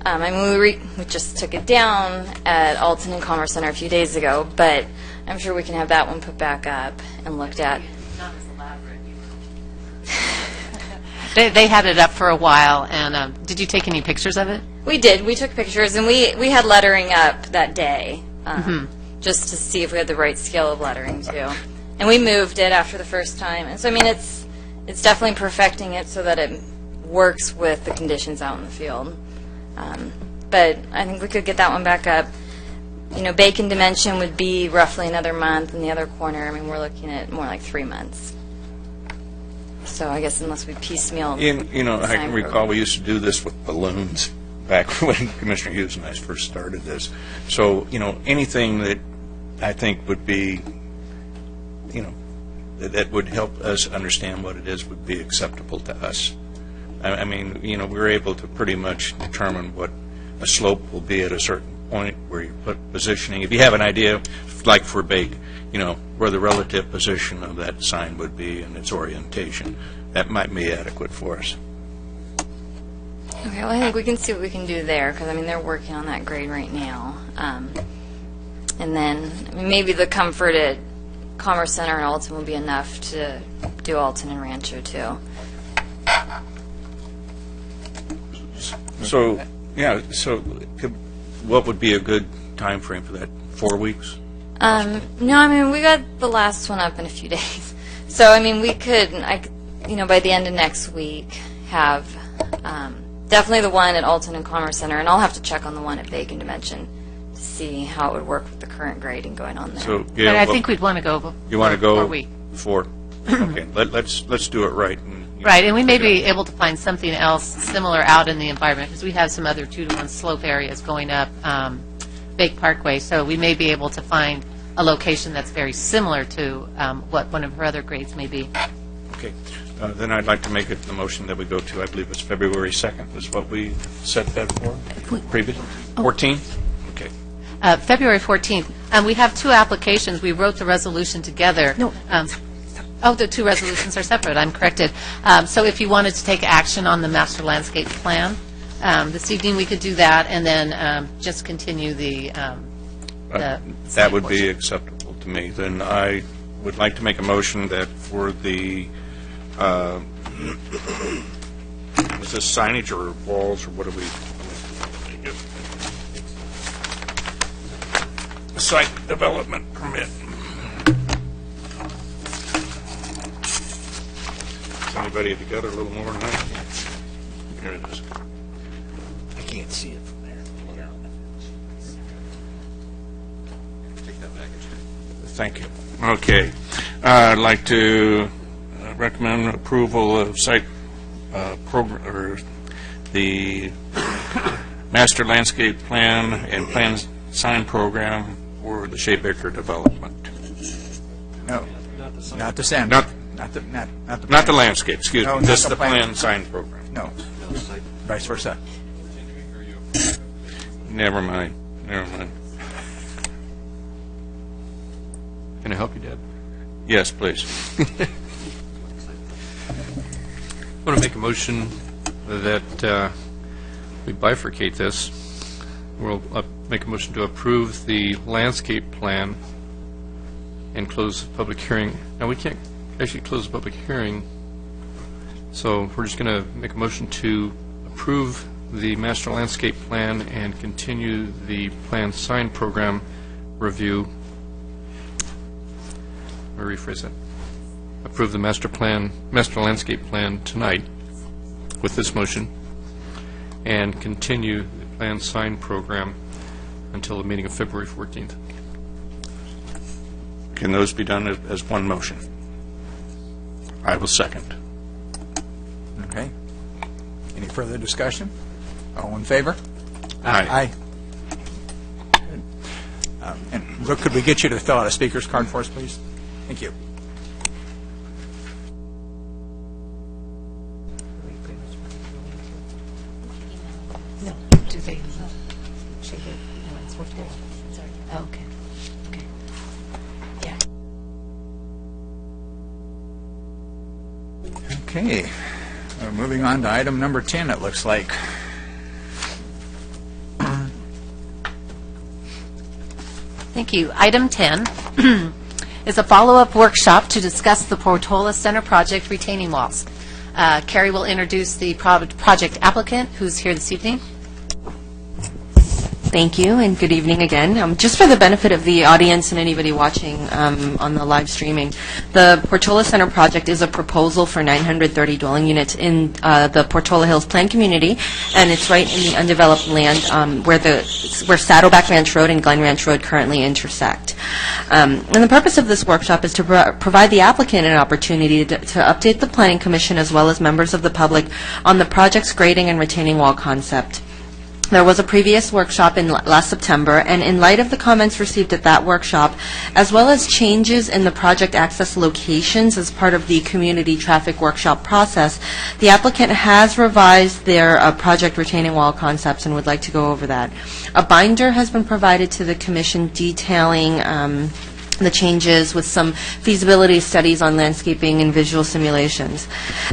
We just took it down at Alton and Commerce Center a few days ago, but I'm sure we can have that one put back up and looked at. Not as elaborate. They had it up for a while, and did you take any pictures of it? We did. We took pictures, and we had lettering up that day. Just to see if we had the right scale of lettering too. And we moved it after the first time. And so, it's it's definitely perfecting it so that it works with the conditions out in the field. But I think we could get that one back up. You know, bake and dimension would be roughly another month, and the other corner, I mean, we're looking at more like 3 months. So I guess unless we piecemeal. You know, I can recall we used to do this with balloons back when Commissioner Hughes and I first started this. So, you know, anything that I think would be, you know, that would help us understand what it is would be acceptable to us. I mean, you know, we're able to pretty much determine what a slope will be at a certain point where you put positioning. If you have an idea, like for bake, you know, where the relative position of that sign would be and its orientation, that might be adequate for us. Okay, well, I think we can see what we can do there, because, I mean, they're working on that grade right now. And then, I mean, maybe the comfort at Commerce Center and Alton will be enough to do Alton and Rancho, too. So, yeah, so what would be a good time frame for that? 4 weeks? No, I mean, we got the last one up in a few days. So, I mean, we could, you know, by the end of next week, have definitely the one at Alton and Commerce Center, and I'll have to check on the one at Bacon Dimension to see how it would work with the current grading going on there. So, But I think we'd want to go. You want to go 4 weeks. 4? Okay, let's do it right. Right, and we may be able to find something else similar out in the environment, because we have some other 2-to-1 slope areas going up Bake Parkway, so we may be able to find a location that's very similar to what one of her other grades may be. Okay, then I'd like to make it the motion that we go to, I believe it's February 2nd, is what we set that for, previous, 14th? Okay. February 14th. We have 2 applications. We wrote the resolution together. No. The 2 resolutions are separate. I'm corrected. So if you wanted to take action on the master landscape plan, this evening we could do that, and then just continue the that would be acceptable to me. Then I would like to make a motion that for the, is this signage or walls, or what do we? Site development permit. Is anybody together a little more than that? Here it is. I can't see it from there. Thank you. Okay. I'd like to recommend approval of site program, or the master landscape plan and plan sign program for the Shea Baker development. No, not the sand. Not the landscape, excuse No, me, not just the the plan. plan sign program. No, vice versa. Never mind. Can I help you, Deb? Yes, please. I want to make a motion that we bifurcate this. We'll make a motion to approve the landscape plan and close the public hearing. Now, we can't actually close the public hearing, so we're just going to make a motion to approve the master landscape plan and continue the plan sign program review. Or rephrase that. Approve the master landscape plan tonight with this motion, and continue the plan sign program until the meeting of February 14th. Can those be done as one motion? I will second. Okay. Any further discussion? All in favor? Aye. Good. And Brooke, could we get you to fill out a speaker's card for us, please? Thank you. No, do they? Okay. Okay. Yeah. Okay. Moving on to item number 10, it looks like. Thank you. Item 10 is a follow-up workshop to discuss the Portola Center project retaining walls. Carrie will introduce the project applicant, who's here this evening. Thank you, and good evening again. Just for the benefit of the audience and anybody watching on the live streaming, the Portola Center project is a proposal for 930 dwelling units in the Portola Hills Plan Community, and it's right in the undeveloped land where Saddleback Ranch Road and Glen Ranch Road currently intersect. And the purpose of this workshop is to provide the applicant an opportunity to update the Planning Commission as well as members of the public on the project's grading and retaining wall concept. There was a previous workshop in last September, and in light of the comments received at that workshop, as well as changes in the project access locations as part of the community traffic workshop process, the applicant has revised their project retaining wall concepts and would like to go over that. A binder has been provided to the Commission detailing the changes with some feasibility studies on landscaping and visual simulations.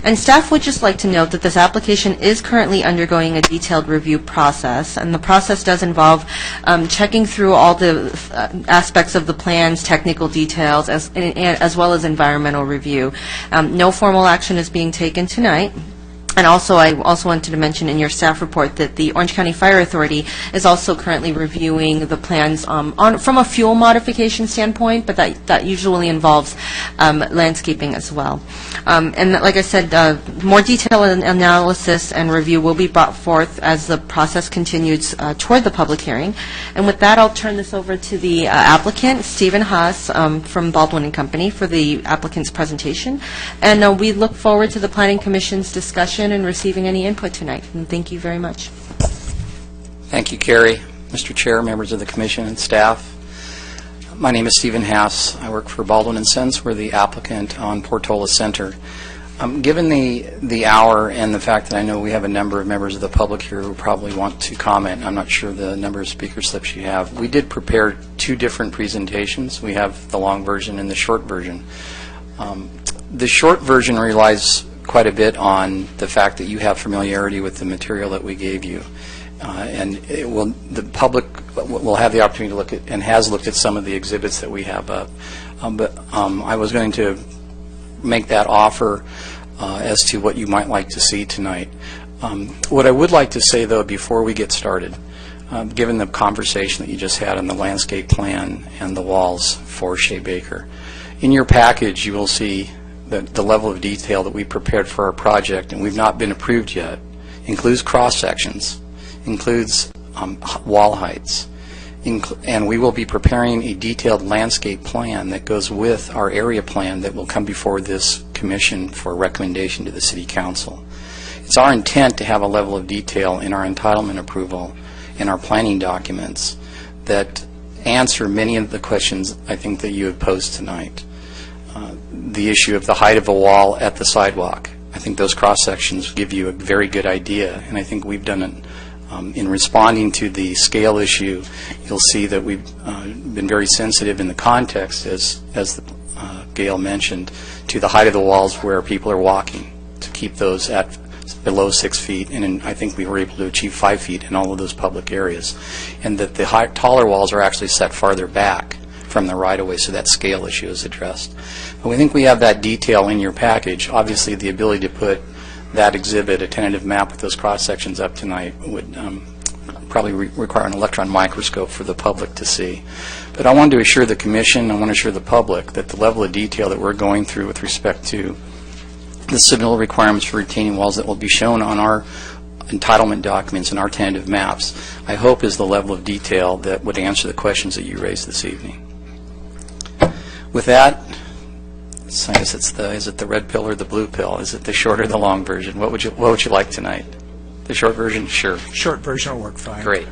And staff would just like to note that this application is currently undergoing a detailed review process, and the process does involve checking through all the aspects of the plan's technical details as well as environmental review. No formal action is being taken tonight. And also, I also wanted to mention in your staff report that the Orange County Fire Authority is also currently reviewing the plans from a fuel modification standpoint, but that usually involves landscaping as well. And like I said, more detailed analysis and review will be brought forth as the process continues toward the public hearing. And with that, I'll turn this over to the applicant, Stephen Haas from Baldwin & Company, for the applicant's presentation. And we look forward to the Planning Commission's discussion and receiving any input tonight. And thank you very much. Thank you, Carrie. Mr. Chair, members of the Commission and staff. My name is Stephen Haas. I work for Baldwin & Sons. We're the applicant on Portola Center. Given the hour and the fact that I know we have a number of members of the public here who probably want to comment, I'm not sure the number of speaker slips you have. We did prepare two different presentations. We have the long version and the short version. The short version relies quite a bit on the fact that you have familiarity with the material that we gave you. And the public will have the opportunity to look at and has looked at some of the exhibits that we have up. I was going to make that offer as to what you might like to see tonight. What I would like to say, though, before we get started, given the conversation that you just had on the landscape plan and the walls for Shea Baker, in your package you will see the level of detail that we prepared for our project, and we've not been approved yet, includes cross-sections, includes wall heights, and we will be preparing a detailed landscape plan that goes with our area plan that will come before this commission for recommendation to the City Council. It's our intent to have a level of detail in our entitlement approval in our planning documents that answer many of the questions I think that you have posed tonight. The issue of the height of a wall at the sidewalk. I think those cross-sections give you a very good idea, and I think we've done it in responding to the scale issue. You'll see that we've been very sensitive in the context, as Gail mentioned, to the height of the walls where people are walking, to keep those at below 6 feet, and I think we were able to achieve 5 feet in all of those public areas, and that the taller walls are actually set farther back from the right-of-way, so that scale issue is addressed. But we think we have that detail in your package. Obviously, the ability to put that exhibit, a tentative map with those cross-sections up tonight, would probably require an electron microscope for the public to see. But I wanted to assure the Commission, I want to assure the public that the level of detail that we're going through with respect to the submittal requirements for retaining walls that will be shown on our entitlement documents and our tentative maps, I hope is the level of detail that would answer the questions that you raised this evening. With that, I guess is it the red pill or the blue pill? Is it the short or the long version? What would you like tonight? The short version? Sure. Short version will work fine. Great.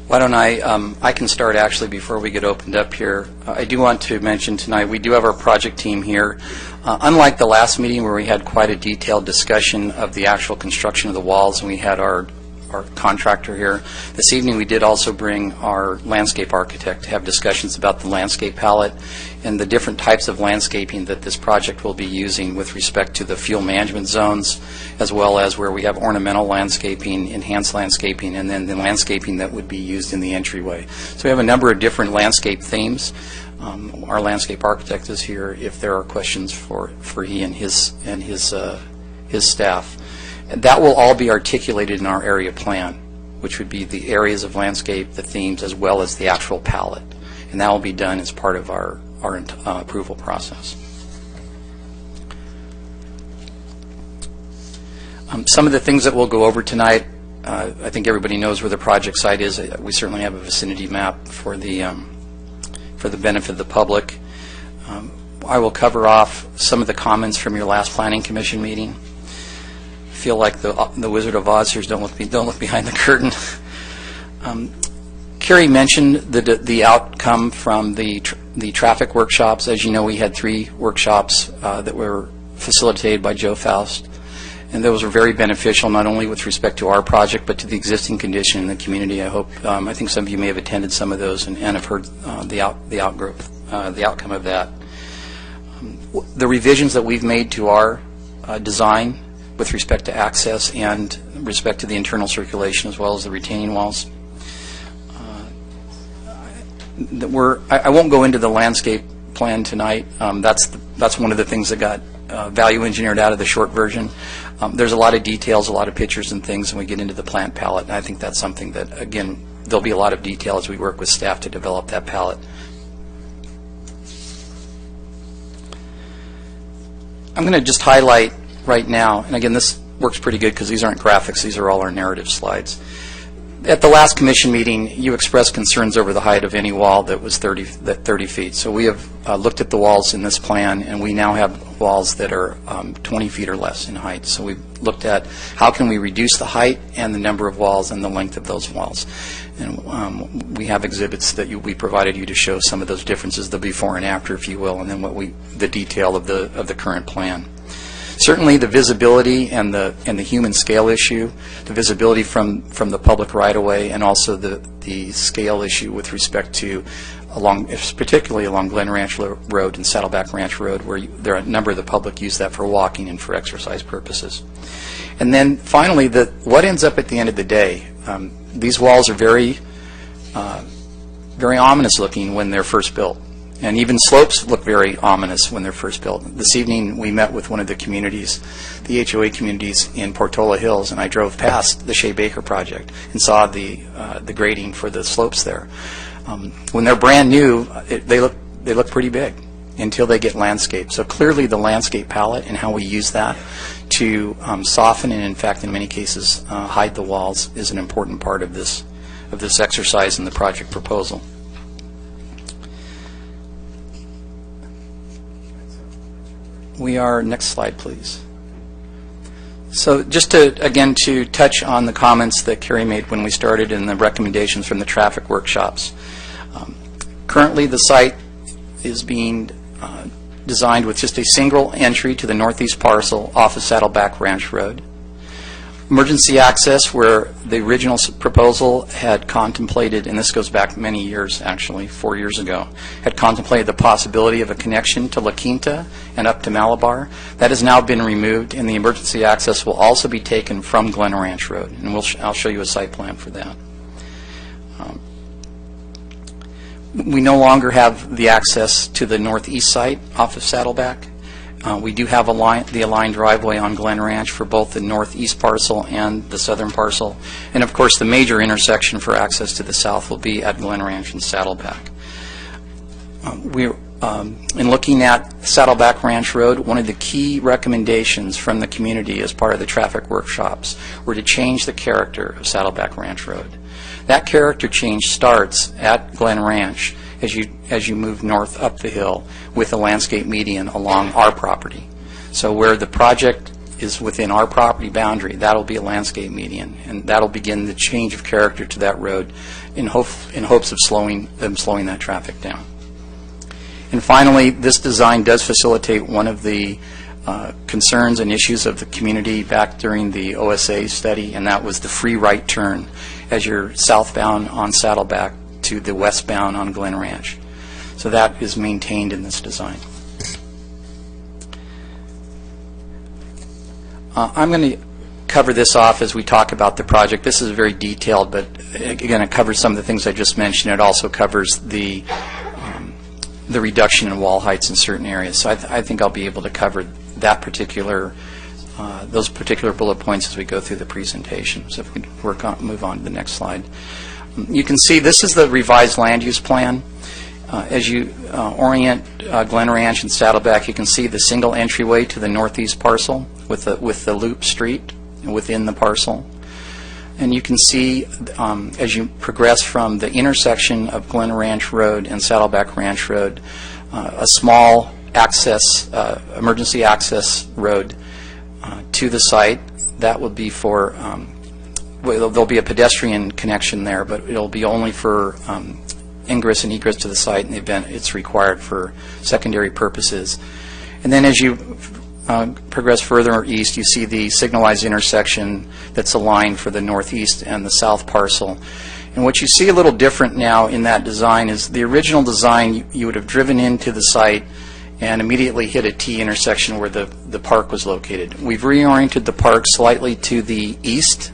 Why don't I can start actually before we get opened up here. I do want to mention tonight we do have our project team here. Unlike the last meeting where we had quite a detailed discussion of the actual construction of the walls and we had our our contractor here. This evening, we did also bring our landscape architect to have discussions about the landscape palette and the different types of landscaping that this project will be using with respect to the fuel management zones, as well as where we have ornamental landscaping, enhanced landscaping, and then the landscaping that would be used in the entryway. So we have a number of different landscape themes. Our landscape architect is here if there are questions for he and his staff. And that will all be articulated in our area plan, which would be the areas of landscape, the themes, as well as the actual palette. And that will be done as part of our approval process. Some of the things that we'll go over tonight, I think everybody knows where the project site is. We certainly have a vicinity map for the benefit of the public. I will cover off some of the comments from your last Planning Commission meeting. I feel like the Wizard of Oz here. Don't look behind the curtain. Carrie mentioned the outcome from the traffic workshops. As you know, we had 3 workshops that were facilitated by Joe Faust, and those were very beneficial, not only with respect to our project, but to the existing condition in the community. I think some of you may have attended some of those and have heard the outcome of that. The revisions that we've made to our design with respect to access and respect to the internal circulation as well as the retaining walls. I won't go into the landscape plan tonight. That's one of the things that got value engineered out of the short version. There's a lot of details, a lot of pictures and things when we get into the plant palette, and I think that's something that, again, there'll be a lot of detail as we work with staff to develop that palette. I'm going to just highlight right now, and again, this works pretty good because these aren't graphics, these are all our narrative slides. At the last commission meeting, you expressed concerns over the height of any wall that was 30 feet. So we have looked at the walls in this plan, and we now have walls that are 20 feet or less in height. So we've looked at how can we reduce the height and the number of walls and the length of those walls. And we have exhibits that we provided you to show some of those differences, the before and after, if you will, and then the detail of the current plan. Certainly the visibility and the human scale issue, the visibility from the public right-of-way, and also the scale issue with respect to particularly along Glen Ranch Road and Saddleback Ranch Road, where there are a number of the public use that for walking and for exercise purposes. And then finally, what ends up at the end of the day, these walls are very ominous looking when they're first built. And even slopes look very ominous when they're first built. This evening, we met with one of the communities, the HOA communities in Portola Hills, and I drove past the Shea Baker project and saw the grading for the slopes there. When they're brand new, they look pretty big until they get landscaped. So clearly, the landscape palette and how we use that to soften and, in fact, in many cases, hide the walls is an important part of this exercise in the project proposal. Next slide, please. So just to touch on the comments that Carrie made when we started and the recommendations from the traffic workshops. Currently, the site is being designed with just a single entry to the northeast parcel off of Saddleback Ranch Road. Emergency access, where the original proposal had contemplated, and this goes back many years, actually, 4 years ago, had contemplated the possibility of a connection to La Quinta and up to Malabar. That has now been removed, and the emergency access will also be taken from Glen Ranch Road, and I'll show you a site plan for that. We no longer have the access to the northeast site off of Saddleback. We do have the aligned driveway on Glen Ranch for both the northeast parcel and the southern parcel. And, of course, the major intersection for access to the south will be at Glen Ranch and Saddleback. In looking at Saddleback Ranch Road, one of the key recommendations from the community as part of the traffic workshops were to change the character of Saddleback Ranch Road. That character change starts at Glen Ranch as you move north up the hill with a landscape median along our property. So where the project is within our property boundary, that'll be a landscape median, and that'll begin the change of character to that road in hopes of slowing that traffic down. And finally, this design does facilitate one of the concerns and issues of the community back during the OSA study, and that was the free right turn as you're southbound on Saddleback to the westbound on Glen Ranch. So that is maintained in this design. I'm going to cover this off as we talk about the project. This is very detailed, but again, it covers some of the things I just mentioned. It also covers the reduction in wall heights in certain areas. So I think I'll be able to cover that particular, those particular bullet points as we go through the presentation. So if we could move on to the next slide. You can see this is the revised land use plan. As you orient Glen Ranch and Saddleback, you can see the single entryway to the northeast parcel with the loop street within the parcel. And you can see as you progress from the intersection of Glen Ranch Road and Saddleback Ranch Road, a small access, emergency access road to the site. That will be for, there'll be a pedestrian connection there, but it'll be only for ingress and egress to the site in the event it's required for secondary purposes. And then as you progress further east, you see the signalized intersection that's aligned for the northeast and the south parcel. And what you see a little different now in that design is the original design, you would have driven into the site and immediately hit a T intersection where the park was located. We've reoriented the park slightly to the east,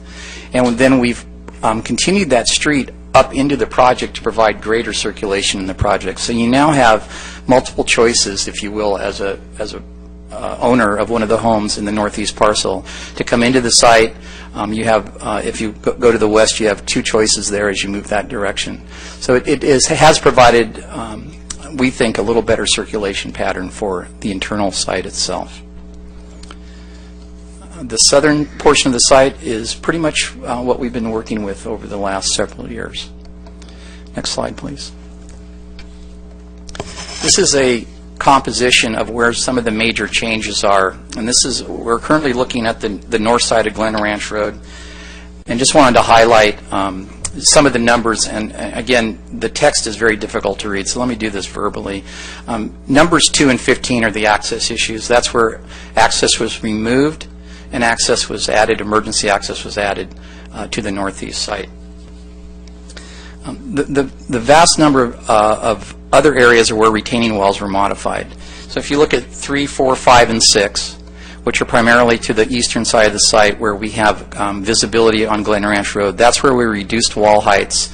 and then we've continued that street up into the project to provide greater circulation in the project. So you now have multiple choices, if you will, as a owner of one of the homes in the northeast parcel to come into the site. You have, if you go to the west, you have two choices there as you move that direction. So it has provided, we think, a little better circulation pattern for the internal site itself. The southern portion of the site is pretty much what we've been working with over the last several years. Next slide, please. This is a composition of where some of the major changes are, and this is, we're currently looking at the north side of Glen Ranch Road, and just wanted to highlight some of the numbers, and again, the text is very difficult to read, so let me do this verbally. Numbers 2 and 15 are the access issues. That's where access was removed and access was added, emergency access was added to the northeast site. The vast number of other areas are where retaining walls were modified. So if you look at 3, 4, 5, and 6, which are primarily to the eastern side of the site where we have visibility on Glen Ranch Road, that's where we reduced wall heights.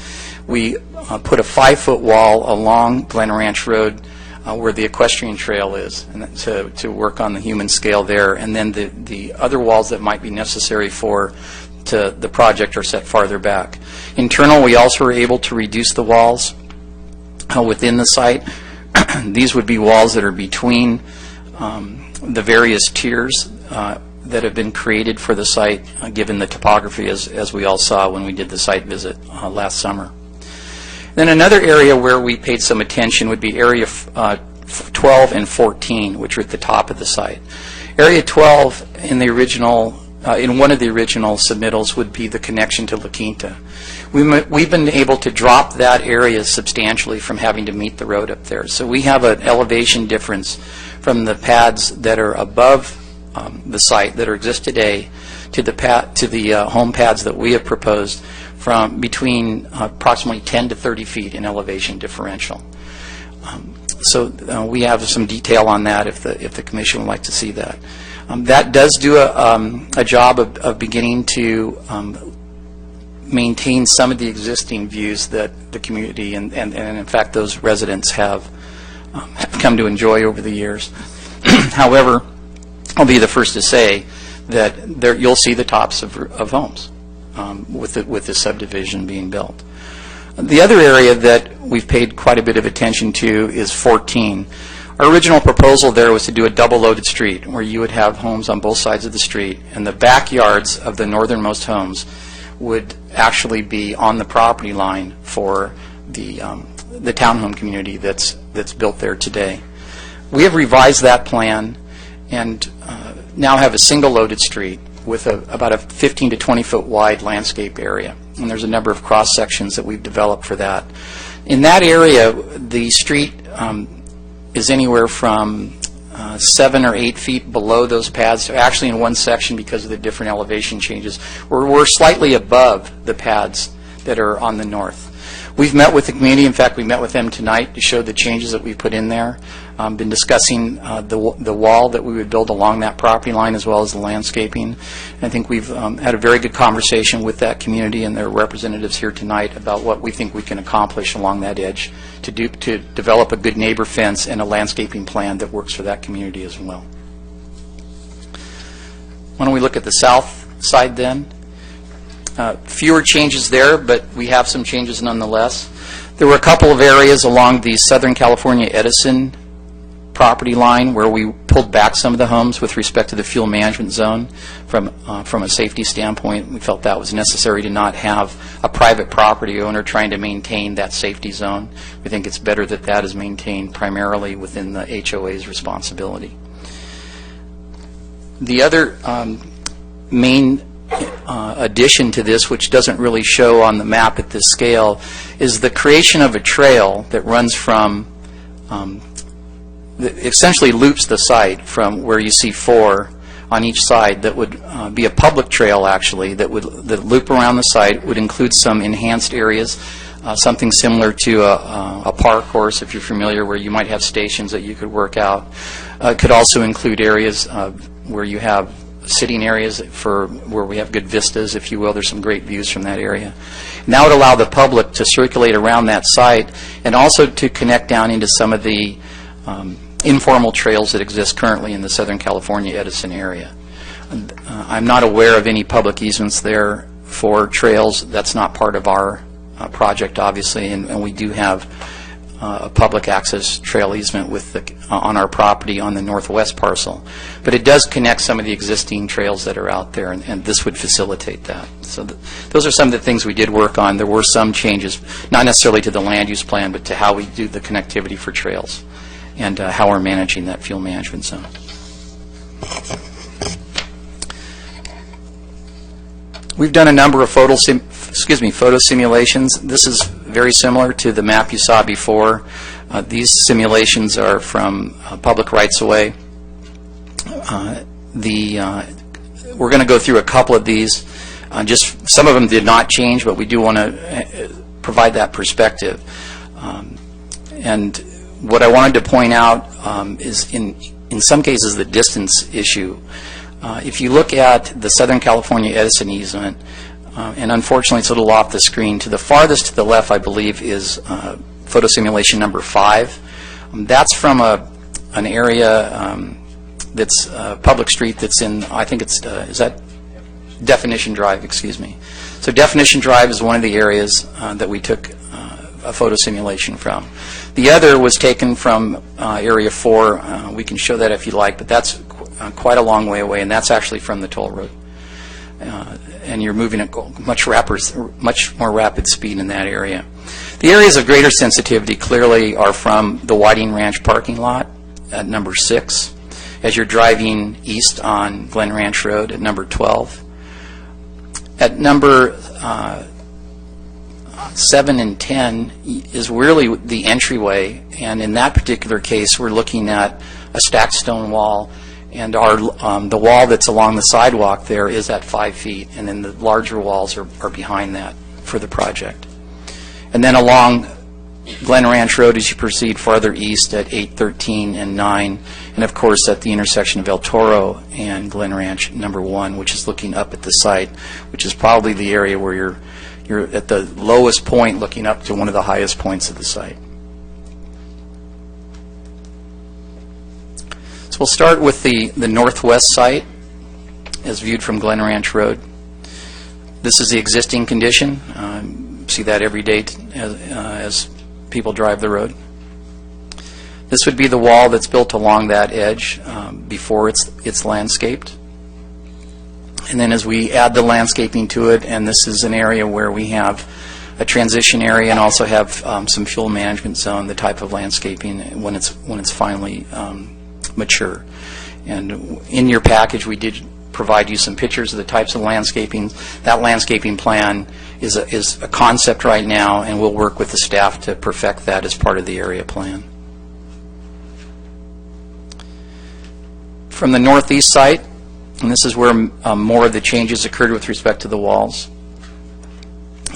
We put a 5-foot wall along Glen Ranch Road where the equestrian trail is, and to work on the human scale there. And then the other walls that might be necessary to the project are set farther back. Internal, we also were able to reduce the walls within the site. These would be walls that are between the various tiers that have been created for the site, given the topography as we all saw when we did the site visit last summer. Then another area where we paid some attention would be area 12 and 14, which are at the top of the site. Area 12 in the original, in one of the original submittals, would be the connection to La Quinta. We've been able to drop that area substantially from having to meet the road up there. So we have an elevation difference from the pads that are above the site that exist today to the home pads that we have proposed, from between approximately 10 to 30 feet in elevation differential. So we have some detail on that if the commission would like to see that. That does do a job of beginning to maintain some of the existing views that the community and in fact those residents have come to enjoy over the years. However, I'll be the first to say that you'll see the tops of homes with the subdivision being built. The other area that we've paid quite a bit of attention to is 14. Our original proposal there was to do a double-loaded street where you would have homes on both sides of the street, and the backyards of the northernmost homes would actually be on the property line for the townhome community that's built there today. We have revised that plan and now have a single-loaded street with about a 15 to 20 foot wide landscape area, and there's a number of cross sections that we've developed for that. In that area, the street is anywhere from 7 or 8 feet below those pads. Actually, in one section, because of the different elevation changes, we're slightly above the pads that are on the north. We've met with the community. In fact, we met with them tonight to show the changes that we put in there. Been discussing the wall that we would build along that property line, as well as the landscaping. And I think we've had a very good conversation with that community and their representatives here tonight about what we think we can accomplish along that edge to develop a good neighbor fence and a landscaping plan that works for that community as well. Why don't we look at the south side then? Fewer changes there, but we have some changes nonetheless. There were a couple of areas along the Southern California Edison property line where we pulled back some of the homes with respect to the fuel management zone from a safety standpoint. We felt that was necessary to not have a private property owner trying to maintain that safety zone. We think it's better that that is maintained primarily within the HOA's responsibility. The other main addition to this, which doesn't really show on the map at this scale, is the creation of a trail that runs from, that essentially loops the site from where you see 4 on each side. That would be a public trail, actually, that would loop around the site, would include some enhanced areas, something similar to a park course, if you're familiar, where you might have stations that you could work out. It could also include areas where you have sitting areas for where we have good vistas, if you will. There's some great views from that area. And that would allow the public to circulate around that site and also to connect down into some of the informal trails that exist currently in the Southern California Edison area. I'm not aware of any public easements there for trails. That's not part of our project, obviously, and we do have a public access trail easement with on our property on the northwest parcel. But it does connect some of the existing trails that are out there, and this would facilitate that. So those are some of the things we did work on. There were some changes, not necessarily to the land use plan, but to how we do the connectivity for trails and how we're managing that fuel management zone. We've done a number of photo simulations. This is very similar to the map you saw before. These simulations are from public rights-of-way. We're going to go through a couple of these. Just some of them did not change, but we do want to provide that perspective. And what I wanted to point out is in some cases the distance issue. If you look at the Southern California Edison easement, and unfortunately it's a little off the screen, to the farthest to the left, I believe, is photo simulation number 5. That's from an area that's a public street that's in, I think it's, is that Definition Drive, excuse me. So Definition Drive is one of the areas that we took a photo simulation from. The other was taken from Area 4. We can show that if you like, but that's quite a long way away, and that's actually from the toll road. And you're moving at much more rapid speed in that area. The areas of greater sensitivity clearly are from the Whiting Ranch parking lot at number 6, as you're driving east on Glen Ranch Road at number 12. At number 7 and 10 is really the entryway, and in that particular case we're looking at a stacked stone wall, and our the wall that's along the sidewalk there is at 5 feet, and then the larger walls are behind that for the project. And then along Glen Ranch Road as you proceed farther east at 8, 13, and 9, and of course at the intersection of El Toro and Glen Ranch number 1, which is looking up at the site, which is probably the area where you're at the lowest point looking up to one of the highest points of the site. So we'll start with the northwest site as viewed from Glen Ranch Road. This is the existing condition. See that every day as people drive the road. This would be the wall that's built along that edge before it's landscaped. And then as we add the landscaping to it, and this is an area where we have a transition area and also have some fuel management zone, the type of landscaping when it's finally mature. And in your package we did provide you some pictures of the types of landscaping. That landscaping plan is a concept right now, and we'll work with the staff to perfect that as part of the area plan. from the northeast site, and this is where more of the changes occurred with respect to the walls.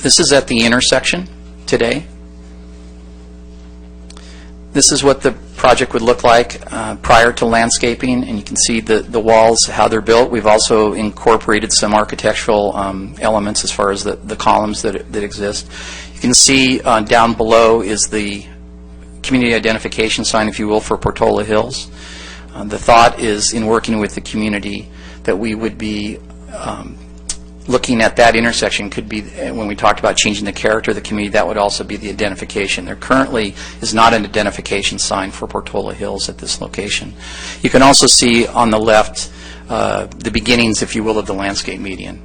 This is at the intersection today. This is what the project would look like prior to landscaping, and you can see the walls, how they're built. We've also incorporated some architectural elements as far as the columns that exist. You can see down below is the community identification sign, if you will, for Portola Hills. The thought is, in working with the community, that we would be looking at that intersection. Could be, when we talked about changing the character of the community, that would also be the identification. There currently is not an identification sign for Portola Hills at this location. You can also see on the left the beginnings, if you will, of the landscape median.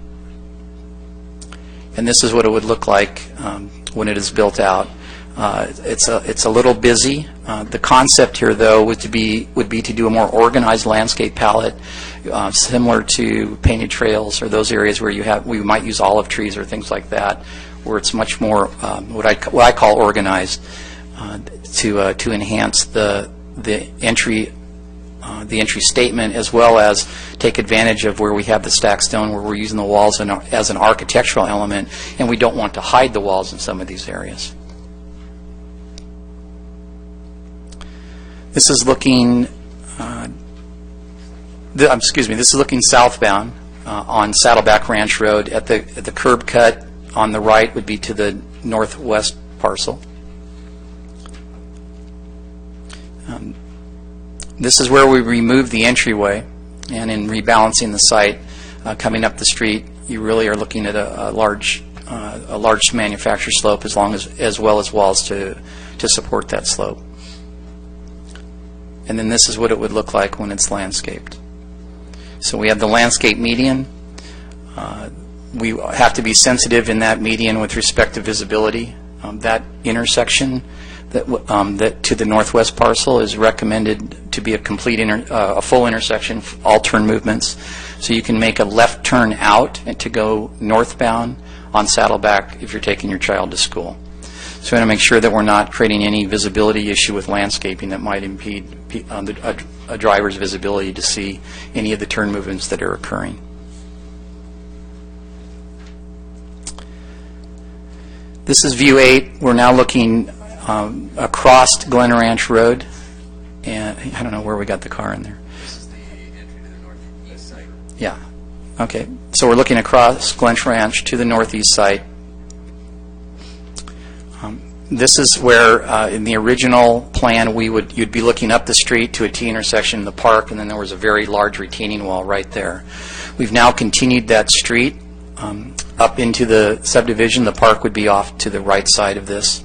And this is what it would look like when it is built out. It's a little busy. The concept here, though, would be to do a more organized landscape palette, similar to painted trails or those areas where we might use olive trees or things like that, where it's much more what I call organized, to enhance the entry statement, as well as take advantage of where we have the stacked stone, where we're using the walls as an architectural element, and we don't want to hide the walls in some of these areas. This is looking, this is looking southbound on Saddleback Ranch Road. At the curb cut on the right would be to the northwest parcel. This is where we removed the entryway, and in rebalancing the site, coming up the street, you really are looking at a large manufactured slope, as well as walls to support that slope. And then this is what it would look like when it's landscaped. So we have the landscape median. We have to be sensitive in that median with respect to visibility. That intersection that to the northwest parcel is recommended to be a complete a full intersection, all turn movements. So you can make a left turn out and to go northbound on Saddleback if you're taking your child to school. So we want to make sure that we're not creating any visibility issue with landscaping that might impede a driver's visibility to see any of the turn movements that are occurring. This is view 8. We're now looking across Glen Ranch Road, and I don't know where we got the car in there. This is the entry to the northeast side. Yeah. Okay. So we're looking across Glen Ranch to the northeast side. This is where, in the original plan, you'd be looking up the street to a T intersection in the park, and then there was a very large retaining wall right there. We've now continued that street up into the subdivision. The park would be off to the right side of this.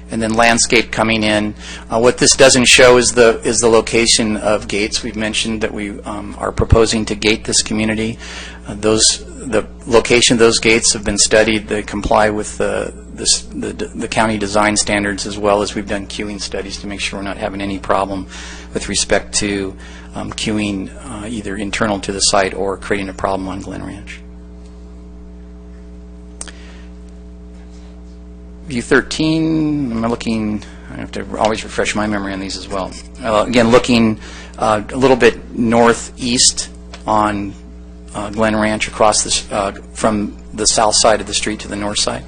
And then landscape coming in. What this doesn't show is the location of gates. We've mentioned that we are proposing to gate this community. The location of those gates have been studied. They comply with the county design standards, as well as we've done queuing studies to make sure we're not having any problem with respect to queuing either internal to the site or creating a problem on Glen Ranch. View 13, I'm looking, I have to always refresh my memory on these as well. Again, looking a little bit northeast on Glen Ranch across this, from the south side of the street to the north side.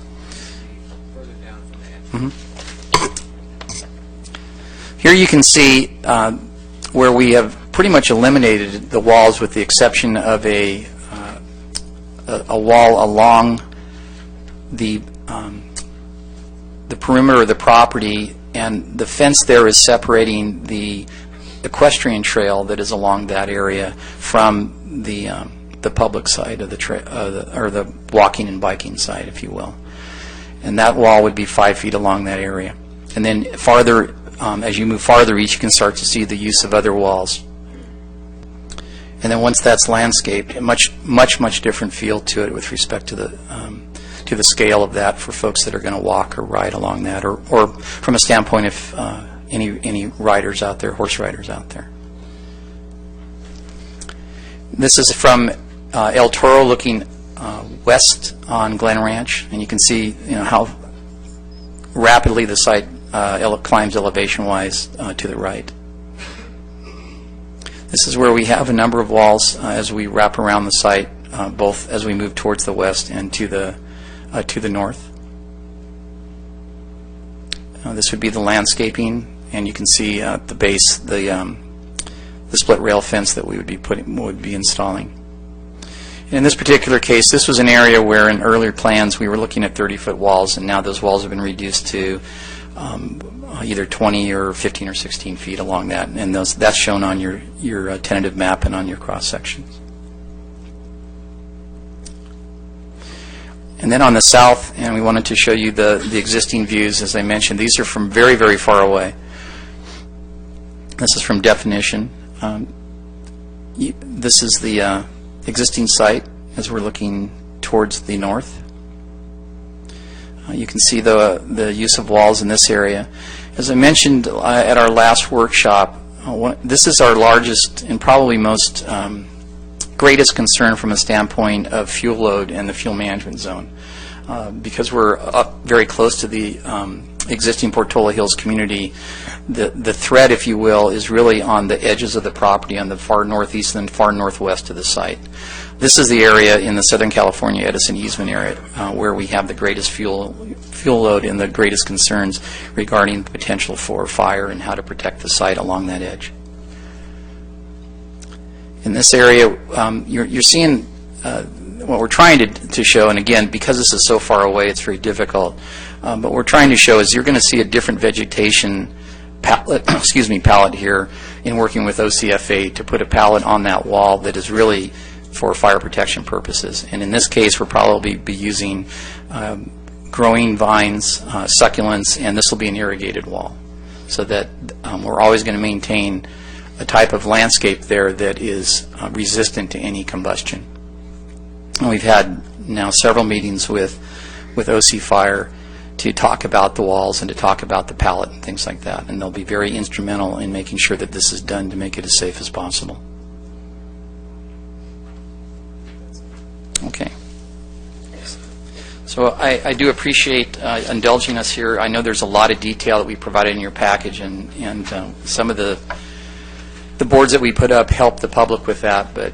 Further down from the entrance. Here you can see where we have pretty much eliminated the walls, with the exception of a wall along the perimeter of the property, and the fence there is separating the equestrian trail that is along that area from the public side of the trail, or the walking and biking side, if you will. And that wall would be 5 feet along that area. And then farther, as you move farther east, you can start to see the use of other walls. And then once that's landscaped, a much different feel to it with respect to the scale of that for folks that are going to walk or ride along that, or from a standpoint of any riders out there, horse riders out there. This is from El Toro looking west on Glen Ranch, and you can see how rapidly the site climbs elevation-wise to the right. This is where we have a number of walls as we wrap around the site, both as we move towards the west and to the north. This would be the landscaping, and you can see at the base the split rail fence that we would be installing. In this particular case, this was an area where in earlier plans we were looking at 30-foot walls, and now those walls have been reduced to either 20 or 15 or 16 feet along that, and that's shown on your tentative map and on your cross sections. And then on the south, and we wanted to show you the existing views. As I mentioned, these are from very, very far away. This is from definition. This is the existing site as we're looking towards the north. You can see the use of walls in this area. As I mentioned at our last workshop, this is our largest and probably most greatest concern from a standpoint of fuel load and the fuel management zone. Because we're up very close to the existing Portola Hills community, the threat, if you will, is really on the edges of the property on the far northeast and far northwest of the site. This is the area in the Southern California Edison easement area where we have the greatest fuel load and the greatest concerns regarding the potential for fire and how to protect the site along that edge. In this area, you're seeing what we're trying to show, and again, because this is so far away, it's very difficult. But what we're trying to show is you're going to see a different vegetation palette here in working with OCFA to put a palette on that wall that is really for fire protection purposes. And in this case, we'll probably be using growing vines, succulents, and this will be an irrigated wall, so that we're always going to maintain a type of landscape there that is resistant to any combustion. And we've had now several meetings with OC Fire to talk about the walls and to talk about the palette and things like that, and they'll be very instrumental in making sure that this is done to make it as safe as possible. Okay. So I do appreciate indulging us here. I know there's a lot of detail that we provided in your package, and some of the boards that we put up help the public with that, but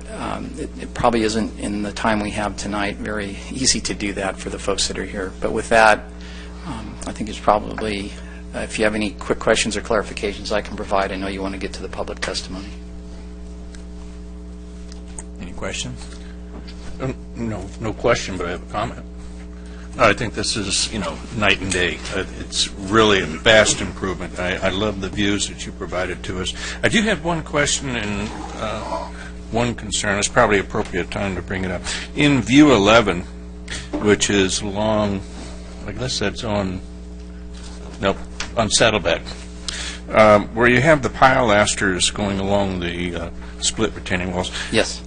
it probably isn't, in the time we have tonight, very easy to do that for the folks that are here. But with that, I think it's probably, if you have any quick questions or clarifications I can provide. I know you want to get to the public testimony. Any questions? No question, but I have a comment. I think this is, night and day. It's really a vast improvement. I love the views that you provided to us. I do have one question and one concern. It's probably appropriate time to bring it up. In view 11, which is along, I guess that's on Saddleback, where you have the pilasters going along the split retaining walls. Yes.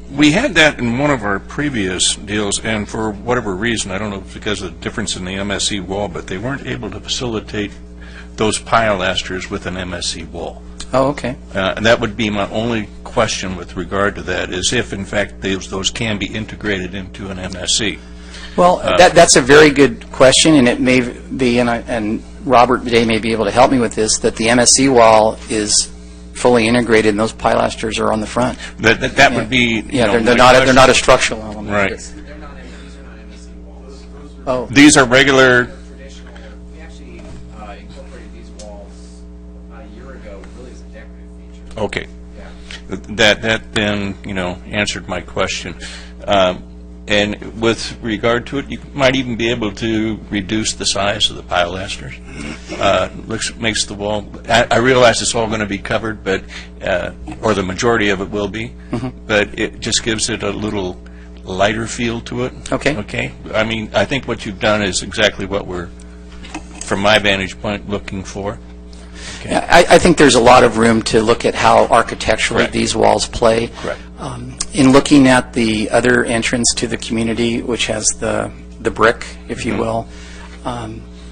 We had that in one of our previous deals, and for whatever reason, I don't know if it's because of the difference in the MSE wall, but they weren't able to facilitate those pilasters with an MSE wall. Oh, okay. And that would be my only question with regard to that, is if, in fact, those can be integrated into an MSE. Well, that's a very good question, and it may be, and Robert Day may be able to help me with this, that the MSE wall is fully integrated, and those pilasters are on the front. That would be, they're not a structural element. Right. These are not MSE walls. Oh. These are regular. Traditional. We actually incorporated these walls about a year ago, really as a decorative feature. Okay. Yeah. That then, answered my question. And with regard to it, you might even be able to reduce the size of the pilasters. Makes the wall. I realize it's all going to be covered, but or the majority of it will be. Mm-hmm. But it just gives it a little lighter feel to it. Okay. Okay. I mean, I think what you've done is exactly what we're, from my vantage point, looking for. Okay. I think there's a lot of room to look at how architecturally Correct. these walls play. Correct. In looking at the other entrance to the community, which has the brick, if you will,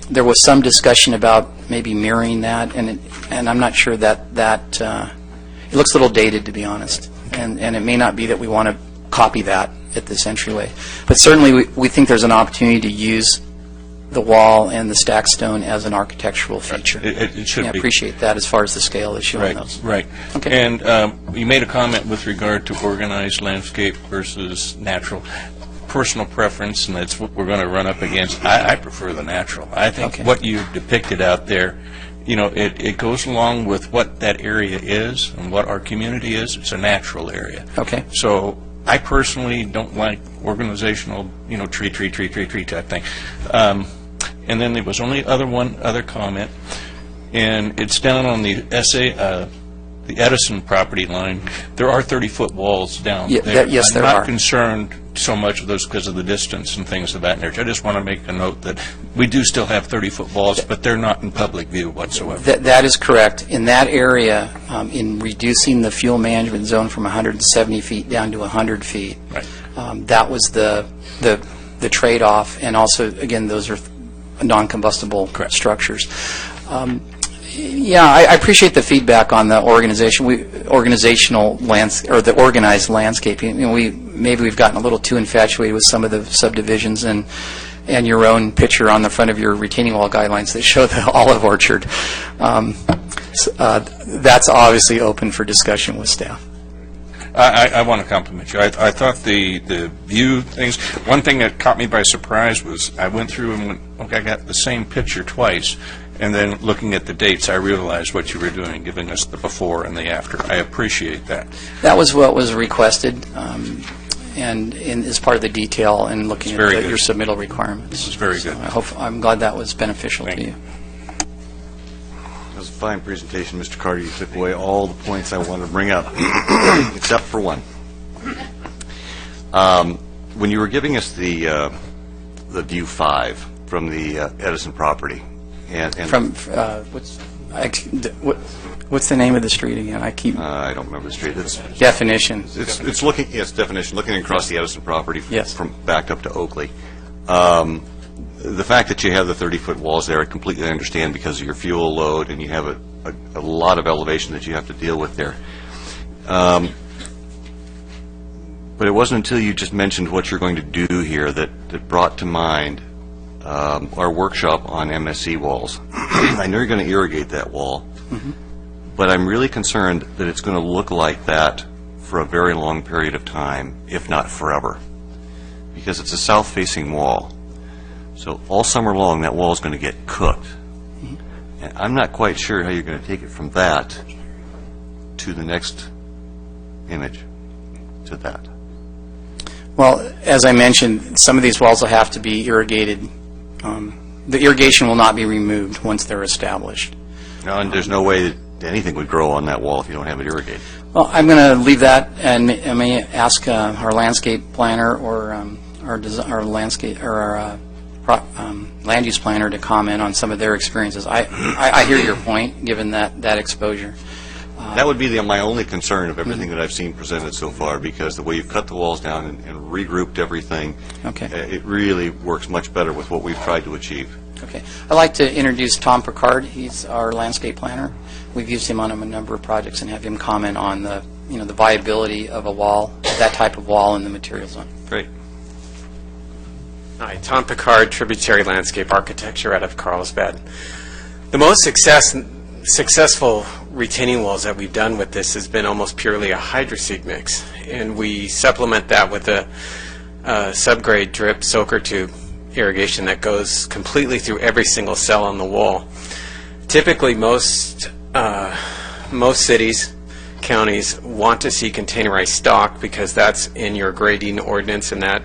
there was some discussion about maybe mirroring that, and I'm not sure that it looks a little dated, to be honest, and it may not be that we want to copy that at this entryway. But certainly we think there's an opportunity to use the wall and the stacked stone as an architectural feature. It should I be. appreciate that as far as the scale is showing Right, those. right. Okay. And you made a comment with regard to organized landscape versus natural. Personal preference, and that's what we're going to run up against. I prefer the natural. I think what you've depicted out there, it goes along with what that area is and what our community is. It's a natural area. Okay. So I personally don't like organizational, tree type thing. And then there was only one other comment, and it's down on the the Edison property line. There are 30-foot walls down there. Yes, there I'm are. not concerned so much of those because of the distance and things of that nature. I just want to make a note that we do still have 30-foot walls, but they're not in public view whatsoever. That is correct. In that area, in reducing the fuel management zone from 170 feet down to 100 feet, that was the trade-off, and also, again, those are non-combustible structures. I appreciate the feedback on the the organized landscaping. Maybe we've gotten a little too infatuated with some of the subdivisions and your own picture on the front of your retaining wall guidelines that show the olive orchard. That's obviously open for discussion with staff. I want to compliment you. I thought the view things, one thing that caught me by surprise was I went through and went, okay, I got the same picture twice, and then looking at the dates, I realized what you were doing, giving us the before and the after. I appreciate that. That was what was requested, and as part of the detail and looking at your submittal requirements. It's very good. I'm glad that was beneficial to you. That was a fine presentation, Mr. Carter. You took away all the points I wanted to bring up, except for one. When you were giving us the view 5 from the Edison property, and what's the name of the street again? I don't remember the street. It's definition. It's looking. Yes, definition. Looking across the Edison property. Yes. From back up to Oakley. The fact that you have the 30-foot walls there, I completely understand because of your fuel load, and you have a lot of elevation that you have to deal with there. But it wasn't until you just mentioned what you're going to do here that brought to mind our workshop on MSE walls. I know you're going to irrigate that wall, but I'm really concerned that it's going to look like that for a very long period of time, if not forever, because it's a south-facing wall. So all summer long, that wall is going to get cooked. And I'm not quite sure how you're going to take it from that to the next image, to that. Well, as I mentioned, some of these walls will have to be irrigated. The irrigation will not be removed once they're established. No, and there's no way that anything would grow on that wall if you don't have it irrigated. Well, I'm going to leave that, and I may ask our landscape planner or our land use planner to comment on some of their experiences. I hear your point, given that exposure. That would be my only concern of everything that I've seen presented so far, because the way you've cut the walls down and regrouped everything, it really works much better with what we've tried to achieve. Okay. I'd like to introduce Tom Picard. He's our landscape planner. We've used him on a number of projects and have him comment on the viability of a wall, that type of wall in the material zone. Great. Hi, Tom Picard, Tributary Landscape Architecture out of Carlsbad. The most successful retaining walls that we've done with this has been almost purely a hydroseed mix, and we supplement that with a subgrade drip soaker tube irrigation that goes completely through every single cell on the wall. Typically, most cities, counties want to see containerized stock because that's in your grading ordinance, and that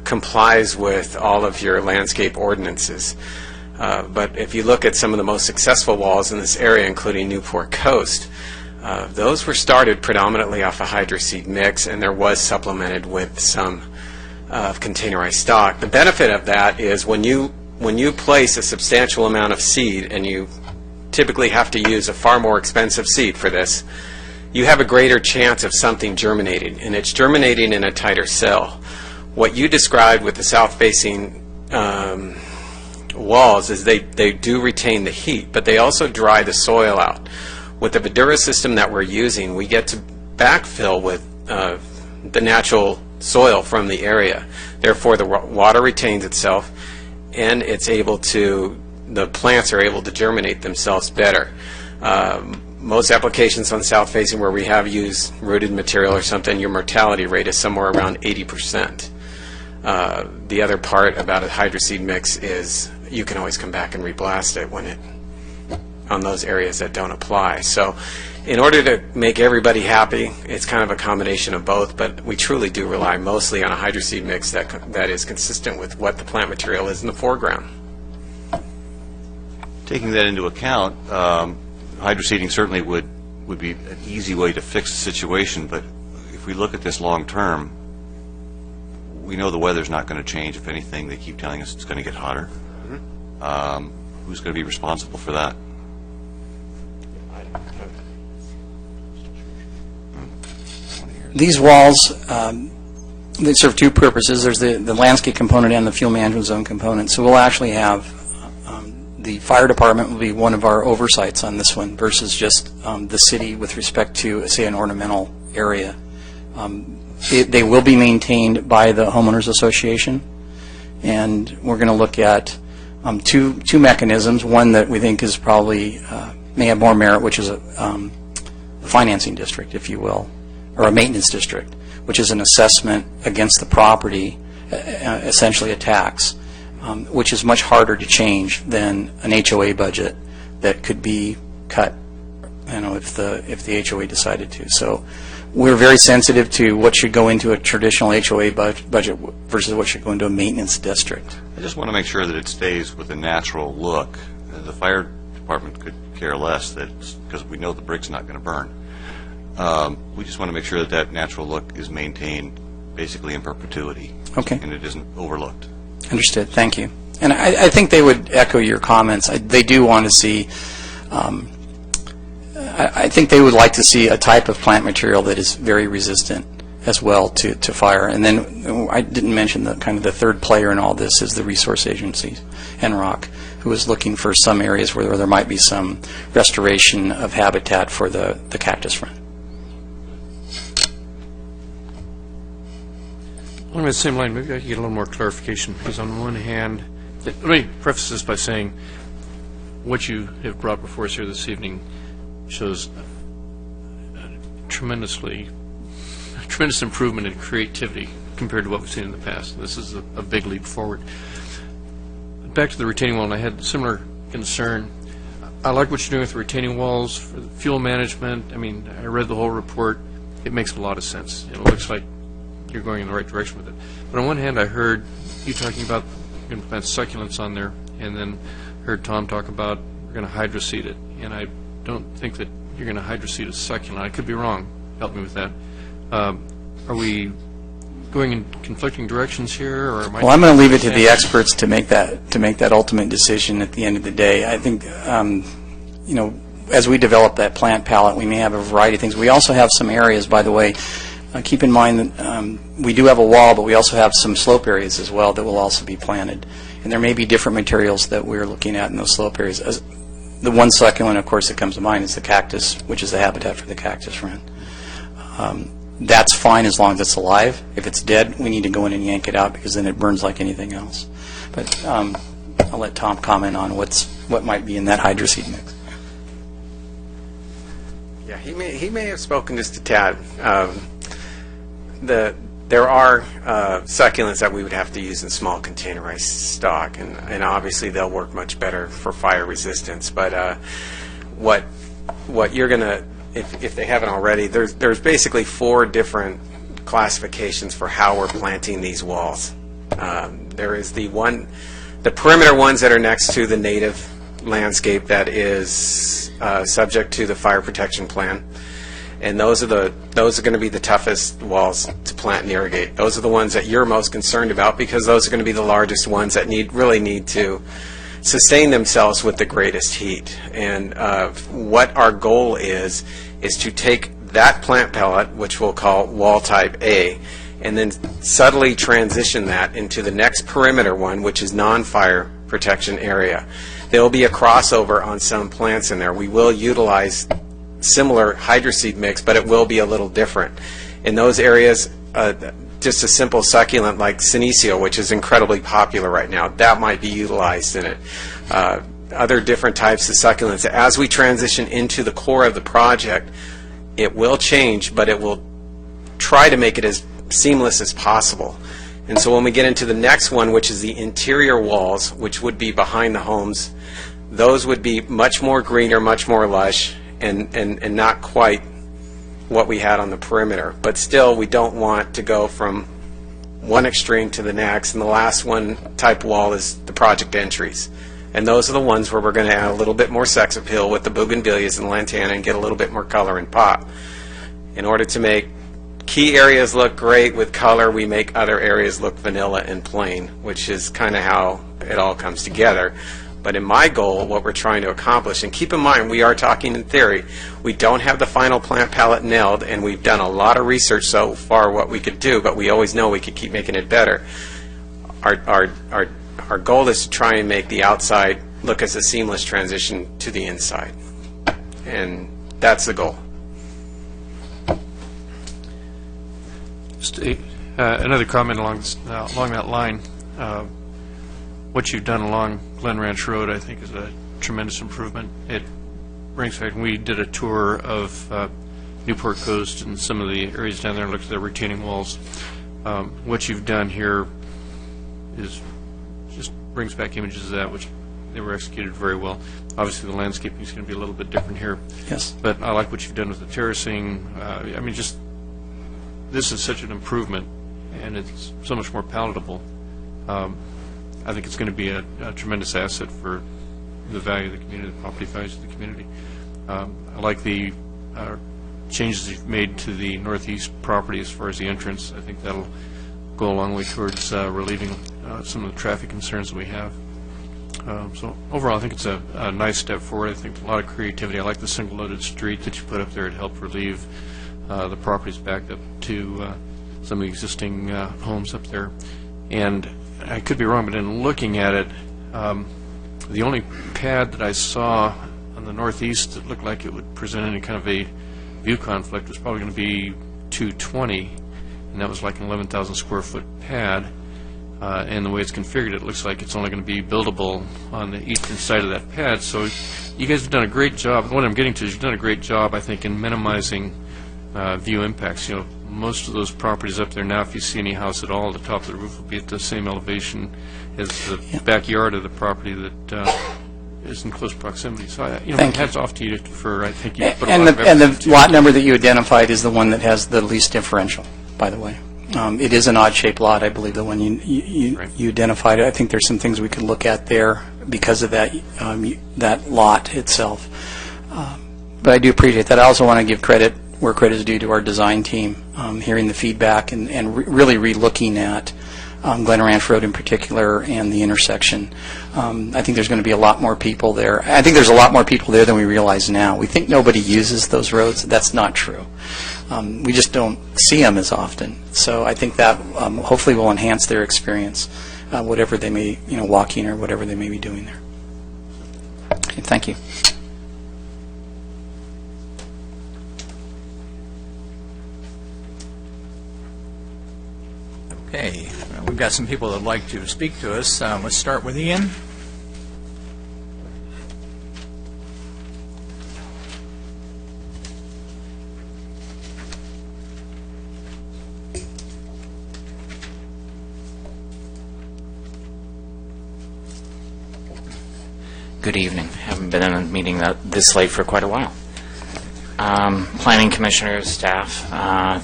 complies with all of your landscape ordinances. But if you look at some of the most successful walls in this area, including Newport Coast, those were started predominantly off a hydroseed mix, and there was supplemented with some containerized stock. The benefit of that is when you place a substantial amount of seed, and you typically have to use a far more expensive seed for this, you have a greater chance of something germinating, and it's germinating in a tighter cell. What you described with the south-facing walls is they do retain the heat, but they also dry the soil out. With the Vidura system that we're using, we get to backfill with the natural soil from the area. Therefore, the water retains itself. and the plants are able to germinate themselves better. Most applications on south facing where we have used rooted material or something, your mortality rate is somewhere around 80%. The other part about a hydroseed mix is you can always come back and reblast it on those areas that don't apply. So in order to make everybody happy, it's kind of a combination of both, but we truly do rely mostly on a hydroseed mix that is consistent with what the plant material is in the foreground. Taking that into account, hydroseeding certainly would be an easy way to fix the situation, but if we look at this long term, we know the weather's not going to change. If anything, they keep telling us it's going to get hotter. Who's going to be responsible for that? These walls, they serve two purposes. There's the landscape component and the fuel management zone component. So we'll actually have the fire department will be one of our oversights on this one versus just the city with respect to, say, an ornamental area. They will be maintained by the homeowners association, and we're going to look at two mechanisms. One that we think is probably may have more merit, which is a financing district, if you will, or a maintenance district, which is an assessment against the property, essentially a tax, which is much harder to change than an HOA budget that could be cut, if the HOA decided to. So we're very sensitive to what should go into a traditional HOA budget versus what should go into a maintenance district. I just want to make sure that it stays with a natural look. The fire department could care less because we know the brick's not going to burn. We just want to make sure that natural look is maintained basically in perpetuity. Okay. And it isn't overlooked. Understood. Thank you. And I think they would echo your comments. They do want to see, I think they would like to see a type of plant material that is very resistant as well to fire. And then I didn't mention the third player in all this is the resource agencies, NROC, who is looking for some areas where there might be some restoration of habitat for the cactus front. Along the same line, maybe I could get a little more clarification, because on one hand, let me preface this by saying what you have brought before us here this evening shows a tremendous improvement in creativity compared to what we've seen in the past. This is a big leap forward. Back to the retaining wall, and I had a similar concern. I like what you're doing with the retaining walls for the fuel management. I mean, I read the whole report. It makes a lot of sense. It looks like you're going in the right direction with it. But on one hand, I heard you talking about you're going to plant succulents on there, and then heard Tom talk about we're going to hydroseed it. And I don't think that you're going to hydroseed a succulent. I could be wrong. Help me with that. Are we going in conflicting directions here, or am I? Well, I'm going to leave it to the experts to make that ultimate decision at the end of the day. I think as we develop that plant palette, we may have a variety of things. We also have some areas, by the way. Keep in mind that we do have a wall, but we also have some slope areas as well that will also be planted. And there may be different materials that we're looking at in those slope areas. The one succulent, of course, that comes to mind is the cactus, which is the habitat for the cactus wren. That's fine as long as it's alive. If it's dead, we need to go in and yank it out because then it burns like anything else. But I'll let Tom comment on what might be in that hydroseed mix. Yeah, he may have spoken just a tad. There are succulents that we would have to use in small containerized stock, and obviously they'll work much better for fire resistance. But what you're going to, if they haven't already, there's basically 4 different classifications for how we're planting these walls. There is the perimeter ones that are next to the native landscape that is subject to the fire protection plan. And those are going to be the toughest walls to plant and irrigate. Those are the ones that you're most concerned about because those are going to be the largest ones that really need to sustain themselves with the greatest heat. And what our goal is to take that plant pellet, which we'll call wall type A, and then subtly transition that into the next perimeter one, which is non-fire protection area. There will be a crossover on some plants in there. We will utilize similar hydroseed mix, but it will be a little different. In those areas, to just a simple succulent like senecio, which is incredibly popular right now, that might be utilized in it. Other different types of succulents. As we transition into the core of the project, it will change, but it will try to make it as seamless as possible. And so when we get into the next one, which is the interior walls, which would be behind the homes, those would be much more greener, much more lush, and not quite what we had on the perimeter. But still, we don't want to go from one extreme to the next, and the last one type wall is the project entries. And those are the ones where we're going to add a little bit more sex appeal with the bougainvilleas and lantana and get a little bit more color and pop. In order to make key areas look great with color, we make other areas look vanilla and plain, which is kind of how it all comes together. But in my goal, what we're trying to accomplish, and keep in mind, we are talking in theory, we don't have the final plant palette nailed, and we've done a lot of research so far what we could do, but we always know we could keep making it better. Our goal is to try and make the outside look as a seamless transition to the inside. And that's the goal. Just another comment along that line. What you've done along Glen Ranch Road, I think, is a tremendous improvement. It brings back, we did a tour of Newport Coast and some of the areas down there and looked at the retaining walls. What you've done here is just brings back images of that, which they were executed very well. Obviously, the landscaping is going to be a little bit different here. Yes. But I like what you've done with the terracing. I mean, just this is such an improvement, and it's so much more palatable. I think it's going to be a tremendous asset for the value of the community, the property values of the community. I like the changes you've made to the northeast property as far as the entrance. I think that'll go a long way towards relieving some of the traffic concerns that we have. So overall, I think it's a nice step forward. I think a lot of creativity. I like the single-loaded street that you put up there to help relieve the properties back up to some of the existing homes up there. And I could be wrong, but in looking at it, the only pad that I saw on the northeast that looked like it would present any kind of a view conflict was probably going to be 220, and that was like an 11,000 square foot pad. And the way it's configured, it looks like it's only going to be buildable on the eastern side of that pad. So you guys have done a great job. What I'm getting to is you've done a great job, I think, in minimizing view impacts. You know, most of those properties up there now, if you see any house at all, the top of the roof will be at the same elevation as the backyard of the property that is in close proximity. So, hats off to you for, I think, you put a lot of effort And the into lot number that you identified is the one that has the least differential, by the way. It is an odd-shaped lot, I believe, the one you identified. I think there's some things we could look at there because of that that lot itself. But I do appreciate that. I also want to give credit where credit is due to our design team, hearing the feedback and really re-looking at Glen Ranch Road in particular and the intersection. I think there's going to be a lot more people there. I think there's a lot more people there than we realize now. We think nobody uses those roads. That's not true. We just don't see them as often. So I think that hopefully will enhance their experience, whatever they may, walking or whatever they may be doing there. Okay, thank you. Okay, we've got some people that would like to speak to us. Let's start with Ian. Good evening. Haven't been in a meeting this late for quite a while. Planning commissioners, staff,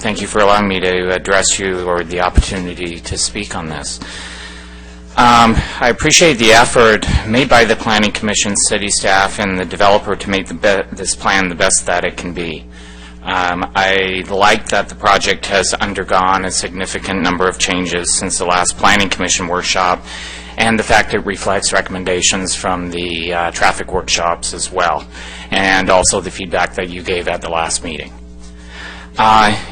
thank you for allowing me to address you or the opportunity to speak on this. I appreciate the effort made by the Planning Commission, city staff, and the developer to make this plan the best that it can be. I like that the project has undergone a significant number of changes since the last Planning Commission workshop, and the fact it reflects recommendations from the traffic workshops as well, and also the feedback that you gave at the last meeting.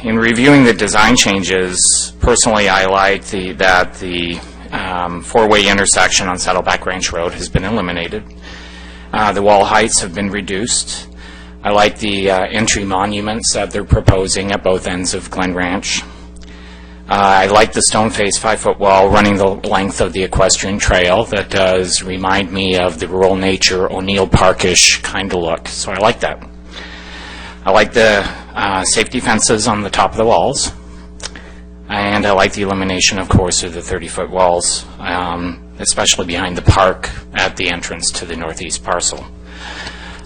In reviewing the design changes, personally I like that the four-way intersection on Saddleback Ranch Road has been eliminated. The wall heights have been reduced. I like the entry monuments that they're proposing at both ends of Glen Ranch. I like the stone face 5-foot wall running the length of the equestrian trail. That does remind me of the rural nature, O'Neill Parkish kind of look, so I like that. I like the safety fences on the top of the walls, and I like the elimination, of course, of the 30-foot walls, especially behind the park at the entrance to the northeast parcel.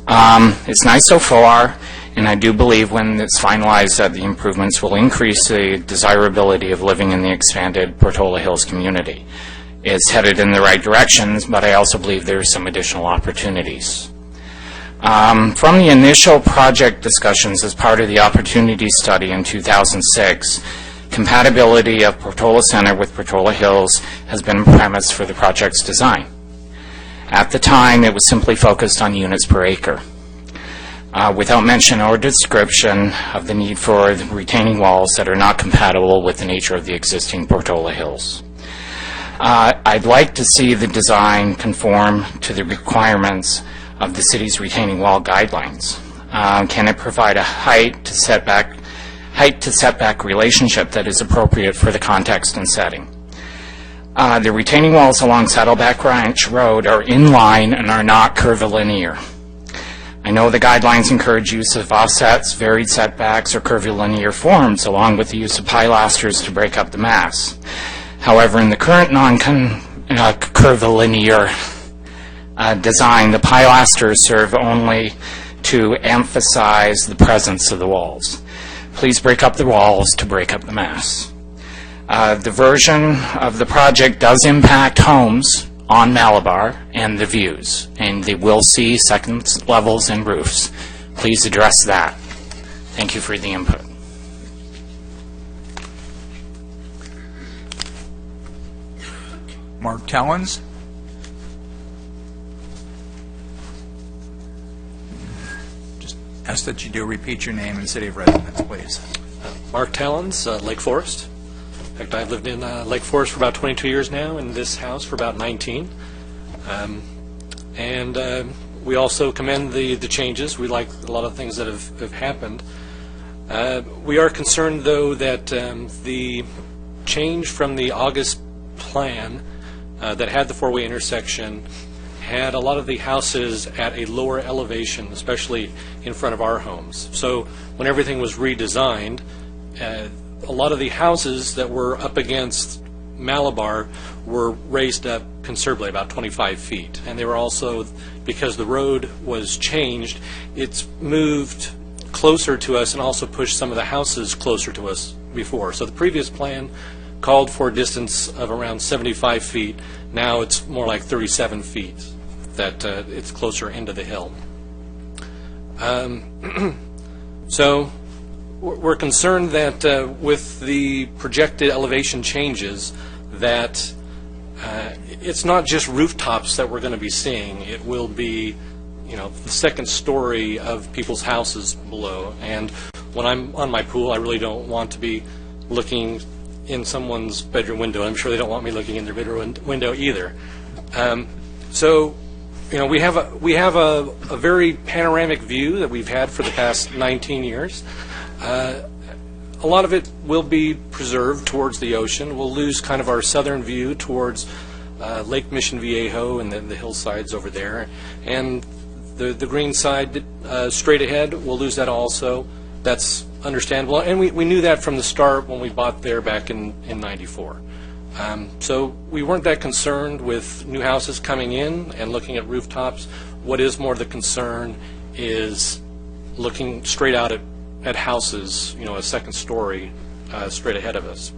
It's nice so far, and I do believe when it's finalized that the improvements will increase the desirability of living in the expanded Portola Hills community. It's headed in the right directions, but I also believe there are some additional opportunities. From the initial project discussions as part of the opportunity study in 2006, compatibility of Portola Center with Portola Hills has been a premise for the project's design. At the time, it was simply focused on units per acre, without mention or description of the need for retaining walls that are not compatible with the nature of the existing Portola Hills. I'd like to see the design conform to the requirements of the city's retaining wall guidelines. Can it provide a height to setback relationship that is appropriate for the context and setting? The retaining walls along Saddleback Ranch Road are in line and are not curvilinear. I know the guidelines encourage use of offsets, varied setbacks, or curvilinear forms, along with the use of pilasters to break up the mass. However, in the current non-curvilinear design, the pilasters serve only to emphasize the presence of the walls. Please break up the walls to break up the mass. The version of the project does impact homes on Malabar and the views, and they will see second levels and roofs. Please address that. Thank you for the input. Mark Tellens. Just ask that you do repeat your name and city of residence, please. Mark Tellens, Lake Forest. In fact, I've lived in Lake Forest for about 22 years now, in this house for about 19. We also commend the changes. We like a lot of things that have happened. We are concerned, though, that the change from the August plan that had the four-way intersection had a lot of the houses at a lower elevation, especially in front of our homes. So when everything was redesigned, a lot of the houses that were up against Malabar were raised up considerably, about 25 feet. And they were also, because the road was changed, it's moved closer to us and also pushed some of the houses closer to us before. So the previous plan called for a distance of around 75 feet. Now it's more like 37 feet that it's closer into the hill. So we're concerned that with the projected elevation changes that it's not just rooftops that we're going to be seeing. It will be, the second story of people's houses below. And when I'm on my pool, I really don't want to be looking in someone's bedroom window. I'm sure they don't want me looking in their bedroom window either. We have a very panoramic view that we've had for the past 19 years. A lot of it will be preserved towards the ocean. We'll lose kind of our southern view towards Lake Mission Viejo and the hillsides over there. And the green side straight ahead, we'll lose that also. That's understandable. And we knew that from the start when we bought there back in 94. So we weren't that concerned with new houses coming in and looking at rooftops. What is more the concern is looking straight out at houses, a second story straight ahead of us.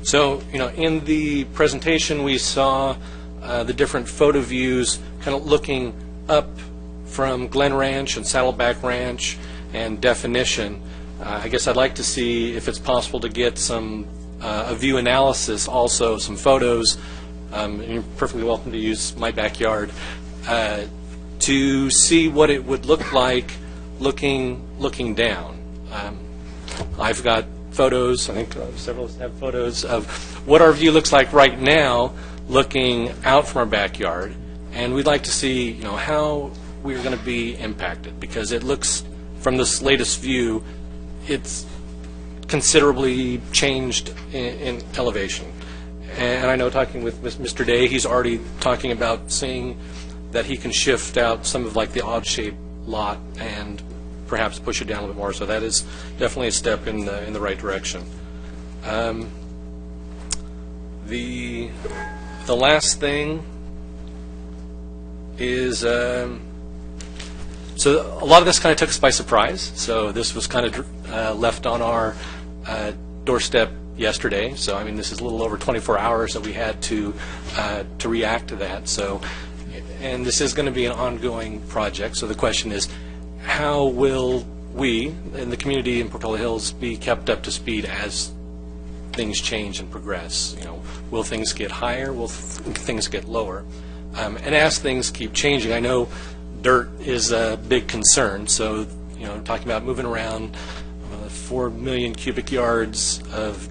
So, in the presentation we saw the different photo views kind of looking up from Glen Ranch and Saddleback Ranch and definition. I guess I'd like to see if it's possible to get some a view analysis, also some photos. And you're perfectly welcome to use my backyard to see what it would look like looking down. I've got photos. I think several have photos of what our view looks like right now, looking out from our backyard, and we'd like to see how we're going to be impacted, because it looks from this latest view, it's considerably changed in elevation. And I know, talking with Mr. Day, he's already talking about seeing that he can shift out some of like the odd-shaped lot and perhaps push it down a little bit more. So that is definitely a step in the right direction. The last thing is, so a lot of this kind of took us by surprise. So this was kind of left on our doorstep yesterday. So I mean, this is a little over 24 hours that we had to react to that. So, and this is going to be an ongoing project. So the question is, how will we in the community in Portola Hills be kept up to speed as things change and progress? You know, will things get higher? Will things get lower? And as things keep changing, I know dirt is a big concern. So, you know, talking about moving around 4 million cubic yards of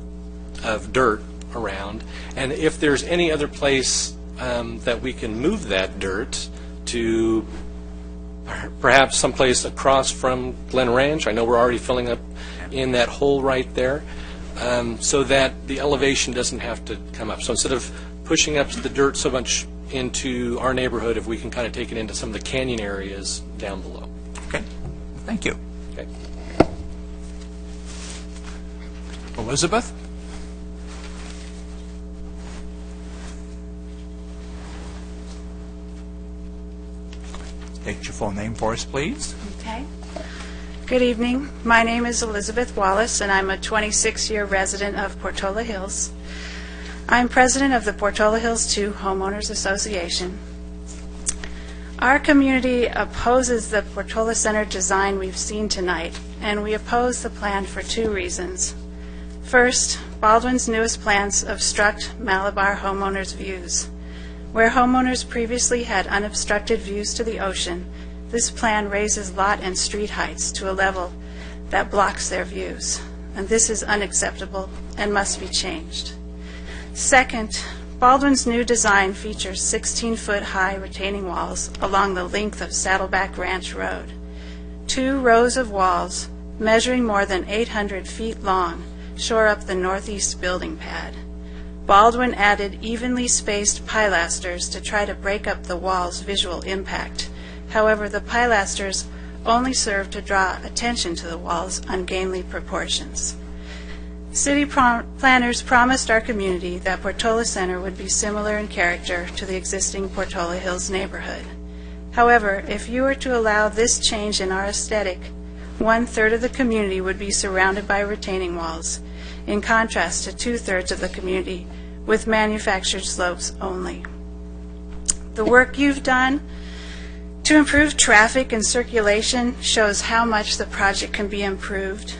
dirt around, and if there's any other place that we can move that dirt to, perhaps someplace across from Glen Ranch. I know we're already filling up in that hole right there, so that the elevation doesn't have to come up. So instead of pushing up the dirt so much into our neighborhood, if we can kind of take it into some of the canyon areas down below. Okay. Thank you. Okay. Elizabeth? State your full name for us, please. Okay. Good evening. My name is Elizabeth Wallace, and I'm a 26-year resident of Portola Hills. I'm president of the Portola Hills 2 Homeowners Association. Our community opposes the Portola Center design we've seen tonight, and we oppose the plan for 2 reasons. First, Baldwin's newest plans obstruct Malabar homeowners' views. Where homeowners previously had unobstructed views to the ocean, this plan raises lot and street heights to a level that blocks their views, and this is unacceptable and must be changed. Second, Baldwin's new design features 16-foot-high retaining walls along the length of Saddleback Ranch Road. 2 rows of walls, measuring more than 800 feet long, shore up the northeast building pad. Baldwin added evenly spaced pilasters to try to break up the wall's visual impact. However, the pilasters only serve to draw attention to the wall's ungainly proportions. City planners promised our community that Portola Center would be similar in character to the existing Portola Hills neighborhood. However, if you were to allow this change in our aesthetic, 1/3 of the community would be surrounded by retaining walls, in contrast to 2/3 of the community with manufactured slopes only. The work you've done to improve traffic and circulation shows how much the project can be improved.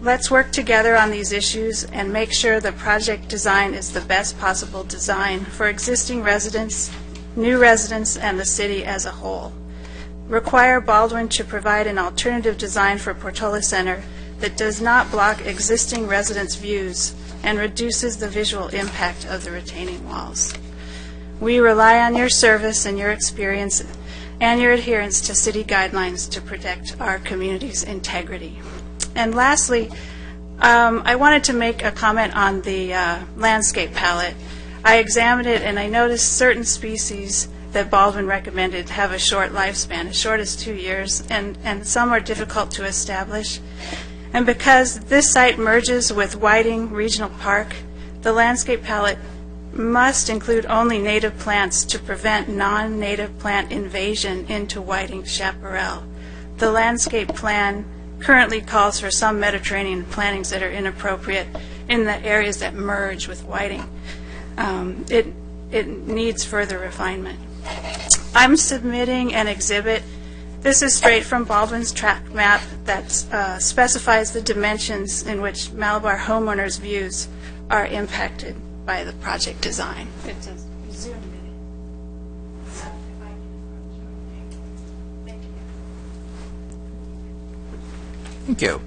Let's work together on these issues and make sure the project design is the best possible design for existing residents, new residents, and the city as a whole. Require Baldwin to provide an alternative design for Portola Center that does not block existing residents' views and reduces the visual impact of the retaining walls. We rely on your service and your experience and your adherence to city guidelines to protect our community's integrity. And lastly, I wanted to make a comment on the landscape palette. I examined it and I noticed certain species that Baldwin recommended have a short lifespan, as short as 2 years, and some are difficult to establish. And because this site merges with Whiting Regional Park, the landscape palette must include only native plants to prevent non-native plant invasion into Whiting Chaparral. The landscape plan currently calls for some Mediterranean plantings that are inappropriate in the areas that merge with Whiting. It needs further refinement. I'm submitting an exhibit. This is straight from Baldwin's track map that specifies the dimensions in which Malabar homeowners' views are impacted by the project design. It's a zoom in. Thank you.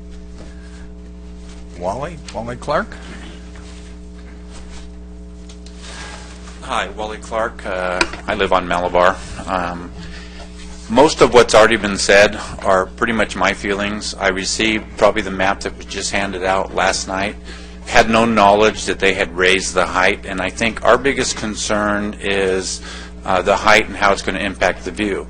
Wally Clark? Hi, Wally Clark. I live on Malabar. Most of what's already been said are pretty much my feelings. I received probably the map that was just handed out last night. Had no knowledge that they had raised the height, and I think our biggest concern is the height and how it's going to impact the view.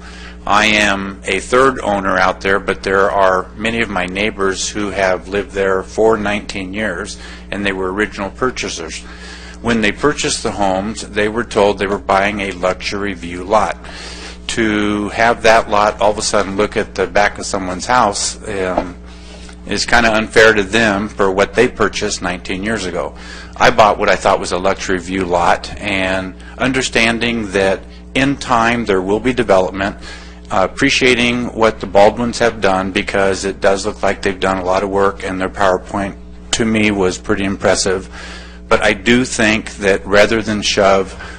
I am a third owner out there, but there are many of my neighbors who have lived there for 19 years, and they were original purchasers. When they purchased the homes, they were told they were buying a luxury view lot. To have that lot all of a sudden look at the back of someone's house is kind of unfair to them for what they purchased 19 years ago. I bought what I thought was a luxury view lot, and understanding that in time there will be development, appreciating what the Baldwins have done, because it does look like they've done a lot of work, and their PowerPoint to me was pretty impressive. But I do think that rather than shove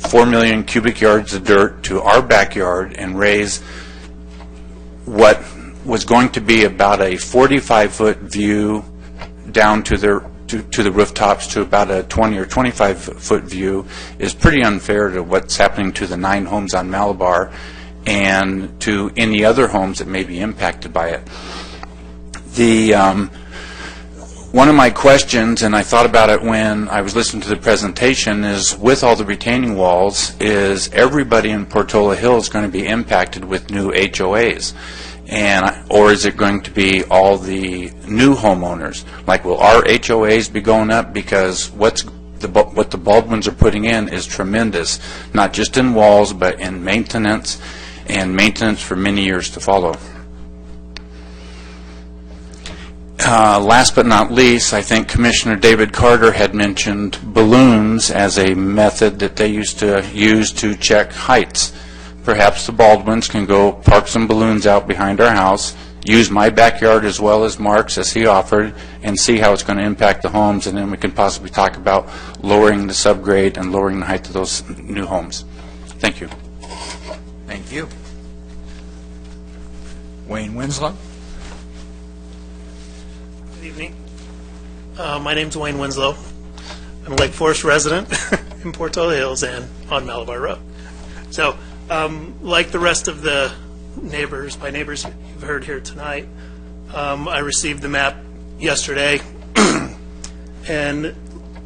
4 million cubic yards of dirt to our backyard and raise what was going to be about a 45-foot view down to the rooftops to about a 20 or 25-foot view is pretty unfair to what's happening to the 9 homes on Malabar and to any other homes that may be impacted by it. One of my questions, and I thought about it when I was listening to the presentation, is with all the retaining walls, is everybody in Portola Hills going to be impacted with new HOAs? Or is it going to be all the new homeowners? Like, will our HOAs be going up? Because what the Baldwins are putting in is tremendous, not just in walls, but in maintenance, and maintenance for many years to follow. Last but not least, I think Commissioner David Carter had mentioned balloons as a method that they used to use to check heights. Perhaps the Baldwins can go park some balloons out behind our house, use my backyard as well as Mark's as he offered, and see how it's going to impact the homes, and then we can possibly talk about lowering the subgrade and lowering the height of those new homes. Thank you. Thank you. Wayne Winslow. Good evening. My name's Wayne Winslow. I'm a Lake Forest resident in Portola Hills and on Malabar Road. So, like the rest of the neighbors, my neighbors you've heard here tonight, I received the map yesterday and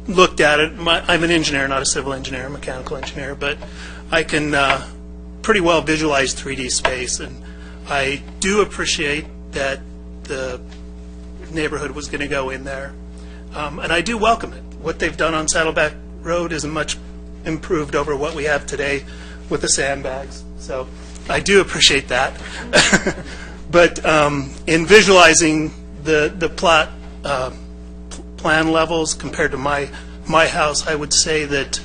looked at it. I'm an engineer, not a civil engineer, a mechanical engineer, but I can pretty well visualize 3D space, and I do appreciate that the neighborhood was going to go in there, and I do welcome it. What they've done on Saddleback Road is much improved over what we have today with the sandbags, so I do appreciate that. But in visualizing the plot plan levels compared to my house, I would say that,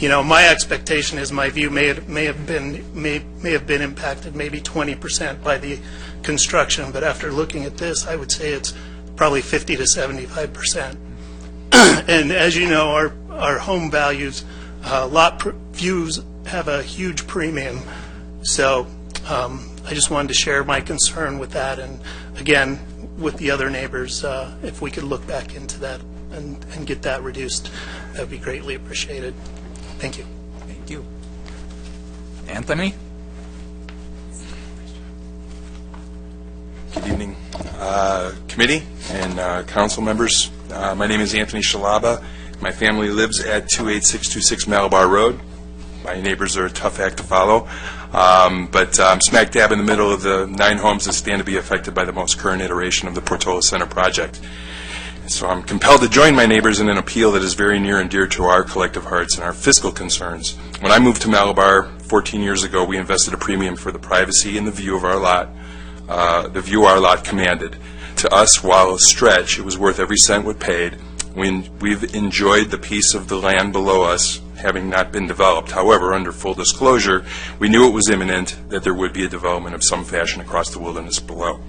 you know, my expectation is my view may have been impacted maybe 20% by the construction, but after looking at this, I would say it's probably 50 to 75%. And as you know, our home values, views have a huge premium. So I just wanted to share my concern with that, and again, with the other neighbors, if we could look back into that and get that reduced, that would be greatly appreciated. Thank you. Thank you. Anthony? Good evening, committee and council members. My name is Anthony Shalaba. My family lives at 28626 Malabar Road. My neighbors are a tough act to follow, but I'm smack dab in the middle of the 9 homes that stand to be affected by the most current iteration of the Portola Center project. So I'm compelled to join my neighbors in an appeal that is very near and dear to our collective hearts and our fiscal concerns. When I moved to Malabar 14 years ago, we invested a premium for the privacy and the view of our lot, the view our lot commanded. To us, while a stretch, it was worth every cent we paid. We've enjoyed the piece of the land below us having not been developed. However, under full disclosure, we knew it was imminent that there would be a development of some fashion across the wilderness below.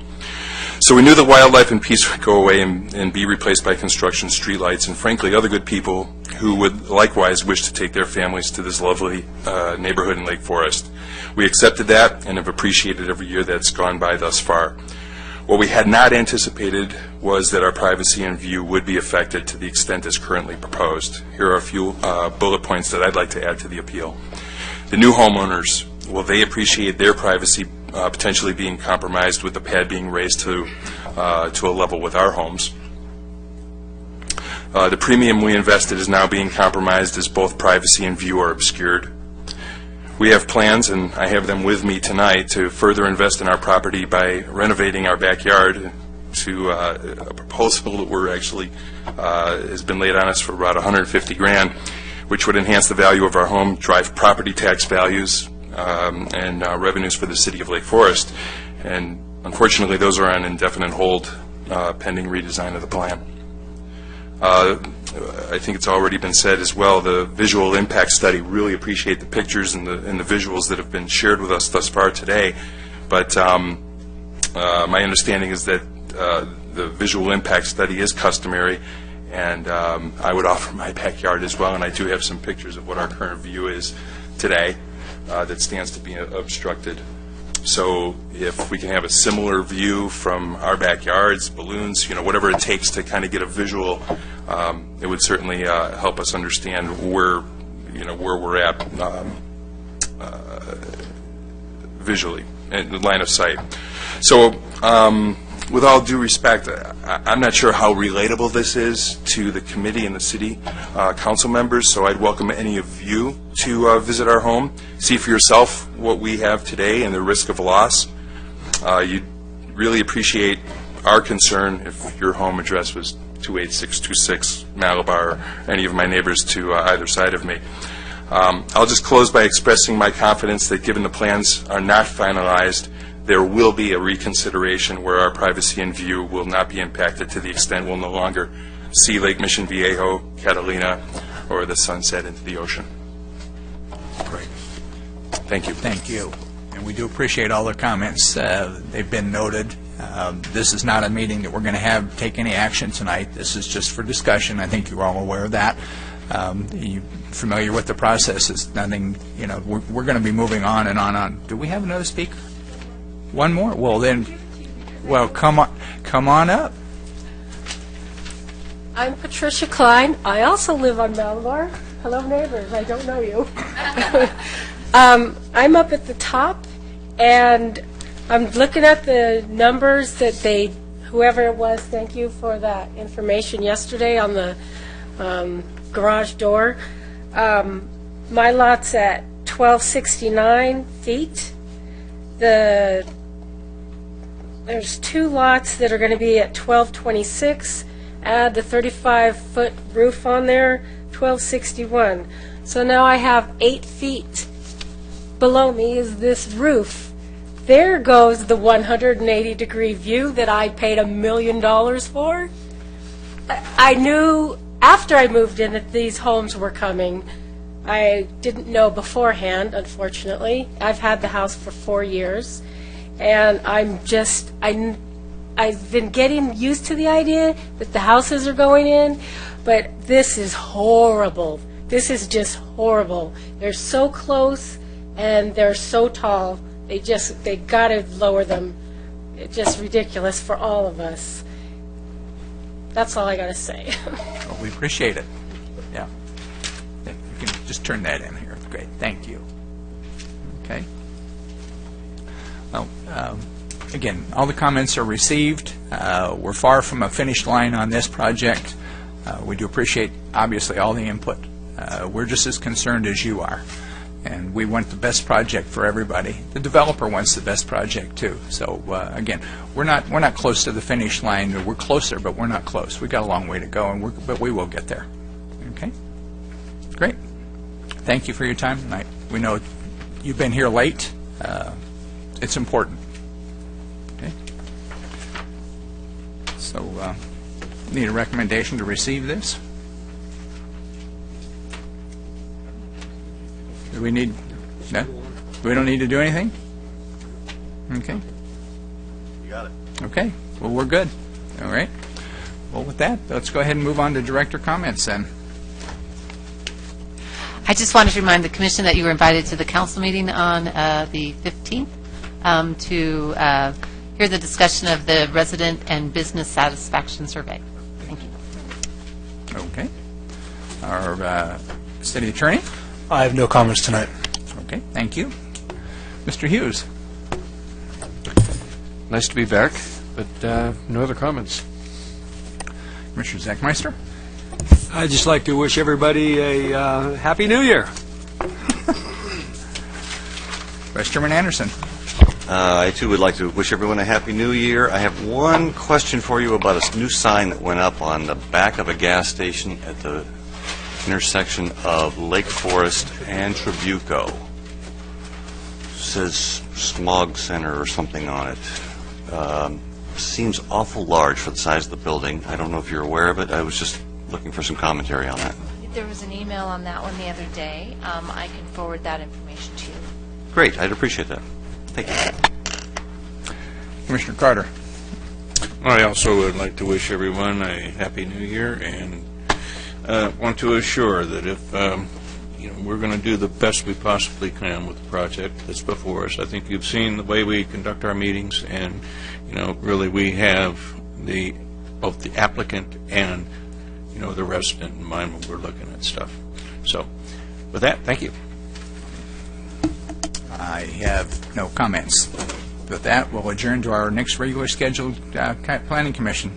So we knew that wildlife and peace would go away and be replaced by construction, streetlights, and frankly other good people who would likewise wish to take their families to this lovely neighborhood in Lake Forest. We accepted that and have appreciated every year that's gone by thus far. What we had not anticipated was that our privacy and view would be affected to the extent as currently proposed. Here are a few bullet points that I'd like to add to the appeal. The new homeowners, will they appreciate their privacy potentially being compromised with the pad being raised to a level with our homes. The premium we invested is now being compromised as both privacy and view are obscured. We have plans, and I have them with me tonight, to further invest in our property by renovating our backyard to a proposal that we're actually has been laid on us for about $150,000, which would enhance the value of our home, drive property tax values, and revenues for the city of Lake Forest. And unfortunately, those are on indefinite hold pending redesign of the plan. I think it's already been said as well, the visual impact study, really appreciate the pictures and the visuals that have been shared with us thus far today. But my understanding is that the visual impact study is customary, and I would offer my backyard as well, and I do have some pictures of what our current view is today that stands to be obstructed. So if we can have a similar view from our backyards, balloons, whatever it takes to kind of get a visual, it would certainly help us understand where we're at visually in the line of sight. So with all due respect, I'm not sure how relatable this is to the committee and the city council members, so I'd welcome any of you to visit our home, see for yourself what we have today and the risk of loss. You'd really appreciate our concern if your home address was 28626 Malabar, or any of my neighbors to either side of me. I'll just close by expressing my confidence that given the plans are not finalized, there will be a reconsideration where our privacy and view will not be impacted to the extent we'll no longer see Lake Mission Viejo, Catalina, or the sunset into the ocean. Great. Thank you. Thank you. And we do appreciate all the comments. They've been noted. This is not a meeting that we're going to take any action tonight. This is just for discussion. I think you're all aware of that. You're familiar with the process. It's nothing, we're going to be moving on and on. Do we have another speaker? One more? Well, then, come on up. I'm Patricia Klein. I also live on Malabar. Hello, neighbors. I don't know you. I'm up at the top, and I'm looking at the numbers that whoever it was, thank you for that information yesterday on the garage door. My lot's at 1269 feet. There's two lots that are going to be at 1226. Add the 35-foot roof on there, 1261. So now I have 8 feet below me is this roof. There goes the 180-degree view that I paid $1 million for. I knew after I moved in that these homes were coming. I didn't know beforehand, unfortunately. I've had the house for 4 years. And I've been getting used to the idea that the houses are going in, but this is horrible. This is just horrible. They're so close and they're so tall. They got to lower them. It's just ridiculous for all of us. That's all I got to say. Well, we appreciate it. Yeah. You can just turn that in here. Great. Thank you. Okay. Well, again, all the comments are received. We're far from a finish line on this project. We do appreciate, obviously, all the input. We're just as concerned as you are, and we want the best project for everybody. The developer wants the best project too. So again, we're not close to the finish line. We're closer, but we're not close. We've got a long way to go, but we will get there. Okay, great. Thank you for your time tonight. We know you've been here late. It's important. Okay. So, need a recommendation to receive this? Do we need? No. We don't need to do anything. Okay. You got it. Okay. Well, we're good. All right. Well, with that, let's go ahead and move on to director comments then. I just wanted to remind the commission that you were invited to the council meeting on the 15th to hear the discussion of the resident and business satisfaction survey. Thank you. Okay. Our city attorney? I have no comments tonight. Okay, thank you. Mr. Hughes? Nice to be back, but no other comments. Commissioner Zachmeister? I'd just like to wish everybody a Happy New Year. Vice Chairman Anderson? I, too, would like to wish everyone a Happy New Year. I have one question for you about a new sign that went up on the back of a gas station at the intersection of Lake Forest and Trabuco. It says Smog Center or something on it. Seems awful large for the size of the building. I don't know if you're aware of it. I was just looking for some commentary on that. There was an email on that one the other day. I can forward that information to you. Great. I'd appreciate that. Thank you. Commissioner Carter? I also would like to wish everyone a Happy New Year and want to assure that if we're going to do the best we possibly can with the project that's before us. I think you've seen the way we conduct our meetings, and really we have both the applicant and the resident in mind when we're looking at stuff. So, with that, thank you. I have no comments. With that, we'll adjourn to our next regular scheduled Planning Commission